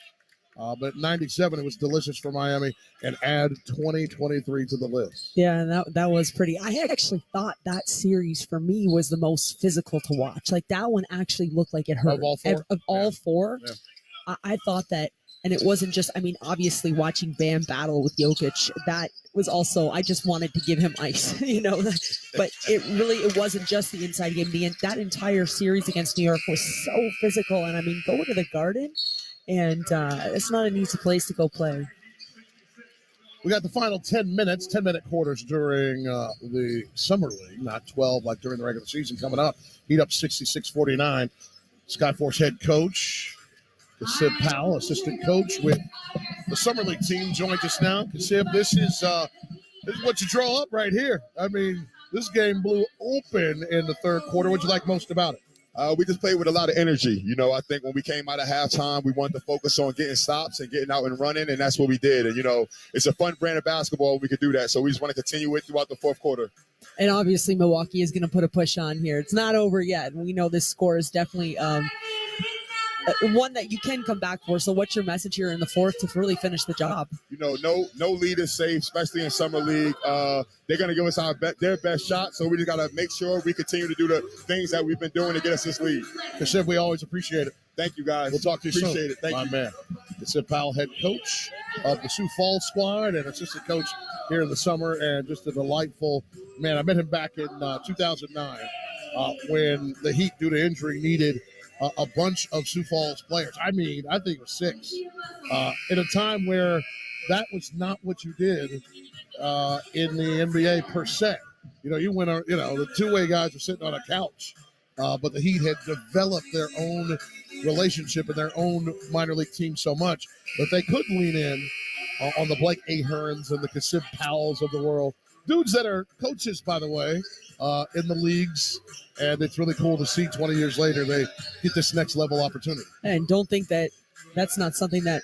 But in 97, it was delicious for Miami, and add 2023 to the list. Yeah, and that was pretty. I actually thought that series for me was the most physical to watch. Like, that one actually looked like it hurt. Of all four? Of all four. Yeah. I thought that, and it wasn't just, I mean, obviously watching Bam battle with Jokic, that was also, I just wanted to give him ice, but it wasn't just the inside game. That entire series against New York was so physical, and I mean, go to the Garden. and it's not an easy place to go play. We got the final 10 minutes, 10-minute quarters during the Summer League, not 12 like during the regular season coming up. Heat up 66-49. Skyforce head coach, Kasib Powell, assistant coach with the Summer League team, joins us now. Kasib, this is what you draw up right here. I mean, this game blew open in the third quarter. What'd you like most about it? We just played with a lot of energy. You know, I think when we came out of halftime, we wanted to focus on getting stops and getting out and running, and that's what we did. And, you know, it's a fun brand of basketball. We could do that. So we just want to continue it throughout the fourth quarter. And obviously Milwaukee is going to put a push on here. It's not over yet. We know this score is definitely one that you can come back for. So what's your message here in the fourth to really finish the job? You know, no lead is safe, especially in Summer League. They're going to give us their best shot, so we just got to make sure we continue to do the things that we've been doing to get us this lead. Kasib, we always appreciate it. Thank you, guys. We'll talk to you soon. Appreciate it. Thank you. Man. Kasib Powell, head coach of the Sioux Falls squad and assistant coach here in the summer, and just a delightful man. I met him back in 2009 when the Heat, due to injury, needed a bunch of Sioux Falls players. I mean, I think it was 6. In a time where that was not what you did in the NBA per se. You know, the two-way guys were sitting on a couch, but the Heat had developed their own relationship and their own minor league team so much that they could lean in on the Blake Aherns and the Kasib Powells of the world. Dudes that are coaches, by the way, in the leagues, and it's really cool to see 20 years later they get this next level opportunity. And don't think that that's not something that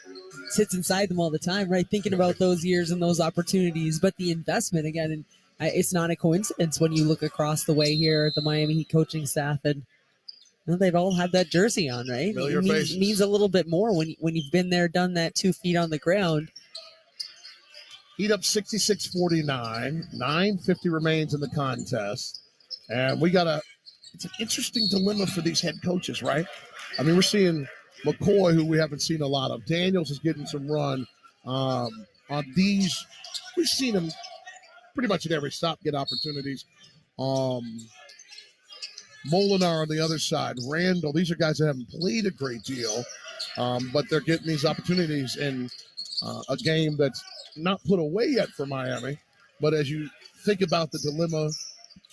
sits inside them all the time, right? Thinking about those years and those opportunities, but the investment, again, and it's not a coincidence when you look across the way here at the Miami Heat coaching staff, and they've all had that jersey on, right? Familiar faces. It means a little bit more when you've been there, done that, 2 feet on the ground. Heat up 66-49. 9:50 remains in the contest. And it's an interesting dilemma for these head coaches, right? I mean, we're seeing McCoy, who we haven't seen a lot of. Daniels is getting some run. On these, we've seen him pretty much at every stop get opportunities. Molinar on the other side. Randall, these are guys that haven't played a great deal, but they're getting these opportunities in a game that's not put away yet for Miami. But as you think about the dilemma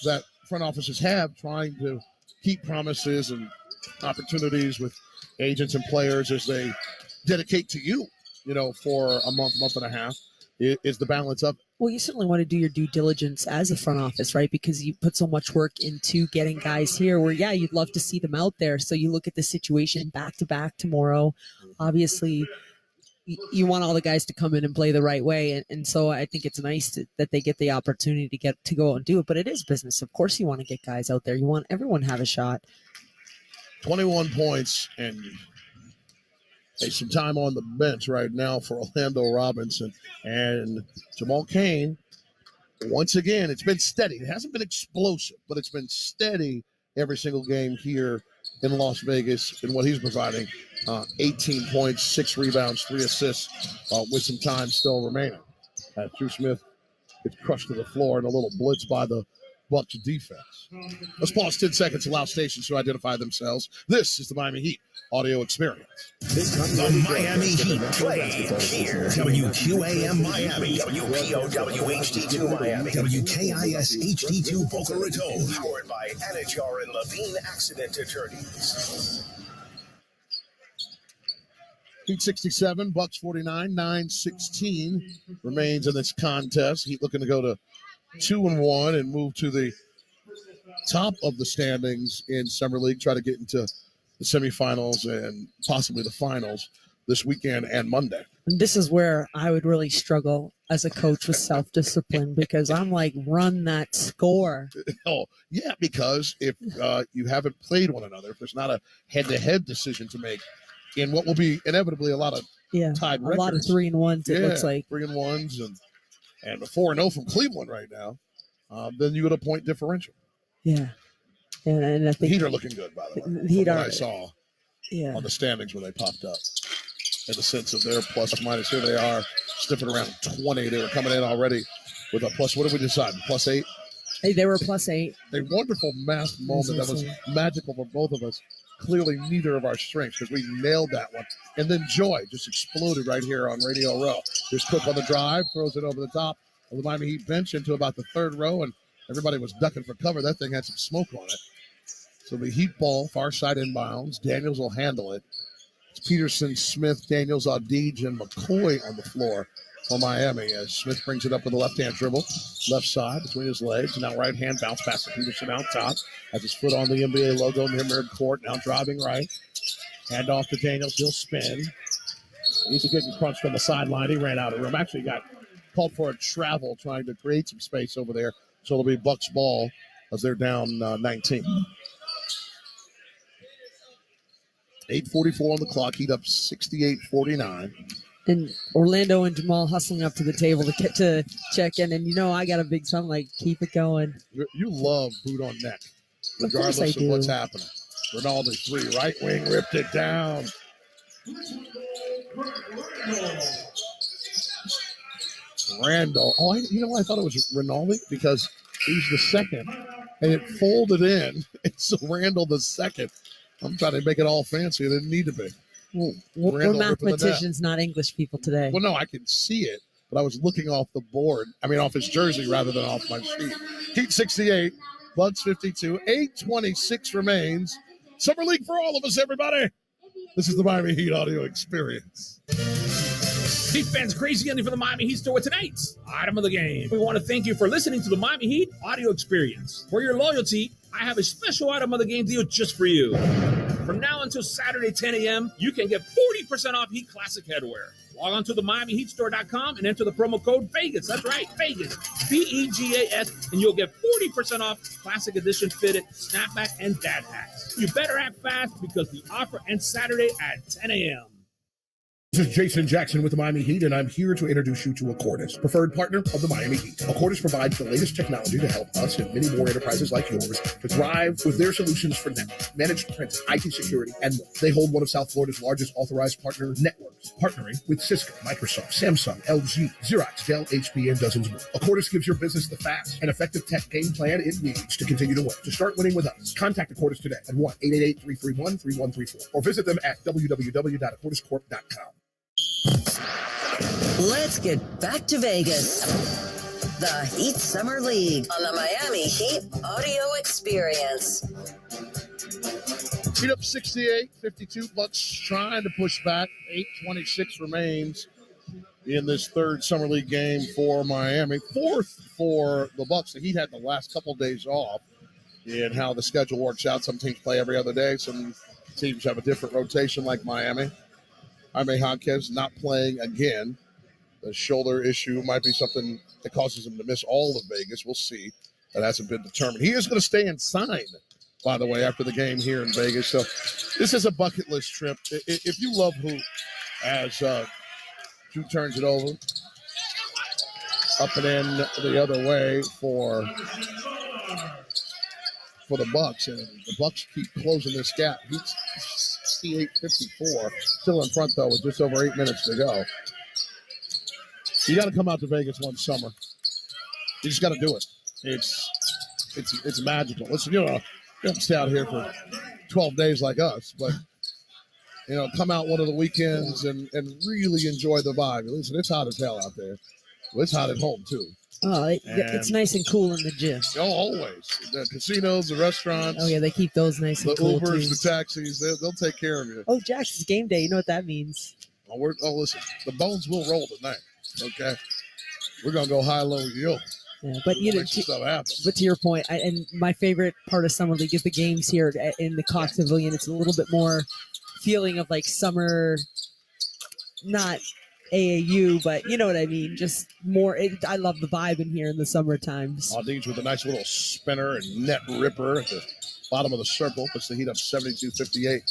that front offices have trying to keep promises and opportunities with agents and players as they dedicate to you, for a month and a half, is the balance of it. Well, you certainly want to do your due diligence as a front office, right? Because you put so much work into getting guys here where, yeah, you'd love to see them out there. So you look at the situation back to back tomorrow. Obviously, you want all the guys to come in and play the right way. And so I think it's nice that they get the opportunity to go out and do it. But it is business. Of course, you want to get guys out there. You want everyone to have a shot. 21 points and some time on the bench right now for Orlando Robinson and Jamal Cain. Once again, it's been steady. It hasn't been explosive, but it's been steady every single game here in Las Vegas in what he's providing. 18 points, 6 rebounds, 3 assists with some time still remaining. Drew Smith gets crushed to the floor and a little blitz by the Bucks defense. Let's pause 10 seconds, allow stations to identify themselves. This is the Miami Heat audio experience. The Miami Heat play here. WQAM Miami, WPOW HD2 Miami, WKIS HD2 Boca Raton, powered by Anajar and Levine Accident Attorneys. Heat 67, Bucks 49, 9-16 remains in this contest. Heat looking to go to 2-1 and move to the top of the standings in Summer League, try to get into the semifinals and possibly the finals this weekend and Monday. And this is where I would really struggle as a coach with self-discipline because I'm like, run that score. Oh, yeah, because if you haven't played one another, if there's not a head-to-head decision to make in what will be inevitably a lot of tied records. A lot of 3-1s, it looks like. 3-1s and a 4-0 from Cleveland right now, then you get a point differential. Yeah. And I think the Heat are looking good, by the way. Heat I saw on the standings when they popped up. In the sense of their plus minus, here they are sniffing around 20. They were coming in already with a plus. What did we decide? +8? Hey, they were +8. A wonderful math moment that was magical for both of us. clearly neither of our strengths because we nailed that one. And then Joy just exploded right here on Radio Row. Here's Cook on the drive, throws it over the top of the Miami Heat bench into about the third row, and everybody was ducking for cover. That thing had some smoke on it. So the Heat ball, far side inbounds. Daniels will handle it. It's Peterson, Smith, Daniels, Audige, and McCoy on the floor for Miami as Smith brings it up with a left-hand dribble. Left side between his legs. Now right hand bounce pass to Peterson out top. Has his foot on the NBA logo near midcourt. Now driving right. Hand off to Daniels. He'll spin. He's getting crunched on the sideline. He ran out of room. Actually got called for a travel trying to create some space over there. So it'll be Bucks ball as they're down 19. 8:44 on the clock. Heat up 68-49. And Orlando and Jamal hustling up to the table to check in. And, I got a big son, like, keep it going. You love boot on neck, regardless of what's happening. Ronaldo 3, right wing, ripped it down. Randall. Oh, I thought it was Ronaldo because he's the second. And it folded in. It's Randall the second. I'm trying to make it all fancy. It didn't need to be. Well, we're mathematicians, not English people today. Well, no, I can see it, but I was looking off the board. I mean, off his jersey rather than off my sheet. Heat 68, Bucks 52, 8:26 remains. Summer League for all of us, everybody. This is the Miami Heat audio experience. Heat fans, crazy ending for the Miami Heat store with tonight's item of the game. We want to thank you for listening to the Miami Heat audio experience. For your loyalty, I have a special item of the game deal just for you. From now until Saturday, 10 a.m., you can get 40% off Heat Classic headwear. Log on to the MiamiHeatStore.com and enter the promo code VEGAS. That's right, VEGAS, VEGAS, and you'll get 40% off Classic Edition fitted snapback and dad hats. You better act fast because the offer ends Saturday at 10 a.m. This is Jason Jackson with the Miami Heat, and I'm here to introduce you to Accordis, preferred partner of the Miami Heat. Accordis provides the latest technology to help us and many more enterprises like yours to thrive with their solutions for network, managed print, IT security, and more. They hold one of South Florida's largest authorized partner networks, partnering with Cisco, Microsoft, Samsung, LG, Xerox, Dell, HP, and dozens more. Accordis gives your business the fast and effective tech game plan it needs to continue to win. To start winning with us, contact Accordis today at 1-888-331-3134 or visit them at www.accordiscorp.com. Let's get back to Vegas. The Heat Summer League on the Miami Heat audio experience. Heat up 68-52. Bucks trying to push back. 8:26 remains in this third Summer League game for Miami. Fourth for the Bucks. The Heat had the last couple days off in how the schedule works out. Some teams play every other day. Some teams have a different rotation like Miami. Jaime Jaquez not playing again. The shoulder issue might be something that causes him to miss all of Vegas. We'll see. That hasn't been determined. He is going to stay and sign, by the way, after the game here in Vegas. So this is a bucket list trip. If you love hoop, as Drew turns it over, up and in the other way for the Bucks, and the Bucks keep closing this gap. He's 68-54, still in front though with just over 8 minutes to go. You got to come out to Vegas one summer. You just got to do it. It's magical. Listen, you don't have to stay out here for 12 days like us, but come out one of the weekends and really enjoy the vibe. Listen, it's hot as hell out there. Well, it's hot at home too. Oh, it's nice and cool in the gym. Oh, always. The casinos, the restaurants. Oh, yeah, they keep those nice and cool, The Ubers, too. the taxis, they'll take care of you. Oh, Jackson's game day. You know what that means. Listen, the bones will roll tonight, okay? We're going to go high-low yo. Yeah, but but to your point, and my favorite part of Summer League is the games here in the Cox Pavilion. It's a little bit more feeling of like summer, not AAU, but you know what I mean. Just more. I love the vibe in here in the summer times. Audige with a nice little spinner and net ripper at the bottom of the circle. Puts the Heat up 72-58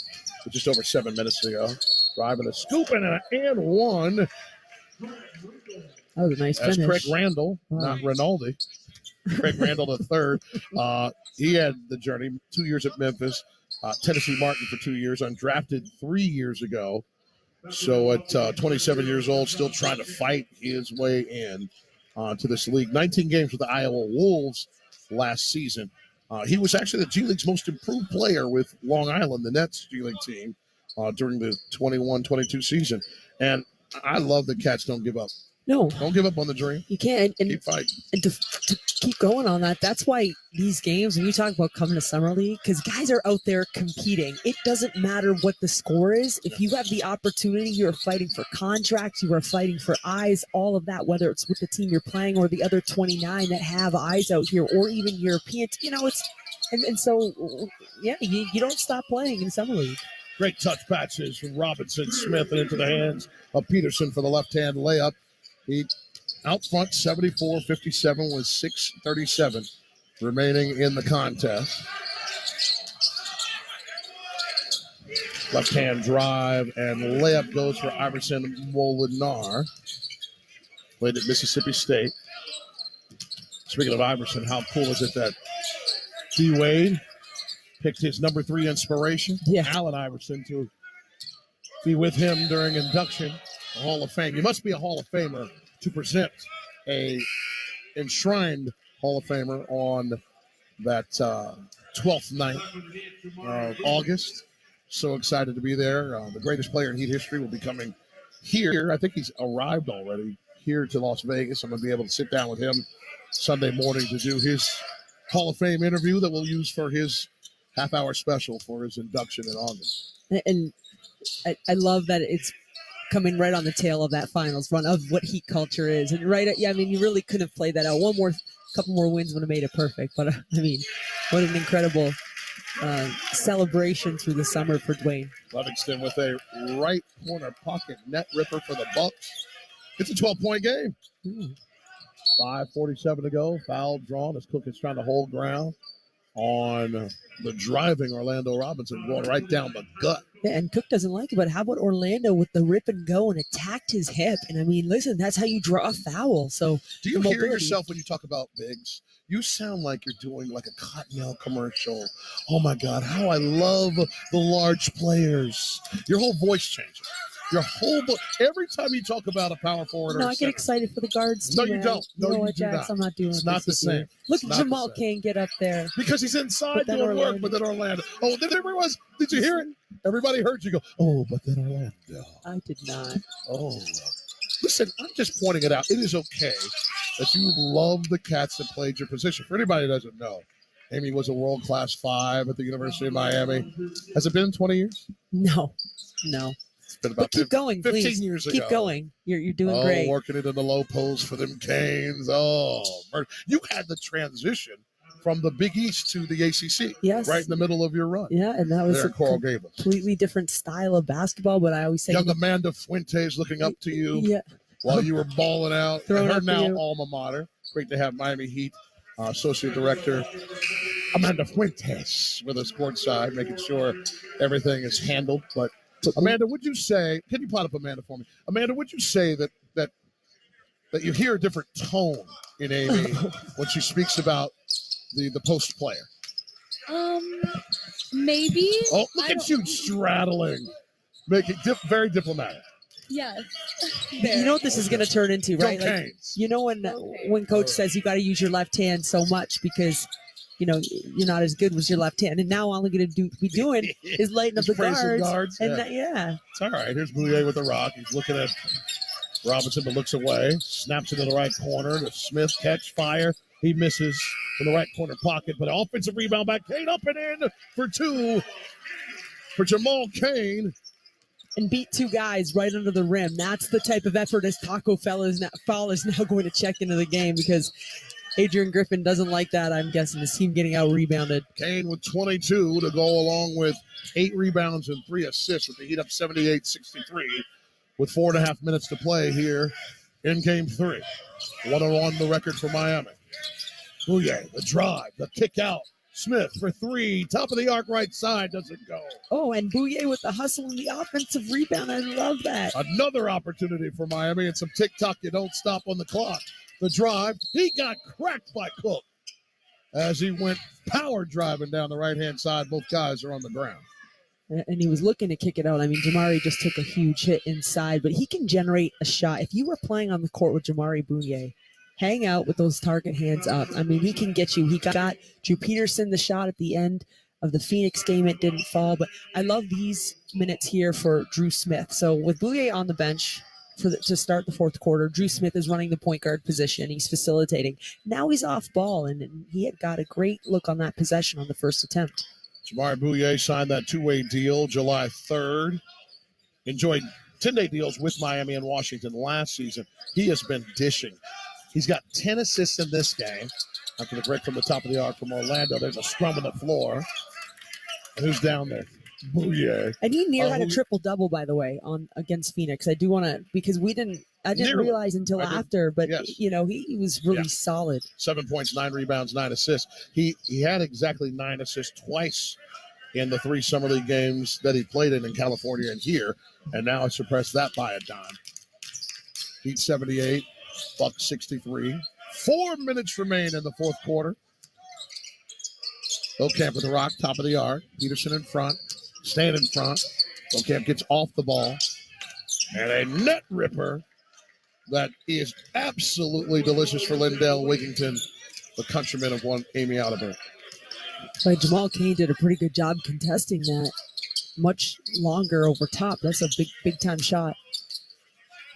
with just over 7 minutes to go. Driving a scoop and one. That was a nice finish. Craig Randall, not Rinaldi. Craig Randall III. He had the journey, 2 years at Memphis. Tennessee Martin for 2 years, undrafted 3 years ago. So at 27 years old, still trying to fight his way in to this league. 19 games with the Iowa Wolves last season. He was actually the G League's most improved player with Long Island, the Nets G League team, during the 21-22 season. And I love that cats don't give up. No. Don't give up on the dream. You can't. And keep fighting. And to keep going on that, that's why these games, when you talk about coming to Summer League, because guys are out there competing. It doesn't matter what the score is. If you have the opportunity, you're fighting for contracts, you are fighting for eyes, all of that, whether it's with the team you're playing or the other 29 that have eyes out here, or even European. So, you don't stop playing in Summer League. Great touch passes from Robinson Smith and into the hands of Peterson for the left-hand layup. He out front 74-57 with 6:37 remaining in the contest. Left-hand drive and layup goes for Iverson Molinar. Played at Mississippi State. Speaking of Iverson, how cool is it that D-Wade picked his number 3 inspiration, Allen Iverson, to be with him during induction, the Hall of Fame. You must be a Hall of Famer to present a enshrined Hall of Famer on that 12th night of August. So excited to be there. The greatest player in Heat history will be coming here. I think he's arrived already here to Las Vegas. I'm going to be able to sit down with him Sunday morning to do his Hall of Fame interview that we'll use for his half-hour special for his induction in August. And I love that it's coming right on the tail of that finals run of what Heat culture is. And you really couldn't have played that out. Couple more wins would have made it perfect. But what an incredible celebration through the summer for Dwayne. Livingston with a right corner pocket net ripper for the Bucks. It's a 12-point game. 5:47 to go. Foul drawn as Cook is trying to hold ground on the driving Orlando Robinson, going right down the gut. Yeah, and Cook doesn't like it, but how about Orlando with the rip and go and attacked his hip? And listen, that's how you draw a foul. So do you hear yourself when you talk about bigs? You sound like you're doing like a Cottonelle commercial. Oh my God, how I love the large players. Your whole voice changes. Every time you talk about a power forward, I get excited for the guards. No, you don't. No, Jax, I'm not doing it. It's not the same. Look at Jamal Kane get up there because he's inside doing work. But then Orlando. Oh, did you hear it? Everybody heard you go. Oh, but then Orlando. I did not. Oh, listen, I'm just pointing it out. It is okay that you love the cats that played your position. For anybody that doesn't know, Amy was a world-class 5 at the University of Miami. Has it been 20 years? No. It's been about keep going, 15 please. years ago. Keep going. You're doing great. Working it in the low post for them Canes. You had the transition from the Big East to the ACC. Yes. Right in the middle of your run. Yeah, and that was a completely different style of basketball, but I always say... Young Amanda Fuentes looking up to you while you were balling out. Throwing her up now you. alma mater. Great to have Miami Heat Associate Director Amanda Fuentes with us courtside, making sure everything is handled. But Amanda, would you say, can you pot up Amanda for me? Amanda, would you say that you hear a different tone in Amy when she speaks about the post player? Maybe. Oh, look at you straddling. Make it very diplomatic. Yes. You know what this is going to turn into, right? When coach says you got to use your left hand so much because you're not as good with your left hand, and now all I'm going to be doing is lighting up the guards. And it's all right. Here's Bouye with the rock. He's looking at Robinson, but looks away. Snaps it in the right corner. The Smith catch fire. He misses in the right corner pocket, but offensive rebound back. Kane up and in for 2 for Jamal Kane. And beat 2 guys right under the rim. That's the type of effort as Taco Fall is now going to check into the game because Adrian Griffin doesn't like that, I'm guessing. His team getting out-rebounded. Kane with 22 to go along with 8 rebounds and 3 assists with the Heat up 78-63 with 4.5 minutes to play here in Game 3. 1-1 the record for Miami. Bouye, the drive, the kick out. Smith for 3, top of the arc right side, doesn't go. Oh, and Bouye with the hustle and the offensive rebound. I love that. Another opportunity for Miami and some tick-tock. You don't stop on the clock. The drive, he got cracked by Cook as he went power driving down the right-hand side. Both guys are on the ground. And he was looking to kick it out. Jamari just took a huge hit inside, but he can generate a shot. If you were playing on the court with Jamari Bouye, hang out with those target hands up. I mean, he can get you. He got Drew Peterson the shot at the end of the Phoenix game. It didn't fall, but I love these minutes here for Drew Smith. So with Bouye on the bench to start the fourth quarter, Drew Smith is running the point guard position. He's facilitating. Now he's off ball, and he had got a great look on that possession on the first attempt. Jamari Bouye signed that two-way deal July 3rd. Enjoyed 10-day deals with Miami and Washington last season. He has been dishing. He's got 10 assists in this game. After the break from the top of the arc from Orlando, there's a scrum on the floor. And who's down there? Bouye. And he had a triple-double, by the way, against Phoenix. I do want to, because I didn't realize until after, but, he was really solid. 7 points, 9 rebounds, 9 assists. He had exactly 9 assists twice in the 3 summer league games that he played in California and here, and now I suppressed that by a dime. Heat 78, Bucks 63. 4 minutes remain in the fourth quarter. Beaucamp with the rock, top of the arc. Peterson in front, staying in front. Beaucamp gets off the ball, and a net ripper that is absolutely delicious for Lindell Wigington, the countryman of one Amy Alabert. But Jamal Cain did a pretty good job contesting that much longer over top. That's a big time shot.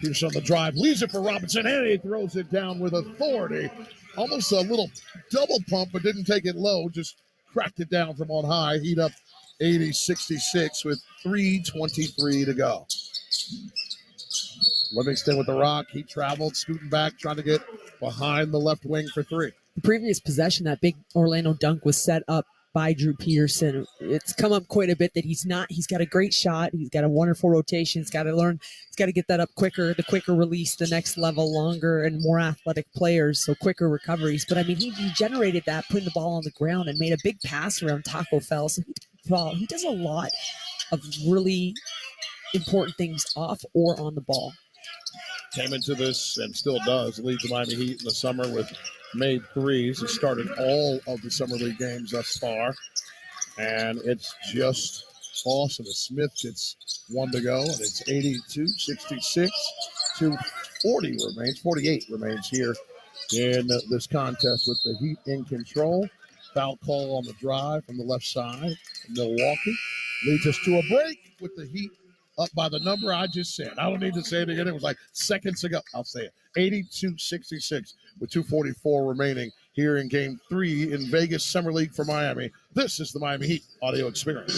Peterson on the drive, leaves it for Robinson, and he throws it down with authority. Almost a little double pump, but didn't take it low, just cracked it down from on high. Heat up 80-66 with 3:23 to go. Livingston with the rock. He traveled, scooting back, trying to get behind the left wing for 3. The previous possession, that big Orlando dunk was set up by Drew Peterson. It's come up quite a bit that he's got a great shot. He's got a wonderful rotation. He's got to get that up quicker, the quicker release, the next level, longer and more athletic players, so quicker recoveries. But I mean, he generated that, putting the ball on the ground and made a big pass around Taco Fell. So he does a lot of really important things off or on the ball. Came into this and still does, leads the Miami Heat in the summer with made threes. He started all of the summer league games thus far, and it's just awesome. As Smith gets 1 to go, and it's 82-66. 48 remains here in this contest with the Heat in control. Foul call on the drive from the left side of Milwaukee leads us to a break with the Heat up by the number I just said. I don't need to say it again. It was like seconds ago. I'll say it. 82-66 with 2:44 remaining here in Game 3 in Vegas Summer League for Miami. This is the Miami Heat audio experience.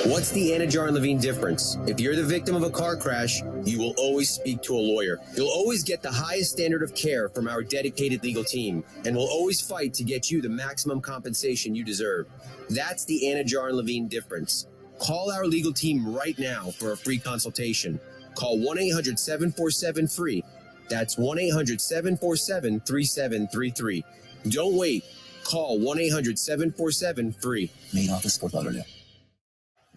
What's the Anajar and Levine difference? If you're the victim of a car crash, you will always speak to a lawyer. You'll always get the highest standard of care from our dedicated legal team, and we'll always fight to get you the maximum compensation you deserve. That's the Anajar and Levine difference. Call our legal team right now for a free consultation. Call 1-800-747-FREE. That's 1-800-747-3733. Don't wait. Call 1-800-747-FREE. Main office, Fort Lauderdale.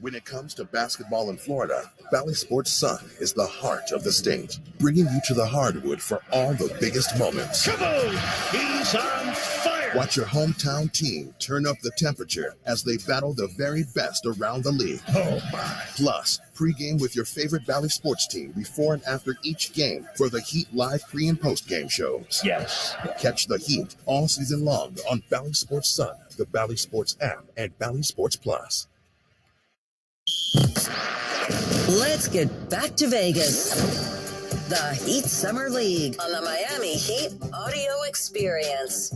When it comes to basketball in Florida, Valley Sports Sun is the heart of the state, bringing you to the hardwood for all the biggest moments. Come on! He's on fire! Watch your hometown team turn up the temperature as they battle the very best around the league. Oh, my. Plus, pregame with your favorite Valley Sports team before and after each game for the Heat live pre- and post-game shows. Yes. Catch the Heat all season long on Valley Sports Sun, the Valley Sports app, and Valley Sports Plus. Let's get back to Vegas. The Heat Summer League on the Miami Heat audio experience.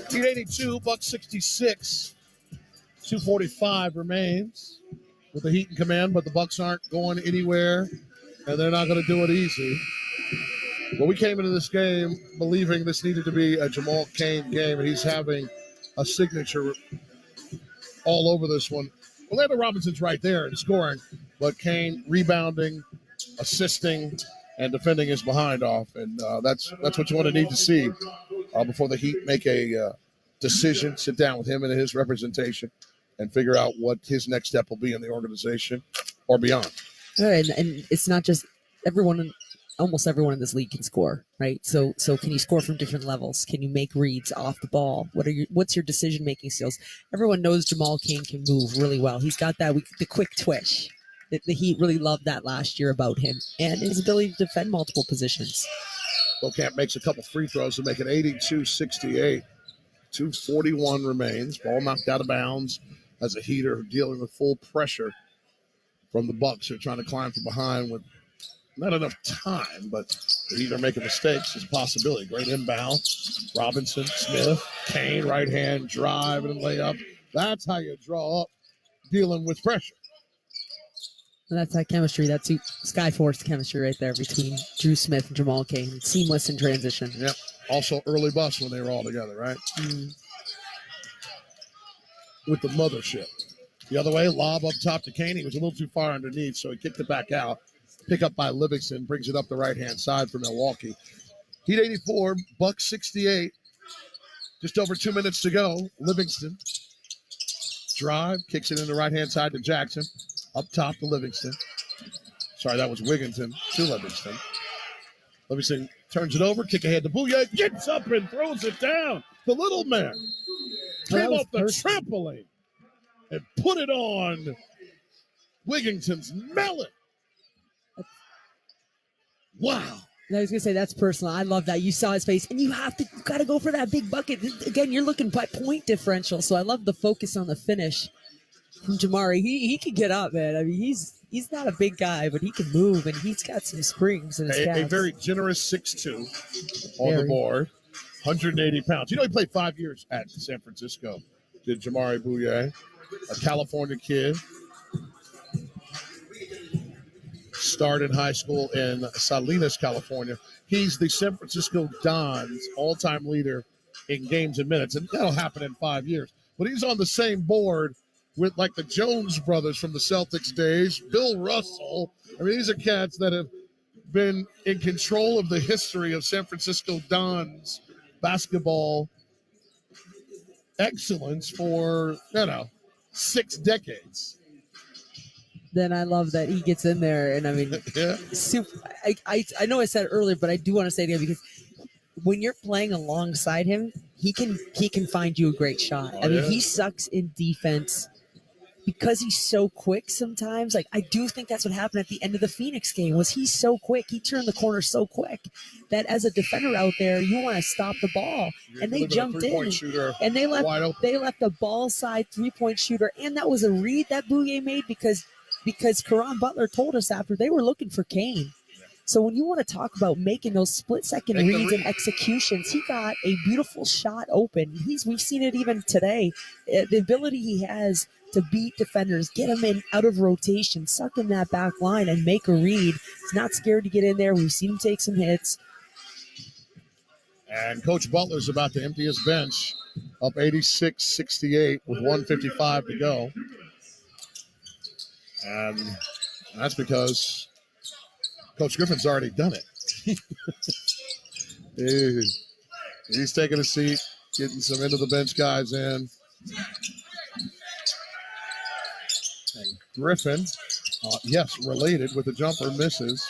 Heat 82, Bucks 66. 2:45 remains with the Heat in command, but the Bucks aren't going anywhere, and they're not going to do it easy. But we came into this game believing this needed to be a Jamal Cain game, and he's having a signature all over this one. Orlando Robinson's right there and scoring, but Cain rebounding, assisting, and defending his behind off. And that's what you want to need to see before the Heat make a decision, sit down with him and his representation, and figure out what his next step will be in the organization or beyond. And it's not just almost everyone in this league can score, right? So can you score from different levels? Can you make reads off the ball? What's your decision-making skills? Everyone knows Jamal Cain can move really well. He's got the quick twitch. The Heat really loved that last year about him, and his ability to defend multiple positions. Beaucamp makes a couple free throws to make it 82-68. 2:41 remains. Ball knocked out of bounds as a Heater dealing with full pressure from the Bucks. They're trying to climb from behind with not enough time, but the Heat are making mistakes. It's a possibility. Great inbound. Robinson, Smith, Kane, right hand drive and layup. That's how you draw up dealing with pressure. And that's that chemistry. That's Skyforce chemistry right there between Drew Smith and Jamal Kane. Seamless in transition. Yep. Also early bus when they were all together, right? With the mothership. The other way, lob up top to Kane. He was a little too far underneath, so he kicked it back out. Pick up by Livingston, brings it up the right-hand side for Milwaukee. Heat 84, Bucks 68. Just over 2 minutes to go. Livingston. Drive, kicks it in the right-hand side to Jackson. Up top to Livingston. Sorry, that was Wigginton to Livingston. Livingston turns it over, kick ahead to Bouye, gets up and throws it down. The little man came off the trampoline and put it on Wigginton's melon. Wow. I was going to say, that's personal. I love that. You saw his face, and you got to go for that big bucket. Again, you're looking by point differential, so I love the focus on the finish from Jamari. He can get up, man. I mean, he's not a big guy, but he can move, and he's got some springs in his calves. A very generous 6'2" on the board, 180 pounds. You know, he played 5 years at San Francisco, did Jamari Bouye, a California kid. Started high school in Salinas, California. He's the San Francisco Dons all-time leader in games and minutes, and that'll happen in 5 years. But he's on the same board with, like, the Jones brothers from the Celtics days, Bill Russell. I mean, these are cats that have been in control of the history of San Francisco Dons basketball excellence for, 6 decades. Then I love that he gets in there, and I mean, super. I know I said it earlier, but I do want to say it again, because when you're playing alongside him, he can find you a great shot. I mean, he sucks in defense because he's so quick sometimes. Like, I do think that's what happened at the end of the Phoenix game, was he's so quick. He turned the corner so quick that as a defender out there, you want to stop the ball. And they jumped in, and they left the ball side three-point shooter. And that was a read that Bouye made because Caron Butler told us after they were looking for Kane. So when you want to talk about making those split-second reads and executions, he got a beautiful shot open. We've seen it even today. The ability he has to beat defenders, get them in out of rotation, suck in that back line, and make a read. He's not scared to get in there. We've seen him take some hits. And Coach Butler's about to empty his bench, up 86-68 with 1:55 to go. And that's because Coach Griffin's already done it. He's taking a seat, getting some end-of-the-bench guys in. And Griffin, related with the jumper, misses.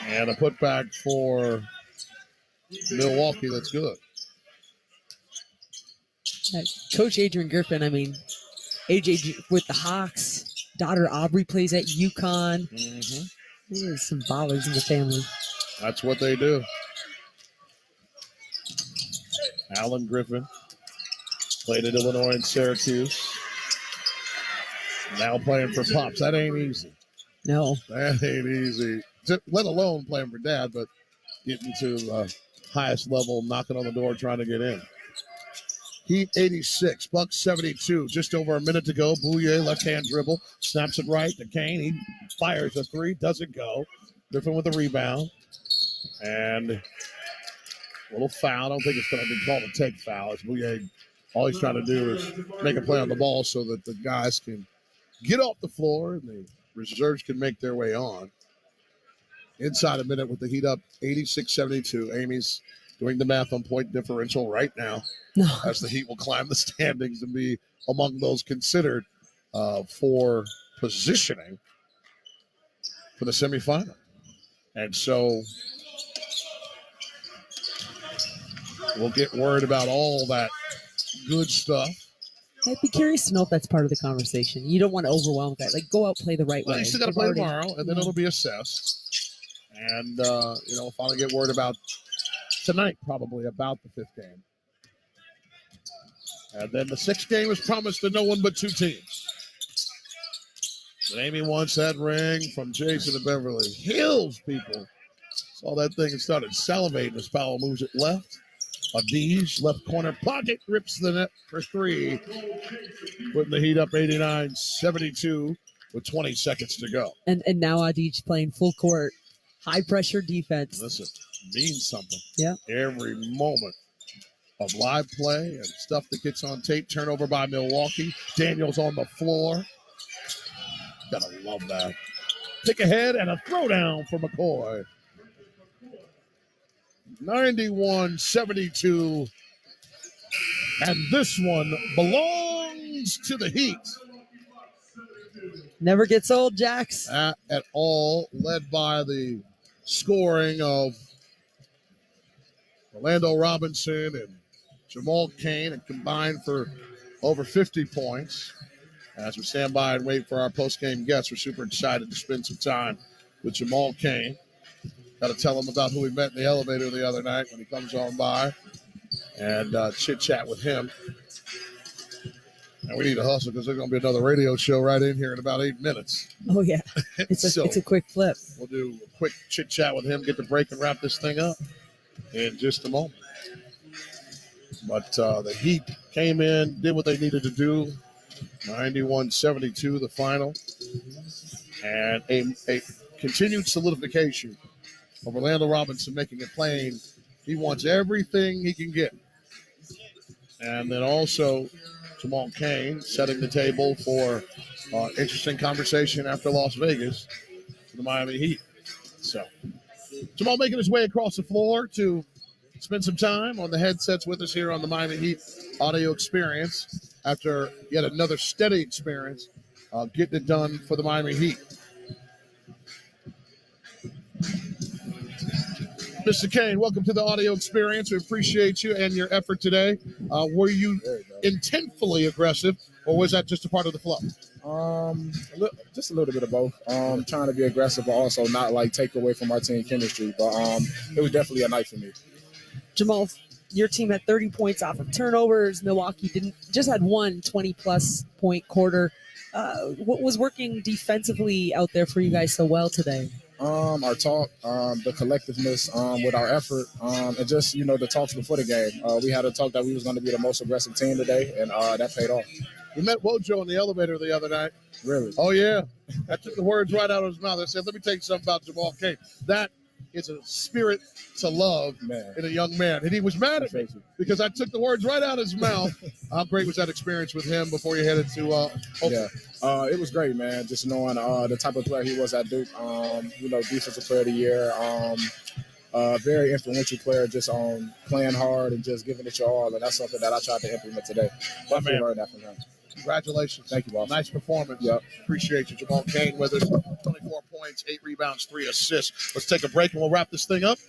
And a putback for Milwaukee that's good. Coach Adrian Griffin, I mean, AJ with the Hawks. Daughter Aubrey plays at UConn. There's some ballers in the family. That's what they do. Alan Griffin played at Illinois and Syracuse. Now playing for Pops. That ain't easy. No. That ain't easy. Let alone playing for Dad, but getting to the highest level, knocking on the door, trying to get in. Heat 86, Bucks 72. Just over a minute to go. Bouye, left-hand dribble, snaps it right to Kane. He fires a three, doesn't go. Griffin with the rebound. And a little foul. I don't think it's going to be called a take foul. It's Bouye. All he's trying to do is make a play on the ball so that the guys can get off the floor and the reserves can make their way on. Inside a minute with the Heat up 86-72. Amy's doing the math on point differential right now. No. As the Heat will climb the standings and be among those considered for positioning for the semifinal. And so we'll get word about all that good stuff. I'd be curious to know if that's part of the conversation. You don't want to overwhelm that. Like, go out, play the right way. You still got to play tomorrow, and then it'll be assessed. And, we'll finally get word about tonight, probably about the 5th game. And then the 6th game is promised to no one but 2 teams. But Amy wants that ring from Jason and Beverly Hills, people. Saw that thing and started salivating as Powell moves it left. Adij, left corner pocket, rips the net for 3. Putting the Heat up 89-72 with 20 seconds to go. And now Adij playing full court, high pressure defense. Listen, means something. Yeah. Every moment of live play and stuff that gets on tape. Turnover by Milwaukee. Daniels on the floor. Gotta love that. Pick ahead and a throwdown for McCoy. 91-72. And this one belongs to the Heat. Never gets old, Jax. At all, led by the scoring of Orlando Robinson and Jamal Cain, and combined for over 50 points. As we stand by and wait for our post-game guests, we're super excited to spend some time with Jamal Cain. Got to tell him about who we met in the elevator the other night when he comes on by and chit-chat with him. And we need to hustle because there's going to be another radio show right in here in about 8 minutes. Oh, yeah. It's a quick flip. We'll do a quick chit-chat with him, get the break and wrap this thing up in just a moment. But the Heat came in, did what they needed to do. 91-72, the final. And a continued solidification of Orlando Robinson making it plain he wants everything he can get. And then also Jamal Cain setting the table for interesting conversation after Las Vegas for the Miami Heat. So Jamal making his way across the floor to spend some time on the headsets with us here on the Miami Heat audio experience after yet another steady experience getting it done for the Miami Heat. Mr. Cain, welcome to the audio experience. We appreciate you and your effort today. Were you intentfully aggressive, or was that just a part of the flow? Just a little bit of both. Trying to be aggressive, but also not like take away from our team chemistry. But it was definitely a night for me. Jamal, your team had 30 points off of turnovers. Milwaukee just had one 20-plus point quarter. What was working defensively out there for you guys so well today? Our talk, the collectiveness with our effort, and just, the talks before the game. We had a talk that we was going to be the most aggressive team today, and that paid off. We met Wojo in the elevator the other night. Really? Oh, yeah. I took the words right out of his mouth. I said, let me tell you something about Jamal Cain. That is a spirit to love in a young man. And he was mad at me because I took the words right out of his mouth. How great was that experience with him before you headed to Oakland? It was great, man. Just knowing the type of player he was at Duke, defensive player of the year, very influential player, just on playing hard and just giving it your all. And that's something that I tried to implement today. Definitely learned that from him. Congratulations. Thank you, boss. Nice performance. Yep. Appreciate you. Jamal Cain with us. 24 points, 8 rebounds, 3 assists. Let's take a break and we'll wrap this thing up.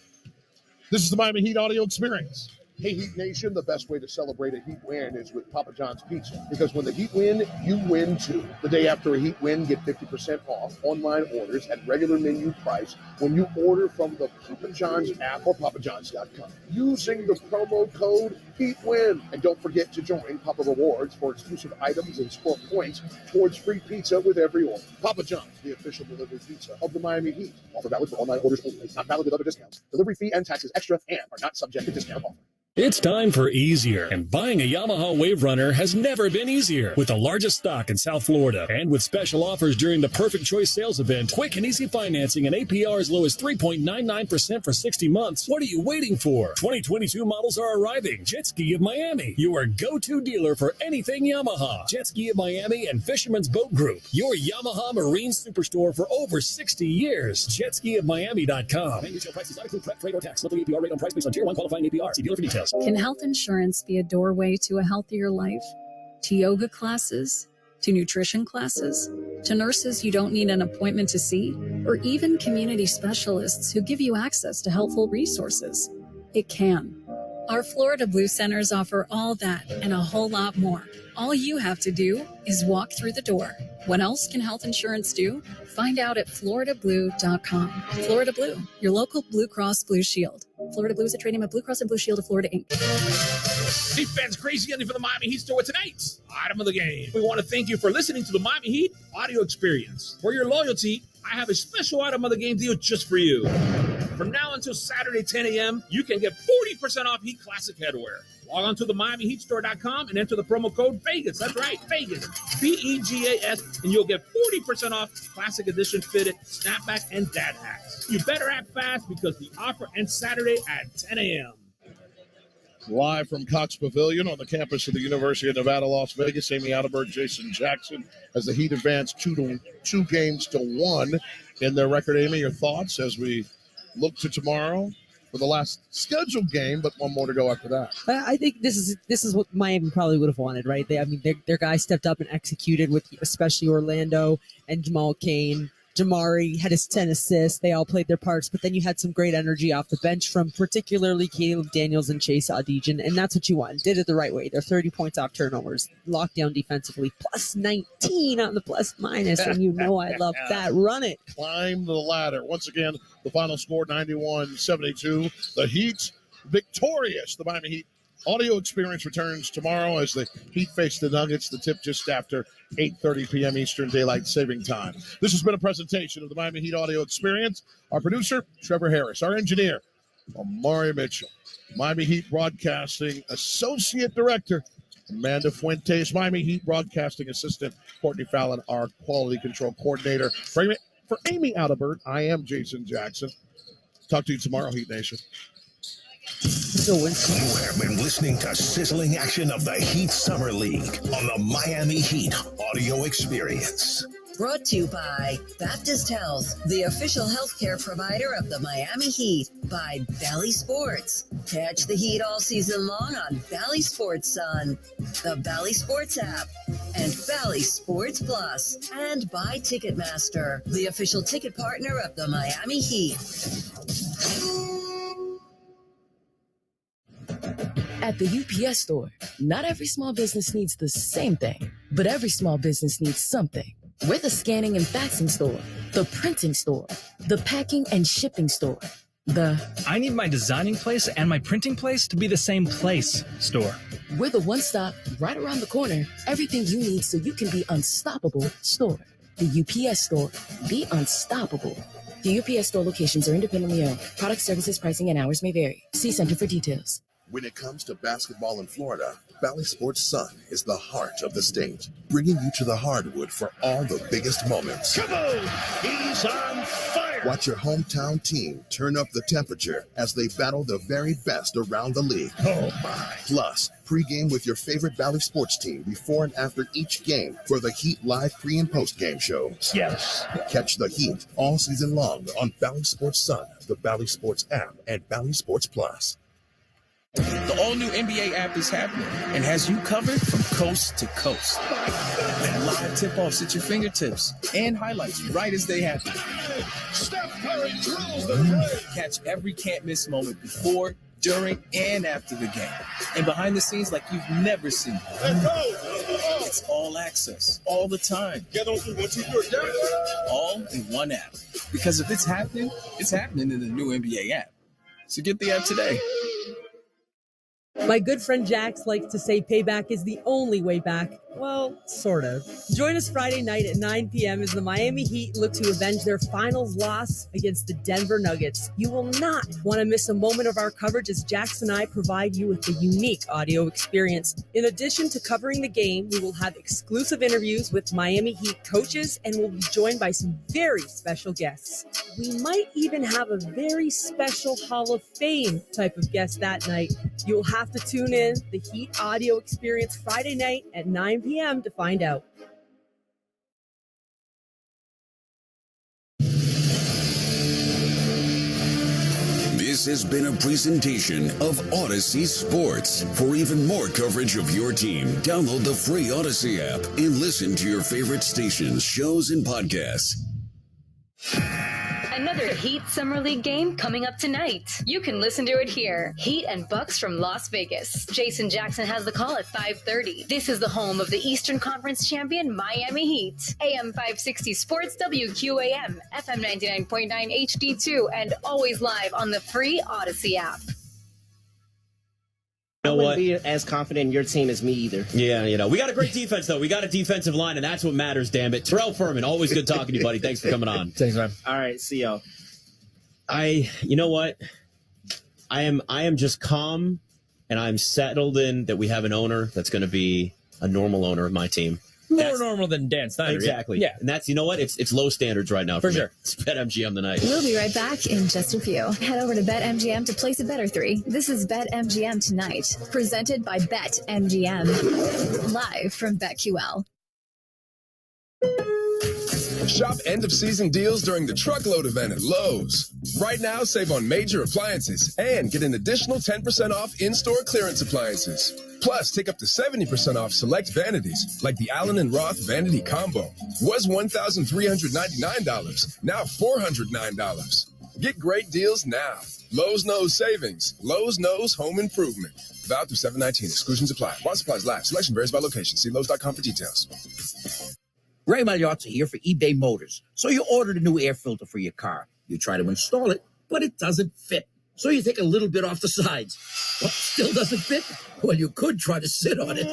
This is the Miami Heat audio experience. Hey, Heat Nation, the best way to celebrate a Heat win is with Papa John's Pizza. Because when the Heat win, you win too. The day after a Heat win, get 50% off online orders at regular menu price when you order from the Papa John's app or papajohns.com using the promo code HEATWIN. And don't forget to join Papa Rewards for exclusive items and score points towards free pizza with every order. Papa John's, the official delivery pizza of the Miami Heat. Offer valid for online orders only. Not valid with other discounts. Delivery fee and taxes extra and are not subject to discount offer. It's time for easier, and buying a Yamaha Wave Runner has never been easier. With the largest stock in South Florida, and with special offers during the Perfect Choice sales event, quick and easy financing and APR as low as 3.99% for 60 months. What are you waiting for? 2022 models are arriving. Jet Ski of Miami, your go-to dealer for anything Yamaha. Jet Ski of Miami and Fisherman's Boat Group, your Yamaha Marine Superstore for over 60 years. JetSkiofMiami.com. Main retail prices not include prep, freight, or tax. Monthly APR rate on price based on Tier 1 qualifying APR. See dealer for details. Can health insurance be a doorway to a healthier life? To yoga classes? To nutrition classes? To nurses you don't need an appointment to see? Or even community specialists who give you access to helpful resources? It can. Our Florida Blue Centers offer all that and a whole lot more. All you have to do is walk through the door. What else can health insurance do? Find out at floridablue.com. Florida Blue, your local Blue Cross Blue Shield. Florida Blue is a trade name of Blue Cross and Blue Shield of Florida, Inc. Heat fans, crazy ending for the Miami Heat store tonight's item of the game. We want to thank you for listening to the Miami Heat audio experience. For your loyalty, I have a special item of the game deal just for you. From now until Saturday, 10 a.m., you can get 40% off Heat Classic headwear. Log on to the MiamiHeatStore.com and enter the promo code VEGAS. That's right, VEGAS, VEGAS, and you'll get 40% off Classic Edition fitted snapback and dad hats. You better act fast because the offer ends Saturday at 10 a.m. Live from Cox Pavilion on the campus of the University of Nevada, Las Vegas, Amy Adelberg, Jason Jackson, as the Heat advance 2 games to 1 in their record. Amy, your thoughts as we look to tomorrow for the last scheduled game, but one more to go after that. I think this is what Miami probably would have wanted, right? Their guys stepped up and executed with especially Orlando and Jamal Cain. Jamari had his 10 assists. They all played their parts, but then you had some great energy off the bench from particularly Caleb Daniels and Chase Audigian, and that's what you want. Did it the right way. They're 30 points off turnovers, lockdown defensively, plus 19 on the plus minus, and you know I love that. Run it. Climb the ladder. Once again, the final score 91-72. The Heat victorious. The Miami Heat audio experience returns tomorrow as the Heat face the Nuggets. The tip just after 8:30 p.m. Eastern Daylight Saving Time. This has been a presentation of the Miami Heat audio experience. Our producer, Trevor Harris. Our engineer, Amari Mitchell. Miami Heat Broadcasting Associate Director, Amanda Fuentes. Miami Heat Broadcasting Assistant, Courtney Fallon, our Quality Control Coordinator. For Amy Adelberg, I am Jason Jackson. Talk to you tomorrow, Heat Nation. You have been listening to sizzling action of the Heat Summer League on the Miami Heat audio experience. Brought to you by Baptist Health, the official healthcare provider of the Miami Heat, by Bally Sports. Catch the Heat all season long on Bally Sports Sun, the Bally Sports app, and Bally Sports Plus, and by Ticketmaster, the official ticket partner of the Miami Heat. At the UPS store, not every small business needs the same thing, but every small business needs something. We're the scanning and faxing store, the printing store, the packing and shipping store, the I need my designing place and my printing place to be the same place store. We're the one-stop, right around the corner, everything you need so you can be unstoppable store. The UPS store, be unstoppable. The UPS store locations are independently owned. Product, services, pricing, and hours may vary. See Center for details. When it comes to basketball in Florida, Bally Sports Sun is the heart of the state, bringing you to the hardwood for all the biggest moments. Come on, he's on fire. Watch your hometown team turn up the temperature as they battle the very best around the league. Oh, my. Plus, pregame with your favorite Bally Sports team before and after each game for the Heat live pre- and post-game shows. Yes. Catch the Heat all season long on Bally Sports Sun, the Bally Sports app, and Bally Sports Plus. The all-new NBA app is happening and has you covered from coast to coast. And live tip-offs at your fingertips and highlights right as they happen. Steph Curry drills the play. Catch every can't-miss moment before, during, and after the game. And behind the scenes like you've never seen. Let's go. It's all access, all the time. Get on through what you do. All in one app. Because if it's happening in the new NBA app. So get the app today. My good friend Jax likes to say payback is the only way back. Well, sort of. Join us Friday night at 9 p.m. as the Miami Heat look to avenge their finals loss against the Denver Nuggets. You will not want to miss a moment of our coverage as Jax and I provide you with a unique audio experience. In addition to covering the game, we will have exclusive interviews with Miami Heat coaches and will be joined by some very special guests. We might even have a very special Hall of Fame type of guest that night. You'll have to tune in the Heat audio experience Friday night at 9 p.m. to find out. This has been a presentation of Odyssey Sports. For even more coverage of your team, download the free Odyssey app and listen to your favorite stations, shows, and podcasts. Another Heat Summer League game coming up tonight. You can listen to it here. Heat and Bucks from Las Vegas. Jason Jackson has the call at 5:30. This is the home of the Eastern Conference champion Miami Heat. AM 560 Sports WQAM, FM 99.9 HD2, and always live on the free Odyssey app. I wouldn't be as confident in your team as me either. Yeah, we got a great defense, though. We got a defensive line, and that's what matters, damn it. Terrell Furman, always good talking to you, buddy. Thanks for coming on. Thanks, man. All right, see y'all. You know what? I am just calm, and I'm settled in that we have an owner that's going to be a normal owner of my team. More normal than Dan Snyder. Exactly. Yeah. And that's, you know what? It's low standards right now. For sure. It's BetMGM tonight. We'll be right back in just a few. Head over to BetMGM to place a better three. This is BetMGM Tonight, presented by BetMGM. Live from BetQL. Shop end-of-season deals during the Truckload event at Lowe's. Right now, save on major appliances and get an additional 10% off in-store clearance appliances. Plus, take up to 70% off select vanities, like the Allen & Roth Vanity Combo. Was $1,399, now $409. Get great deals now. Lowe's knows savings. Lowe's knows home improvement. Valid through 7/19. Exclusions apply. While supplies last. Selection varies by location. See Lowe's.com for details. Ray Magliotta here for eBay Motors. So you ordered a new air filter for your car. You try to install it, but it doesn't fit. So you take a little bit off the sides. What, still doesn't fit? Well, you could try to sit on it.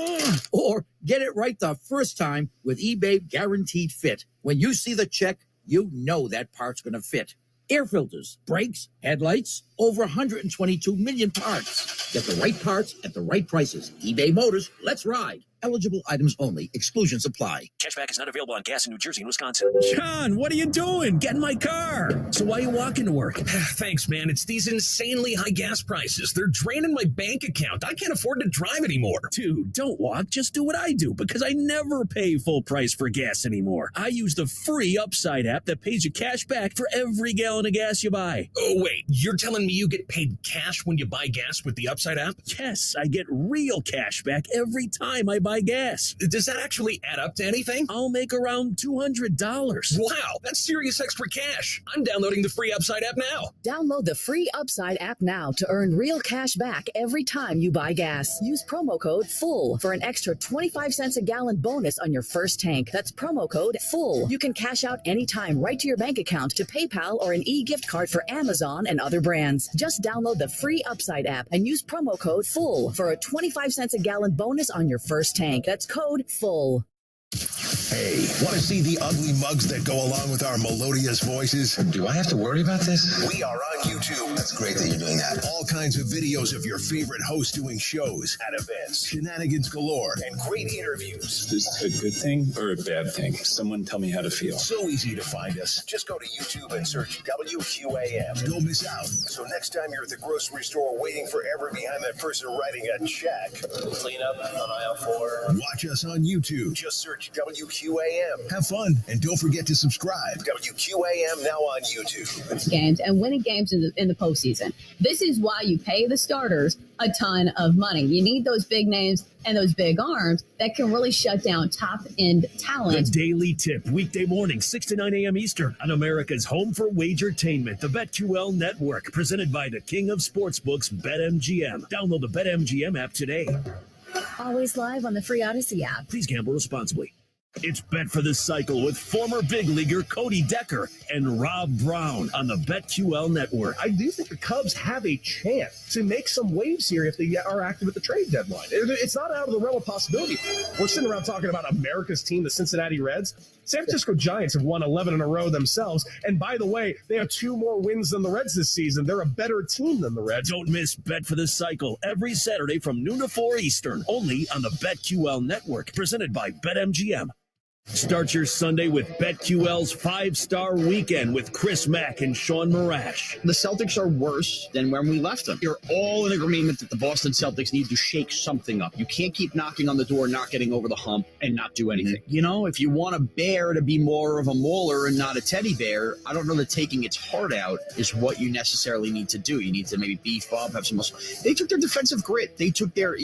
Or get it right the first time with eBay Guaranteed Fit. When you see the check, you know that part's going to fit. Air filters, brakes, headlights, over 122 million parts. Get the right parts at the right prices. eBay Motors, let's ride. Eligible items only. Exclusions apply. Cashback is not available on gas in New Jersey and Wisconsin. John, what are you doing? Get in my car. So why are you walking to work? Thanks, man. It's these insanely high gas prices. They're draining my bank account. I can't afford to drive anymore. Dude, don't walk. Just do what I do, because I never pay full price for gas anymore. I use the free Upside app that pays you cash back for every gallon of gas you buy. Oh, wait. You're telling me you get paid cash when you buy gas with the Upside app? Yes, I get real cash back every time I buy gas. Does that actually add up to anything? I'll make around $200. Wow, that's serious extra cash. I'm downloading the free Upside app now. Download the free Upside app now to earn real cash back every time you buy gas. Use promo code FULL for an extra 25 cents a gallon bonus on your first tank. That's promo code FULL. You can cash out anytime right to your bank account, to PayPal, or an e-gift card for Amazon and other brands. Just download the free Upside app and use promo code FULL for a 25 cents a gallon bonus on your first tank. That's code FULL. Hey, want to see the ugly mugs that go along with our melodious voices? Do I have to worry about this? We are on YouTube. That's great that you're doing that. All kinds of videos of your favorite hosts doing shows at events, shenanigans galore, and great interviews. Is this a good thing or a bad thing? Someone tell me how to feel. So easy to find us. Just go to YouTube and search WQAM. Don't miss out. So next time you're at the grocery store waiting forever behind that person writing a check, clean up on aisle 4. Watch us on YouTube. Just search WQAM. Have fun, and don't forget to subscribe. WQAM now on YouTube. Games and winning games in the postseason. This is why you pay the starters a ton of money. You need those big names and those big arms that can really shut down top-end talent. The Daily Tip, weekday morning, 6 to 9 a.m. Eastern, on America's home for wagertainment, the BetQL Network, presented by the king of sportsbooks, BetMGM. Download the BetMGM app today. Always live on the free Odyssey app. Please gamble responsibly. It's Bet for the Cycle with former big leaguer Cody Decker and Rob Brown on the BetQL Network. I do think the Cubs have a chance to make some waves here if they are active at the trade deadline. It's not out of the realm of possibility. We're sitting around talking about America's team, the Cincinnati Reds. San Francisco Giants have won 11 in a row themselves. And by the way, they have 2 more wins than the Reds this season. They're a better team than the Reds. Don't miss Bet for the Cycle every Saturday from noon to 4 Eastern, only on the BetQL Network, presented by BetMGM. Start your Sunday with BetQL's 5-Star Weekend with Chris Mack and Sean Marash. The Celtics are worse than when we left them. You're all in agreement that the Boston Celtics need to shake something up. You can't keep knocking on the door, not getting over the hump, and not do anything. You know, if you want a bear to be more of a mauler and not a teddy bear, I don't know that taking its heart out is what you necessarily need to do. You need to maybe beef up, have some muscle. They took their defensive grit. They took their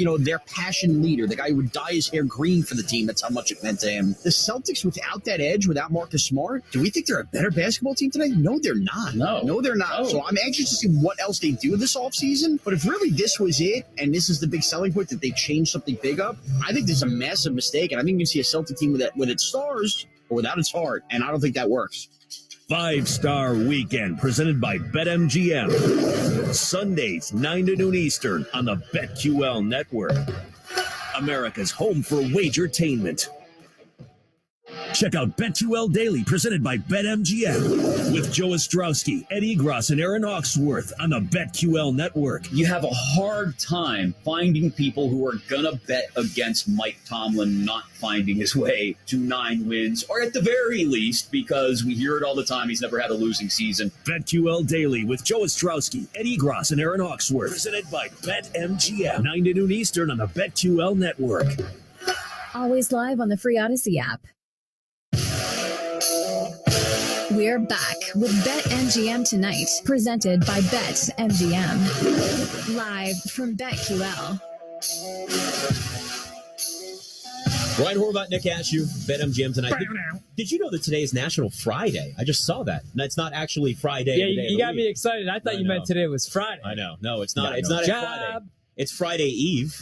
passion leader, the guy who would dye his hair green for the team. That's how much it meant to him. The Celtics, without that edge, without Marcus Smart, do we think they're a better basketball team tonight? No, they're not. No, they're not. No. So I'm anxious to see what else they do this offseason. But if really this was it, and this is the big selling point that they changed something big up, I think this is a massive mistake. And I think you can see a Celtic team with its stars or without its heart. And I don't think that works. 5-Star Weekend presented by BetMGM. Sundays, 9 to noon Eastern on the BetQL Network. America's home for wagertainment. Check out BetQL Daily presented by BetMGM with Joe Ostrowski, Eddie Gross, and Aaron Hawksworth on the BetQL Network. You have a hard time finding people who are going to bet against Mike Tomlin not finding his way to 9 wins, or at the very least, because we hear it all the time, he's never had a losing season. BetQL Daily with Joe Ostrowski, Eddie Gross, and Aaron Hawksworth presented by BetMGM. 9 to noon Eastern on the BetQL Network. Always live on the free Odyssey app. We're back with BetMGM Tonight, presented by BetMGM. Live from BetQL. Ryan Horvath, Nick Ashew, BetMGM Tonight. Did you know that today is National Friday? I just saw that. It's not actually Friday. Yeah, you got me excited. I thought you meant today was Friday. I know. No, it's not. It's no not job. Friday. It's Friday Eve,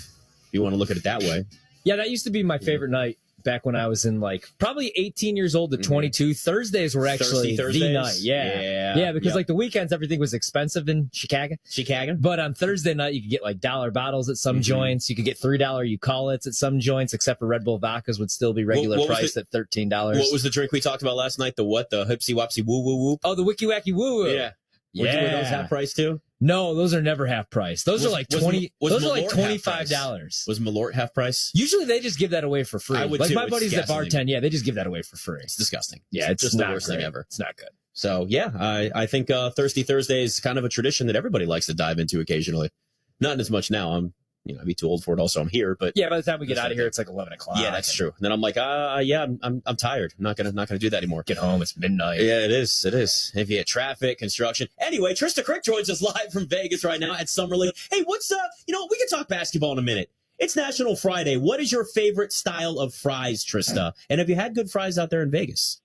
if you want to look at it that way. Yeah, that used to be my favorite night back when I was in probably 18 years old to 22. Thursdays were actually the night. Yeah, because the weekends, everything was expensive in Chicago. But on Thursday night, you could get dollar bottles at some joints. You could get $3 you-call-its at some joints, except for Red Bull vodkas would still be regular priced at $13. What was the drink we talked about last night? The what? The hipsy wopsy woo woo woo? Oh, the wiki wacky woo woo. Yeah. Were those half price too? No, those are never half price. Those are like $20. Those are like $25. Was Malort half price? Usually they just give that away for free. I would like too. my It's buddies at disgusting. bartend, they just give that away for free. It's disgusting. Yeah, it's just not the worst great. thing ever. It's not good. So yeah, I think Thirsty Thursday is kind of a tradition that everybody likes to dive into occasionally. Not as much now. I'd be too old for it. Also, I'm here, but yeah, by the time we get out of here, it's like 11 o'clock. Yeah, that's true. And then I'm like, I'm tired. I'm not gonna do that anymore. Get home. It's midnight. Yeah, it is. It is. If you had traffic, construction. Anyway, Trista Crick joins us live from Vegas right now at Summer League. Hey, what's we can talk basketball in a minute. It's National Friday. What is your favorite style of fries, Trista? And have you had good fries out there in Vegas?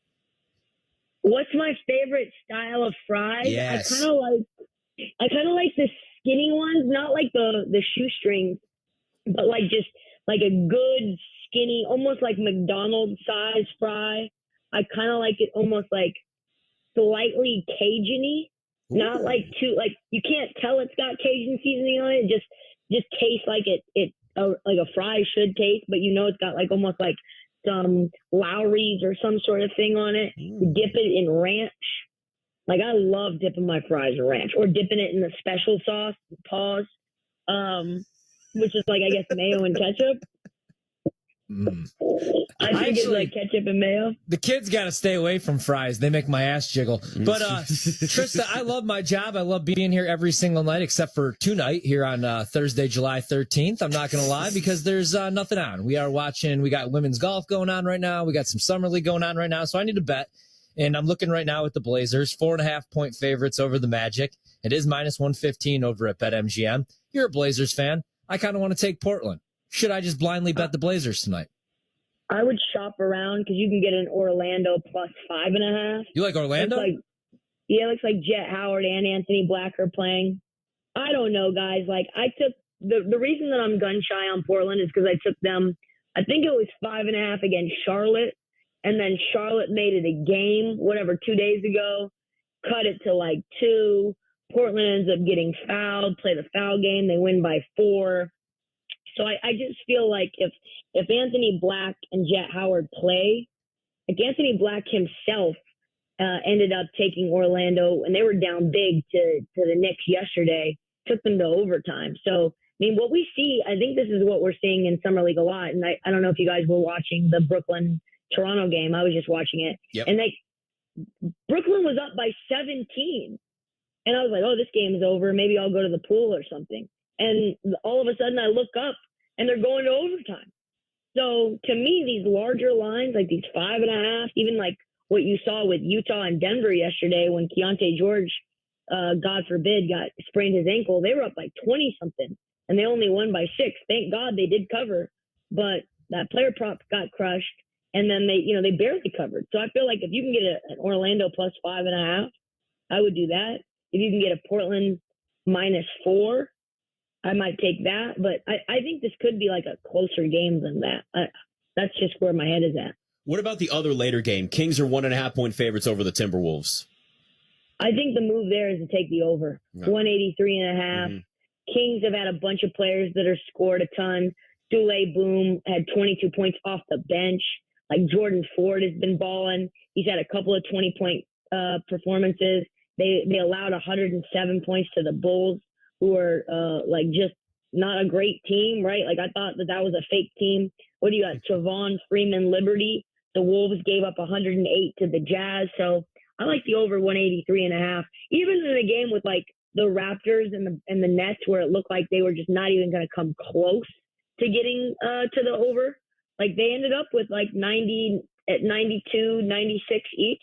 What's my favorite style of fries? Yes. I kind of like the skinny ones, not like the shoestrings, but just like a good skinny, almost like McDonald's size fry. I kind of like it almost like slightly Cajun-y, not like too you can't tell it's got Cajun seasoning on it. It just tastes like it like a fry should taste, but it's got almost like some Lowry's or some sort of thing on it. You dip it in ranch. I love dipping my fries in ranch or dipping it in the special sauce, Paws, which is I guess mayo and ketchup. I think it's like ketchup and mayo. The kids got to stay away from fries. They make my ass jiggle. But Trista, I love my job. I love being here every single night except for tonight here on Thursday, July 13th. I'm not going to lie because there's nothing on. We got women's golf going on right now. We got some summer league going on right now. So I need to bet. And I'm looking right now at the Blazers, 4.5-point favorites over the Magic. It is minus 115 over at BetMGM. You're a Blazers fan. I kind of want to take Portland. Should I just blindly bet the Blazers tonight? I would shop around because you can get an Orlando plus 5.5. You like Orlando? It looks like Jet Howard and Anthony Black are playing. I don't know, guys. I took the reason that I'm gun shy on Portland is because I took them. I think it was 5.5 against Charlotte. And then Charlotte made it a game, 2 days ago, cut it to 2. Portland ends up getting fouled, play the foul game. They win by 4. So I just feel like if Anthony Black and Jet Howard play, Anthony Black himself ended up taking Orlando, and they were down big to the Knicks yesterday, took them to overtime. So, what we see, I think this is what we're seeing in Summer League a lot. And I don't know if you guys were watching the Brooklyn-Toronto game. I was just watching it. Yep. And Brooklyn was up by 17. And I was like, oh, this game is over. Maybe I'll go to the pool or something. And all of a sudden I look up and they're going to overtime. So to me, these larger lines, these 5.5, even what you saw with Utah and Denver yesterday when Keontae George, God forbid, sprained his ankle, they were up by 20 something and they only won by 6. Thank God they did cover, but that player prop got crushed. and then they barely covered. So I feel like if you can get an Orlando plus 5.5, I would do that. If you can get a Portland -4, I might take that. But I think this could be like a closer game than that. That's just where my head is at. What about the other later game? Kings are 1.5-point favorites over the Timberwolves. I think the move there is to take the over. Yeah. 183.5. Kings have had a bunch of players that are scored a ton. Dule Boom had 22 points off the bench. Like Jordan Ford has been balling. He's had a couple of 20-point performances. They allowed 107 points to the Bulls, who are like just not a great team, right? Like I thought that was a fake team. What do you got? Trevon, Freeman, Liberty. The Wolves gave up 108 to the Jazz. So I like the over 183.5. Even in a game with like the Raptors and the Nets, where it looked like they were just not even going to come close to getting to the over. Like they ended up with like 90 at 92, 96 each.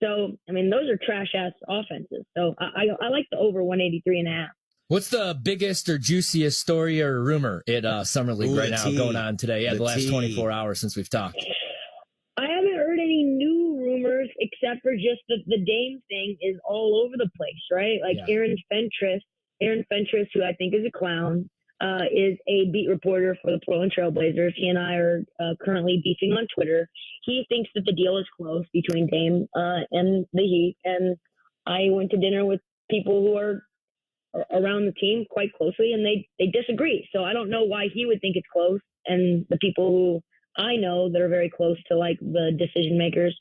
So, I mean, those are trash-ass offenses. So I like the over 183.5. What's the biggest or juiciest story or rumor at Summer League right now going on today? Yeah, the last 24 hours since we've talked. I haven't heard any new rumors except for just the Dame thing is all over the place, right? Like Aaron Fentress, who I think is a clown, is a beat reporter for the Portland Trailblazers. He and I are currently beefing on Twitter. He thinks that the deal is close between Dame and the Heat. And I went to dinner with people who are around the team quite closely, and they disagree. So I don't know why he would think it's close. And the people who I know that are very close to like the decision makers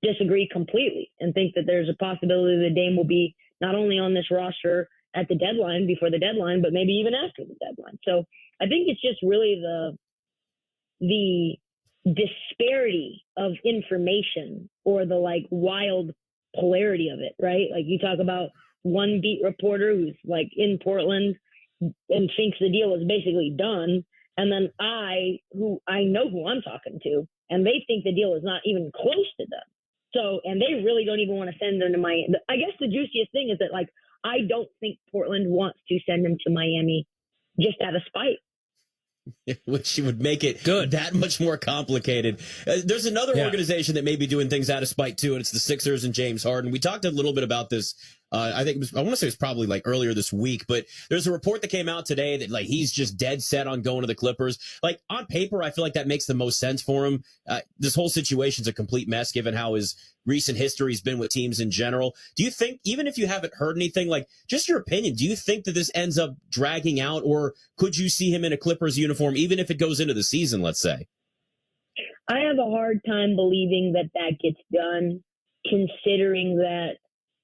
disagree completely and think that there's a possibility that Dame will be not only on this roster at the deadline, before the deadline, but maybe even after the deadline. So I think it's just really the disparity of information or the like wild polarity of it, right? Like you talk about one beat reporter who's like in Portland and thinks the deal is basically done. And then I know who I'm talking to, and they think the deal is not even close to done. So, and they really don't even want to send them to Miami. I guess the juiciest thing is that like, I don't think Portland wants to send him to Miami just out of spite. Which would make it that much more complicated. There's another organization that may be doing things out of spite too, and it's the Sixers and James Harden. We talked a little bit about this. I want to say it was probably like earlier this week, but there's a report that came out today that like he's just dead set on going to the Clippers. Like on paper, I feel like that makes the most sense for him. This whole situation's a complete mess given how his recent history's been with teams in general. Do you think, even if you haven't heard anything, like just your opinion, do you think that this ends up dragging out, or could you see him in a Clippers uniform even if it goes into the season, let's say? I have a hard time believing that gets done, considering that,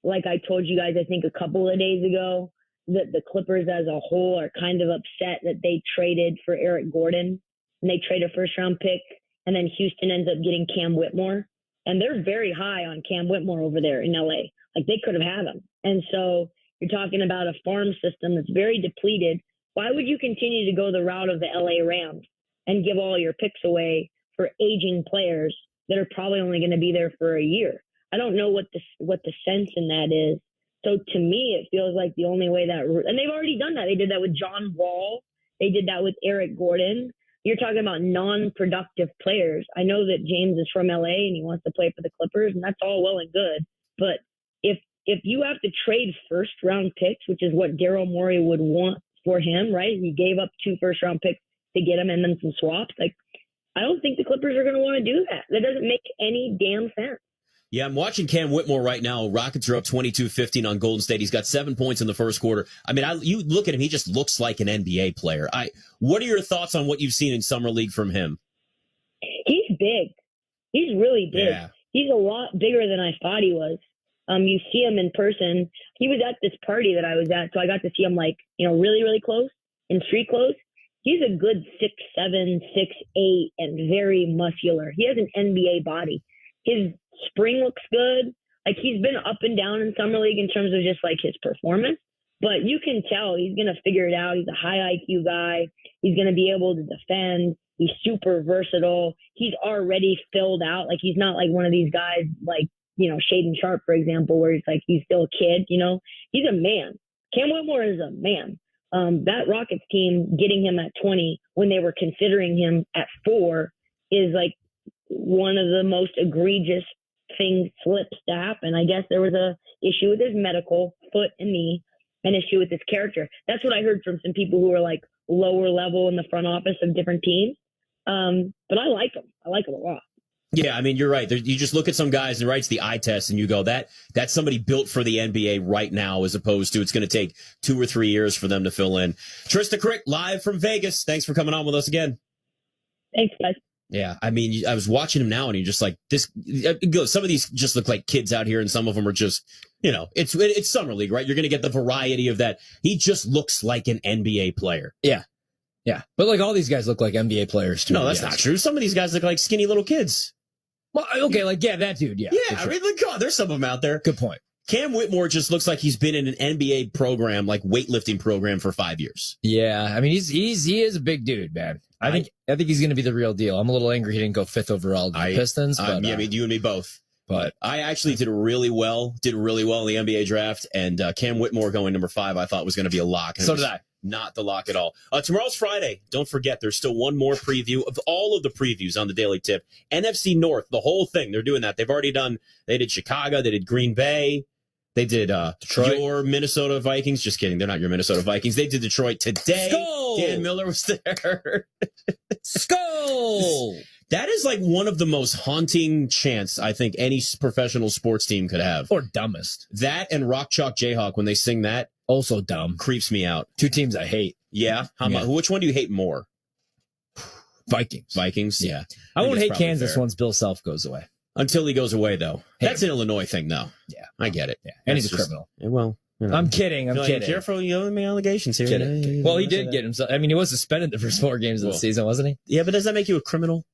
like I told you guys, I think a couple of days ago, that the Clippers as a whole are kind of upset that they traded for Eric Gordon, and they trade a first-round pick, and then Houston ends up getting Cam Whitmore. And they're very high on Cam Whitmore over there in LA. Like they could have had him. And so you're talking about a farm system that's very depleted. Why would you continue to go the route of the LA Rams and give all your picks away for aging players that are probably only going to be there for a year? I don't know what the sense in that is. So to me, it feels like the only way that, and they've already done that. They did that with John Wall. They did that with Eric Gordon. You're talking about non-productive players. I know that James is from LA and he wants to play for the Clippers, and that's all well and good. But if you have to trade first-round picks, which is what Daryl Morey would want for him, right? He gave up 2 first-round picks to get him and then some swaps. Like, I don't think the Clippers are going to want to do that. That doesn't make any damn sense. Yeah, I'm watching Cam Whitmore right now. Rockets are up 22-15 on Golden State. He's got 7 points in the first quarter. I mean, you look at him, he just looks like an NBA player. What are your thoughts on what you've seen in Summer League from him? He's big. He's really big. Yeah. He's a lot bigger than I thought he was. You see him in person. He was at this party that I was at, so I got to see him really, really close, in street close. He's a good 6'7", 6'8", and very muscular. He has an NBA body. His spring looks good. Like he's been up and down in Summer League in terms of just like his performance, but you can tell he's going to figure it out. He's a high IQ guy. He's going to be able to defend. He's super versatile. He's already filled out. Like he's not like one of these guys like, Shaden Sharp, for example, where he's still a kid, he's a man. Cam Whitmore is a man. That Rockets team getting him at 20 when they were considering him at 4 is like, one of the most egregious things slips to happen. I guess there was a issue with his medical, foot and knee, an issue with his character. That's what I heard from some people who were like lower level in the front office of different teams. But I like him. I like him a lot. Yeah, I mean, you're right. You just look at some guys and writes the eye test and you go, that's somebody built for the NBA right now, as opposed to it's going to take 2 or 3 years for them to fill in. Trista Crick, live from Vegas. Thanks for coming on with us again. Thanks, guys. Yeah, I mean, I was watching him now and you're just like, some of these just look like kids out here and some of them are just, it's summer league, right? You're going to get the variety of that. He just looks like an NBA player. Yeah. Yeah. But like all these guys look like NBA players too. No, that's not true. Some of these guys look like skinny little kids. Well, okay, that dude, yeah. Yeah, sure. I mean, God, there's some of them out there. Good point. Cam Whitmore just looks like he's been in an NBA program, like weightlifting program, for 5 years. Yeah, I mean, he is a big dude, man. I think he's going to be the real deal. I'm a little angry he didn't go 5th overall to the Pistons. But, I mean, you and me both. But I actually did really well in the NBA draft, and Cam Whitmore going number 5 I thought was going to be a lock. So did I. Not the lock at all. Tomorrow's Friday. Don't forget, there's still one more preview of all of the previews on the Daily Tip. NFC North, the whole thing. They're doing that. They did Chicago. They did Green Bay. They did Detroit. Your Minnesota Vikings. Just kidding. They're not your Minnesota Vikings. They did Detroit today. Skull! Dan Miller was there. Skull! That is like one of the most haunting chants I think any professional sports team could have. Or dumbest. That and Rock Chalk Jayhawk, when they sing that, also dumb. Creeps me out. 2 teams I hate. Yeah? Which one do you hate more? Vikings? Yeah. I won't hate Kansas once Bill Self goes away. Until he goes away, though. That's an Illinois thing, though. Yeah. I get it. Yeah. And he's a criminal. Well, I'm kidding. I'm kidding. Careful, my allegations here. Well, he did get himself. I mean, he was suspended the first 4 games of the season, wasn't he? Yeah, but does that make you a criminal?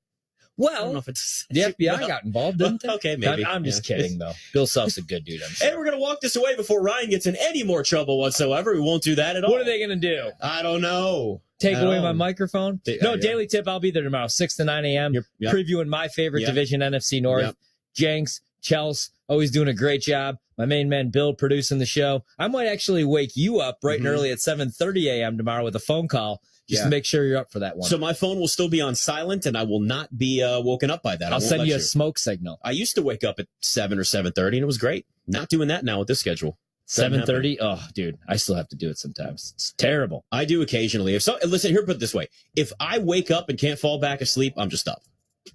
Well, I don't know if it's the FBI got involved, didn't they? Okay, maybe. I'm just kidding, though. Bill Self's a good dude, I'm sure. And we're going to walk this away before Ryan gets in any more trouble whatsoever. We won't do that at all. What are they going to do? I don't know. Take away my microphone? Daily Tip, I'll be there tomorrow, 6 to 9 a.m., previewing my favorite division, NFC North. Jenks, Chels, always doing a great job. My main man, Bill, producing the show. I might actually wake you up bright and early at 7:30 a.m. tomorrow with a phone call just to make sure you're up for that one. So my phone will still be on silent, and I will not be woken up by that. I'll send you a smoke signal. I used to wake up at 7 or 7:30, and it was great. Not doing that now with this schedule. 7:30? Oh, dude, I still have to do it sometimes. It's terrible. I do occasionally. Listen, here, put it this way. If I wake up and can't fall back asleep, I'm just up.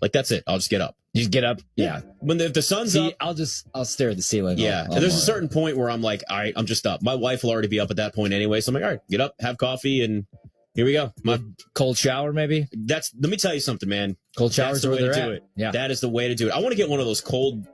Like, that's it. I'll just get up. You just get up? Yeah. When the sun's up. I'll stare at the ceiling. Yeah. And there's a certain point where I'm like, all right, I'm just up. My wife will already be up at that point anyway. So I'm like, all right, get up, have coffee, and here we go. My cold shower, maybe? Let me tell you something, man. Cold showers are the way to do it. Yeah. That is the way to do it. I want to get one of those cold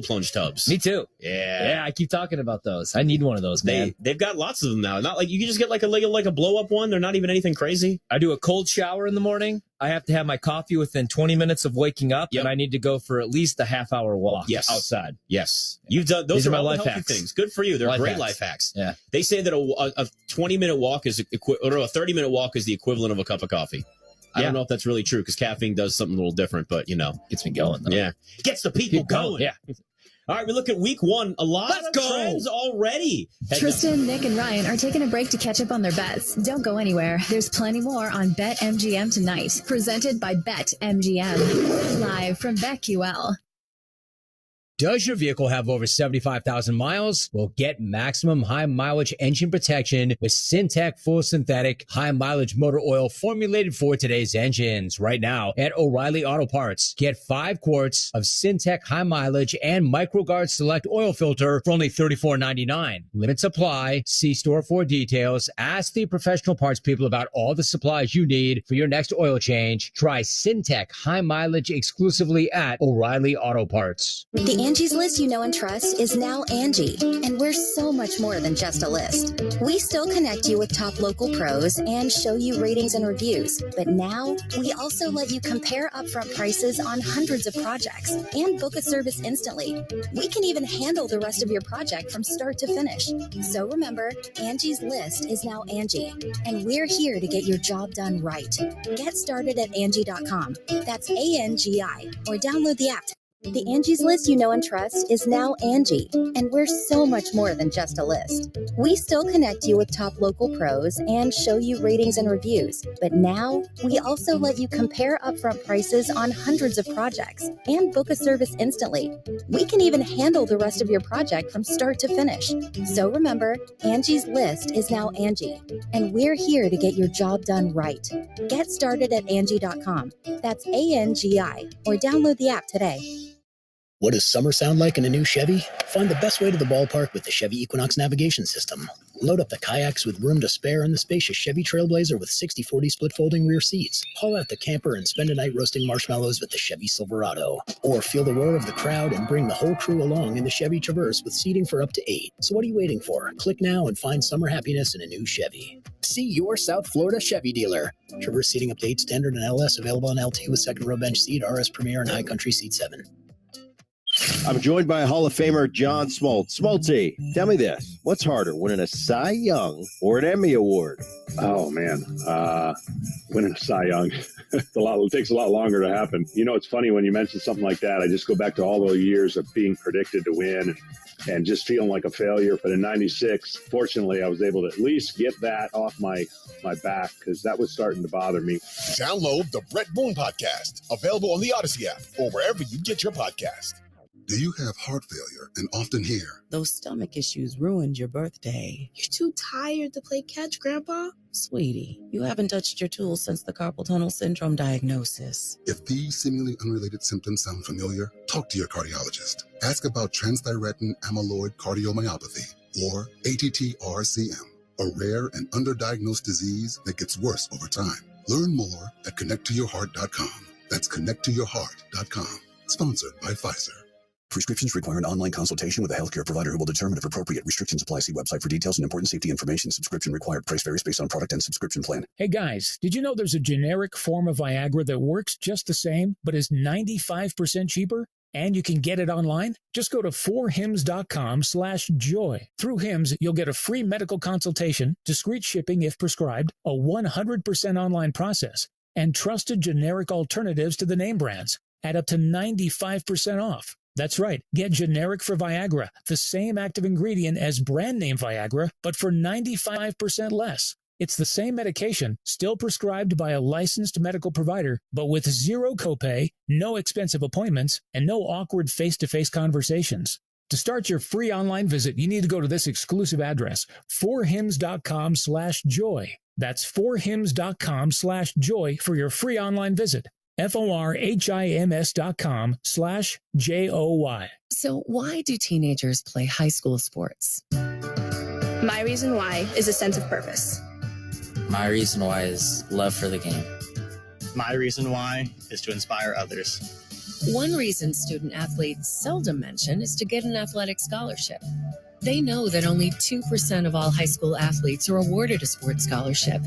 plunge tubs. Me too. Yeah. Yeah, I keep talking about those. I need one of those, man. They've got lots of them now. Not like you can just get like a blow up one. They're not even anything crazy. I do a cold shower in the morning. I have to have my coffee within 20 minutes of waking up, and I need to go for at least a half-hour walk outside. Yes. You've done those. Are my all life healthy hacks. Things. Good for you. They're great life hacks. Yeah. They say that a 20-minute walk is a 30-minute walk is the equivalent of a cup of coffee. I don't know if that's really true because caffeine does something a little different, but gets me going though. Yeah. Gets the people going. Yeah. All right, we look at week 1. A lot of trends already. Tristan, Nick, and Ryan are taking a break to catch up on their bets. Don't go anywhere. There's plenty more on BetMGM tonight. Presented by BetMGM. Live from BetQL. Does your vehicle have over 75,000 miles? Well, get maximum high mileage engine protection with Syntec Full Synthetic High Mileage Motor Oil formulated for today's engines. Right now at O'Reilly Auto Parts, get 5 quarts of Syntec High Mileage and MicroGuard Select Oil Filter for only $34.99. Limits apply. See store for details. Ask the professional parts people about all the supplies you need for your next oil change. Try Syntec High Mileage exclusively at O'Reilly Auto Parts. The Angie's List you know and trust is now Angie, and we're so much more than just a list. We still connect you with top local pros and show you ratings and reviews, but now we also let you compare upfront prices on hundreds of projects and book a service instantly. We can even handle the rest of your project from start to finish. So remember, Angie's List is now Angie, and we're here to get your job done right. Get started at Angie.com. That's ANGI, or download the app. The Angie's List you know and trust is now Angie, and we're so much more than just a list. We still connect you with top local pros and show you ratings and reviews, but now we also let you compare upfront prices on hundreds of projects and book a service instantly. We can even handle the rest of your project from start to finish. So remember, Angie's List is now Angie, and we're here to get your job done right. Get started at Angie.com. That's ANGI, or download the app today. What does summer sound like in a new Chevy? Find the best way to the ballpark with the Chevy Equinox navigation system. Load up the kayaks with room to spare in the spacious Chevy Trailblazer with 60/40 split-folding rear seats. Haul out the camper and spend a night roasting marshmallows with the Chevy Silverado. Or feel the roar of the crowd and bring the whole crew along in the Chevy Traverse with seating for up to 8. So what are you waiting for? Click now and find summer happiness in a new Chevy. See your South Florida Chevy dealer. Traverse seating up to 8 standard and LS available on LT with second row bench seat, RS Premier, and High Country seat 7. I'm joined by Hall of Famer John Smoltz. Smoltzy, tell me this. What's harder, winning a Cy Young or an Emmy Award? Oh, man. Winning a Cy Young. It takes a lot longer to happen. You know, it's funny when you mention something like that. I just go back to all those years of being predicted to win and just feeling like a failure. But in 96, fortunately, I was able to at least get that off my back because that was starting to bother me. Download the Brett Boone Podcast, available on the Odyssey app or wherever you get your podcast. Do you have heart failure and often hear, "Those stomach issues ruined your birthday"? "You're too tired to play catch, Grandpa." Sweetie, you haven't touched your tools since the carpal tunnel syndrome diagnosis. If these seemingly unrelated symptoms sound familiar, talk to your cardiologist. Ask about transthyretin amyloid cardiomyopathy, or ATTR-CM, a rare and underdiagnosed disease that gets worse over time. Learn more at connecttoyourheart.com. That's connecttoyourheart.com. Sponsored by Pfizer. Prescriptions require an online consultation with a healthcare provider who will determine if appropriate. Restrictions apply. See website for details and important safety information. Subscription required. Price varies based on product and subscription plan. Hey guys, did you know there's a generic form of Viagra that works just the same, but is 95% cheaper? And you can get it online? Just go to 4hims.com/joy. Through Hims, you'll get a free medical consultation, discreet shipping if prescribed, a 100% online process, and trusted generic alternatives to the name brands at up to 95% off. That's right. Get generic for Viagra, the same active ingredient as brand name Viagra, but for 95% less. It's the same medication, still prescribed by a licensed medical provider, but with zero copay, no expensive appointments, and no awkward face-to-face conversations. To start your free online visit, you need to go to this exclusive address, 4hims.com/joy. That's 4hims.com/joy for your free online visit. FORHIMS.com/JOY. So why do teenagers play high school sports? My reason why is a sense of purpose. My reason why is love for the game. My reason why is to inspire others. One reason student athletes seldom mention is to get an athletic scholarship. They know that only 2% of all high school athletes are awarded a sports scholarship,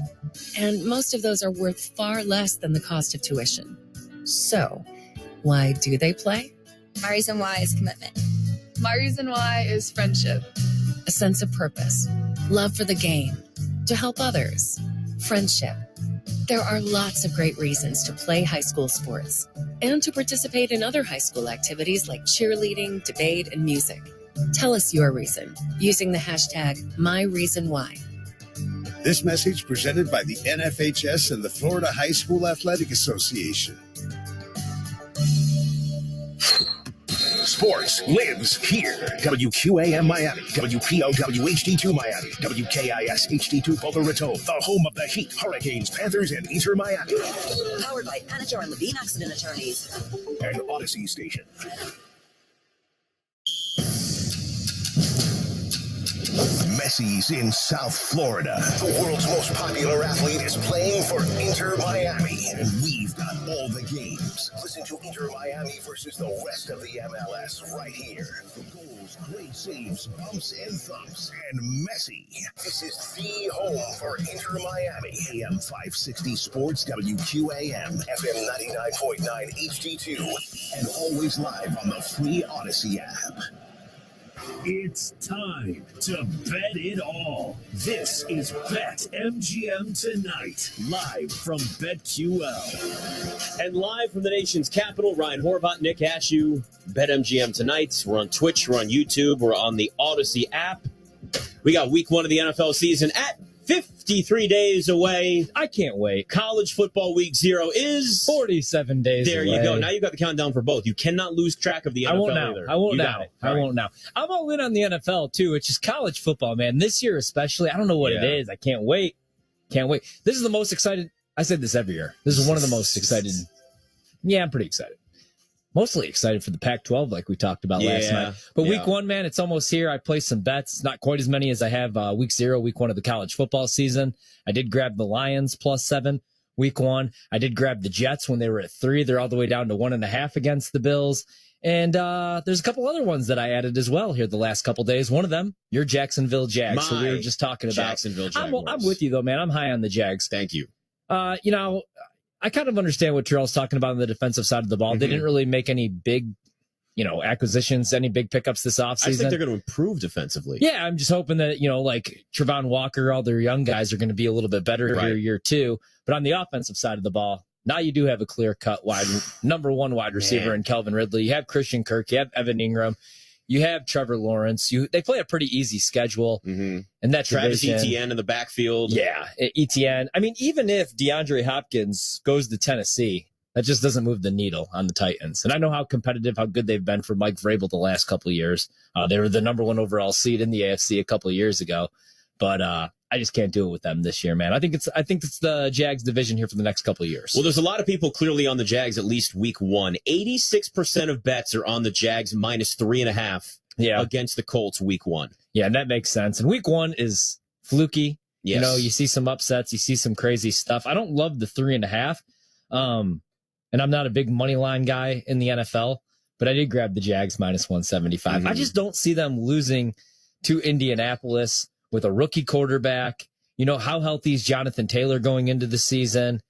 and most of those are worth far less than the cost of tuition. So, why do they play? My reason why is commitment. My reason why is friendship. A sense of purpose, love for the game, to help others, friendship. There are lots of great reasons to play high school sports and to participate in other high school activities like cheerleading, debate, and music. Tell us your reason using the hashtag #MyReasonWhy. This message presented by the NFHS and the Florida High School Athletic Association. Sports lives here. WQAM Miami, WPOW HD2 Miami, WKIS HD2 Boca Raton, the home of the Heat, Hurricanes, Panthers, and Inter Miami. Powered by Anajar and Levine Accident Attorneys. And Odyssey Station. Messi's in South Florida. The world's most popular athlete is playing for Inter Miami. And we've got all the games. Listen to Inter Miami versus the rest of the MLS right here. The goals, great saves, bumps and thumps, and Messi. This is the home for Inter Miami. AM 560 Sports, WQAM, FM 99.9 HD2, and always live on the free Odyssey app. It's time to bet it all. This is Bet MGM Tonight, live from BetQL. And live from the nation's capital, Ryan Horvat, Nick Ashew, BetMGM Tonight. We're on Twitch, we're on YouTube, we're on the Odyssey app. We got week 1 of the NFL season at 53 days away. I can't wait. College football week 0 is 47 days there away. You go. Now you've got the countdown for both. You cannot lose track of the NFL I won't now. either. I won't You now. got it. I won't now. I'm all in on the NFL, too. It's just college football, man. This year especially, I don't know what it is. I can't wait. Can't wait. This is the most excited. I say this every year. This is one of the most excited. Yeah, I'm pretty excited. Mostly excited for the Pac-12, like we talked about last night. But week 1, man, it's almost here. I placed some bets, not quite as many as I have week 0, week 1 of the college football season. I did grab the Lions +7 week 1. I did grab the Jets when they were at 3. They're all the way down to 1.5 against the Bills. And there's a couple other ones that I added as well here the last couple days. One of them, your Jacksonville Jags, who we were just talking about. Jacksonville Jaguars. I'm with you, though, man. I'm high on the Jags. Thank you. I kind of understand what Terrell's talking about on the defensive side of the ball. They didn't really make any big, acquisitions, any big pickups this offseason. I think they're going to improve defensively. Yeah, I'm just hoping that, like Trevon Walker, all their young guys are going to be a little bit better here year 2. But on the offensive side of the ball, now you do have a clear-cut number 1 wide receiver in Calvin Ridley. You have Christian Kirk. You have Evan Ingram. You have Trevor Lawrence. They play a pretty easy schedule. And that Travis division, Etienne in the backfield. Yeah, Etienne. I mean, even if DeAndre Hopkins goes to Tennessee, that just doesn't move the needle on the Titans. And I know how competitive, how good they've been for Mike Vrabel the last couple of years. They were the number 1 overall seed in the AFC a couple of years ago. But I just can't do it with them this year, man. I think it's the Jags division here for the next couple of years. Well, there's a lot of people clearly on the Jags at least week 1. 86% of bets are on the Jags -3.5 against the Colts week 1. Yeah, and that makes sense. And week 1 is fluky. Yes. You see some upsets, you see some crazy stuff. I don't love the 3.5. And I'm not a big money line guy in the NFL, but I did grab the Jags -175. I just don't see them losing to Indianapolis with a rookie quarterback. How healthy is Jonathan Taylor going into the season?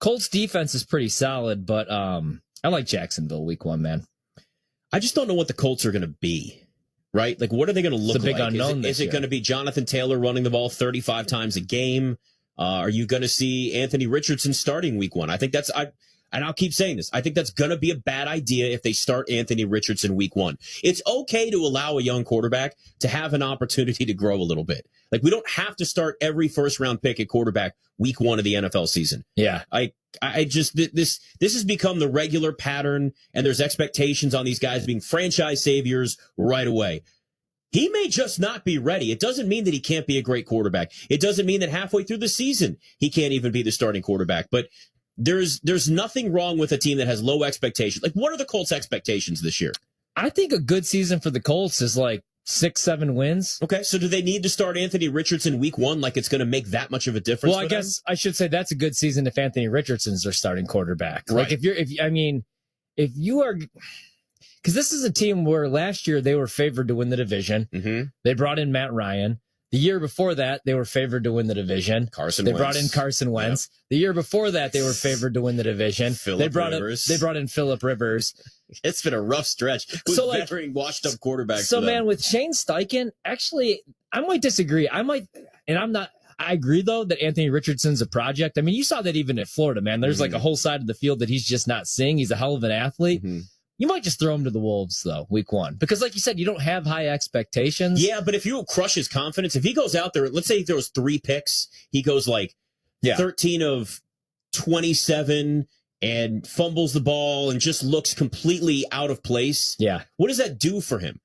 Colts defense is pretty solid, but I like Jacksonville week 1, man. I just don't know what the Colts are going to be, right? Like, what are they going to look like? It's a big unknown Is it going to be Jonathan Taylor running the ball 35 times a game? Are you going to see Anthony Richardson starting week 1? I think and I'll keep saying this, I think that's going to be a bad idea if they start Anthony Richardson week 1. It's okay to allow a young quarterback to have an opportunity to grow a little bit. Like, we don't have to start every first-round pick at quarterback week 1 of the NFL season. Yeah. I just, this has become the regular pattern, and there's expectations on these guys being franchise saviors right away. He may just not be ready. It doesn't mean that he can't be a great quarterback. It doesn't mean that halfway through the season he can't even be the starting quarterback. But there's nothing wrong with a team that has low expectations. Like, what are the Colts' expectations this year? I think a good season for the Colts is like 6-7 wins. Okay, so do they need to start Anthony Richardson week 1 like it's going to make that much of a difference? Well, I guess I should say that's a good season if Anthony Richardson's their starting quarterback. Right. Like if you are, because this is a team where last year they were favored to win the division. They brought in Matt Ryan. The year before that, they were favored to win the division. They brought in Carson Wentz. Yep. The year before that, they were favored to win the division. They brought in Phillip Rivers. It's been a rough stretch with veteran, washed-up quarterbacks. So, man, with Shane Steichen, actually, I might disagree. I agree, though, that Anthony Richardson's a project. I mean, you saw that even at Florida, man. There's like a whole side of the field that he's just not seeing. He's a hell of an athlete. You might just throw him to the Wolves, though, week 1. Because, like you said, you don't have high expectations. Yeah, but if you crush his confidence, if he goes out there, let's say he throws 3 picks, he goes 13 of 27 and fumbles the ball and just looks completely out of place. Yeah. What does that do for him?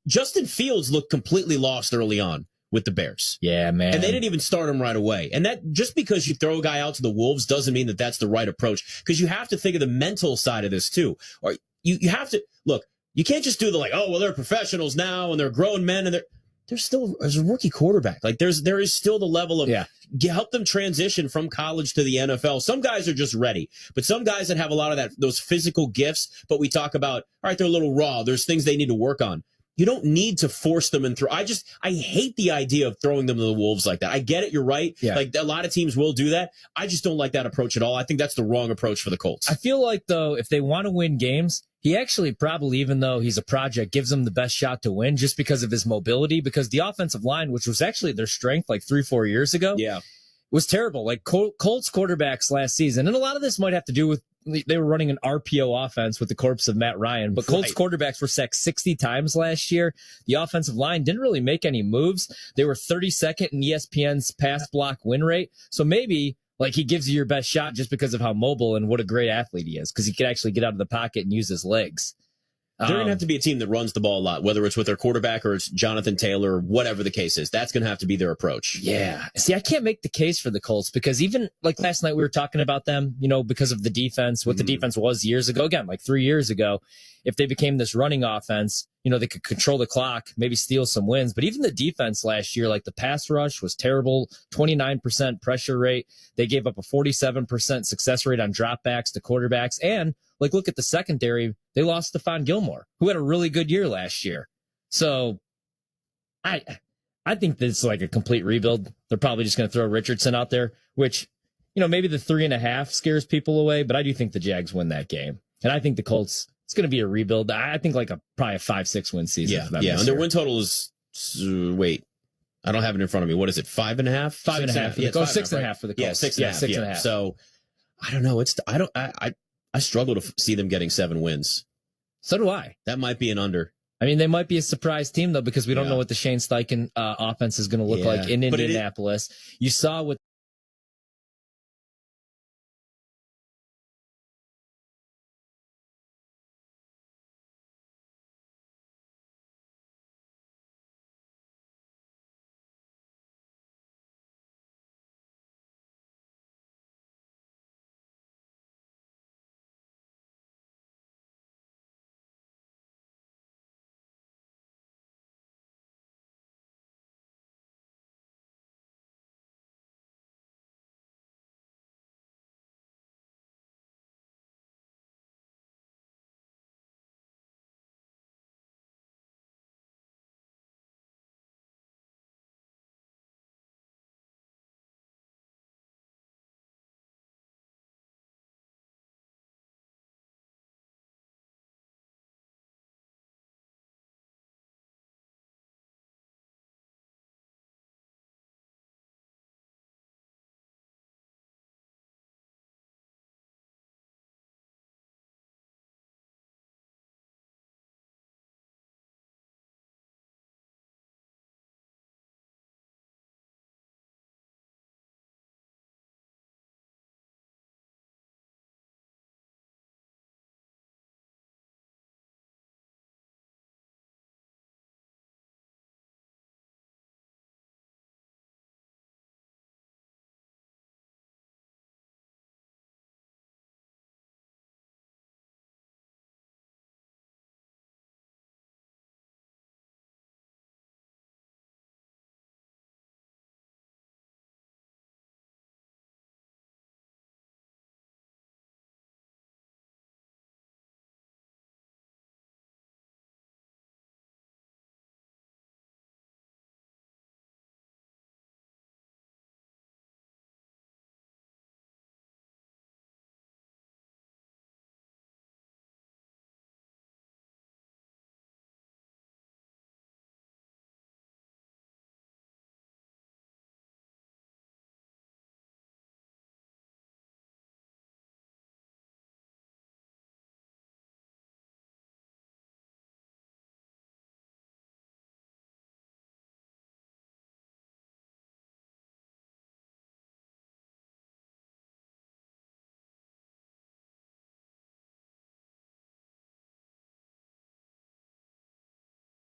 Justin Fields looked completely lost early on with the Bears. Yeah, man. And they didn't even start him right away. And that just because you throw a guy out to the Wolves doesn't mean that that's the right approach, because you have to think of the mental side of this too. Or you have to look, you can't just do they're professionals now and they're grown men and there's a rookie quarterback. Like there is still the level of help them transition from college to the NFL. Some guys are just ready, but some guys that have a lot of those physical gifts, but we talk about, all right, they're a little raw. There's things they need to work on. You don't need to force them and throw. I hate the idea of throwing them to the wolves like that. I get it. You're right. Yeah. Like a lot of teams will do that. I just don't like that approach at all. I think that's the wrong approach for the Colts. I feel like, though, if they want to win games, he actually probably, even though he's a project, gives them the best shot to win just because of his mobility, because the offensive line, which was actually their strength like 3-4 years ago, was terrible. Like Colts quarterbacks last season. And a lot of this might have to do with they were running an RPO offense with the corpse of Matt Ryan, but Colts quarterbacks were sacked 60 times last year. The offensive line didn't really make any moves. They were 32nd in ESPN's pass block win rate. So maybe like he gives you your best shot just because of how mobile and what a great athlete he is, because he could actually get out of the pocket and use his legs. They're going to have to be a team that runs the ball a lot, whether it's with their quarterback or it's Jonathan Taylor or whatever the case is. That's going to have to be their approach. Yeah. See, I can't make the case for the Colts because even like last night we were talking about them, because of the defense, what the defense was years ago, again, like 3 years ago. If they became this running offense, they could control the clock, maybe steal some wins. But even the defense last year, like the pass rush was terrible, 29% pressure rate. They gave up a 47% success rate on dropbacks to quarterbacks. And like, look at the secondary. They lost Stephon Gilmore, who had a really good year last year. So I think this is like a complete rebuild. They're probably just going to throw Richardson out there, which, maybe the 3.5 scares people away, but I do think the Jags win that game. And I think the Colts, it's going to be a rebuild. I think like probably a 5-6 win season. Yeah. And their win total is, wait, I don't have it in front of me. What is it? 5.5? 5.5. Yeah, 6.5 for the Colts. Yeah, 6.5. Yeah. So I don't know. I struggle to see them getting 7 wins. So do I. That might be an under. I mean, they might be a surprise team, though, because we don't know what the Shane Steichen offense is going to look like in Indianapolis. You saw with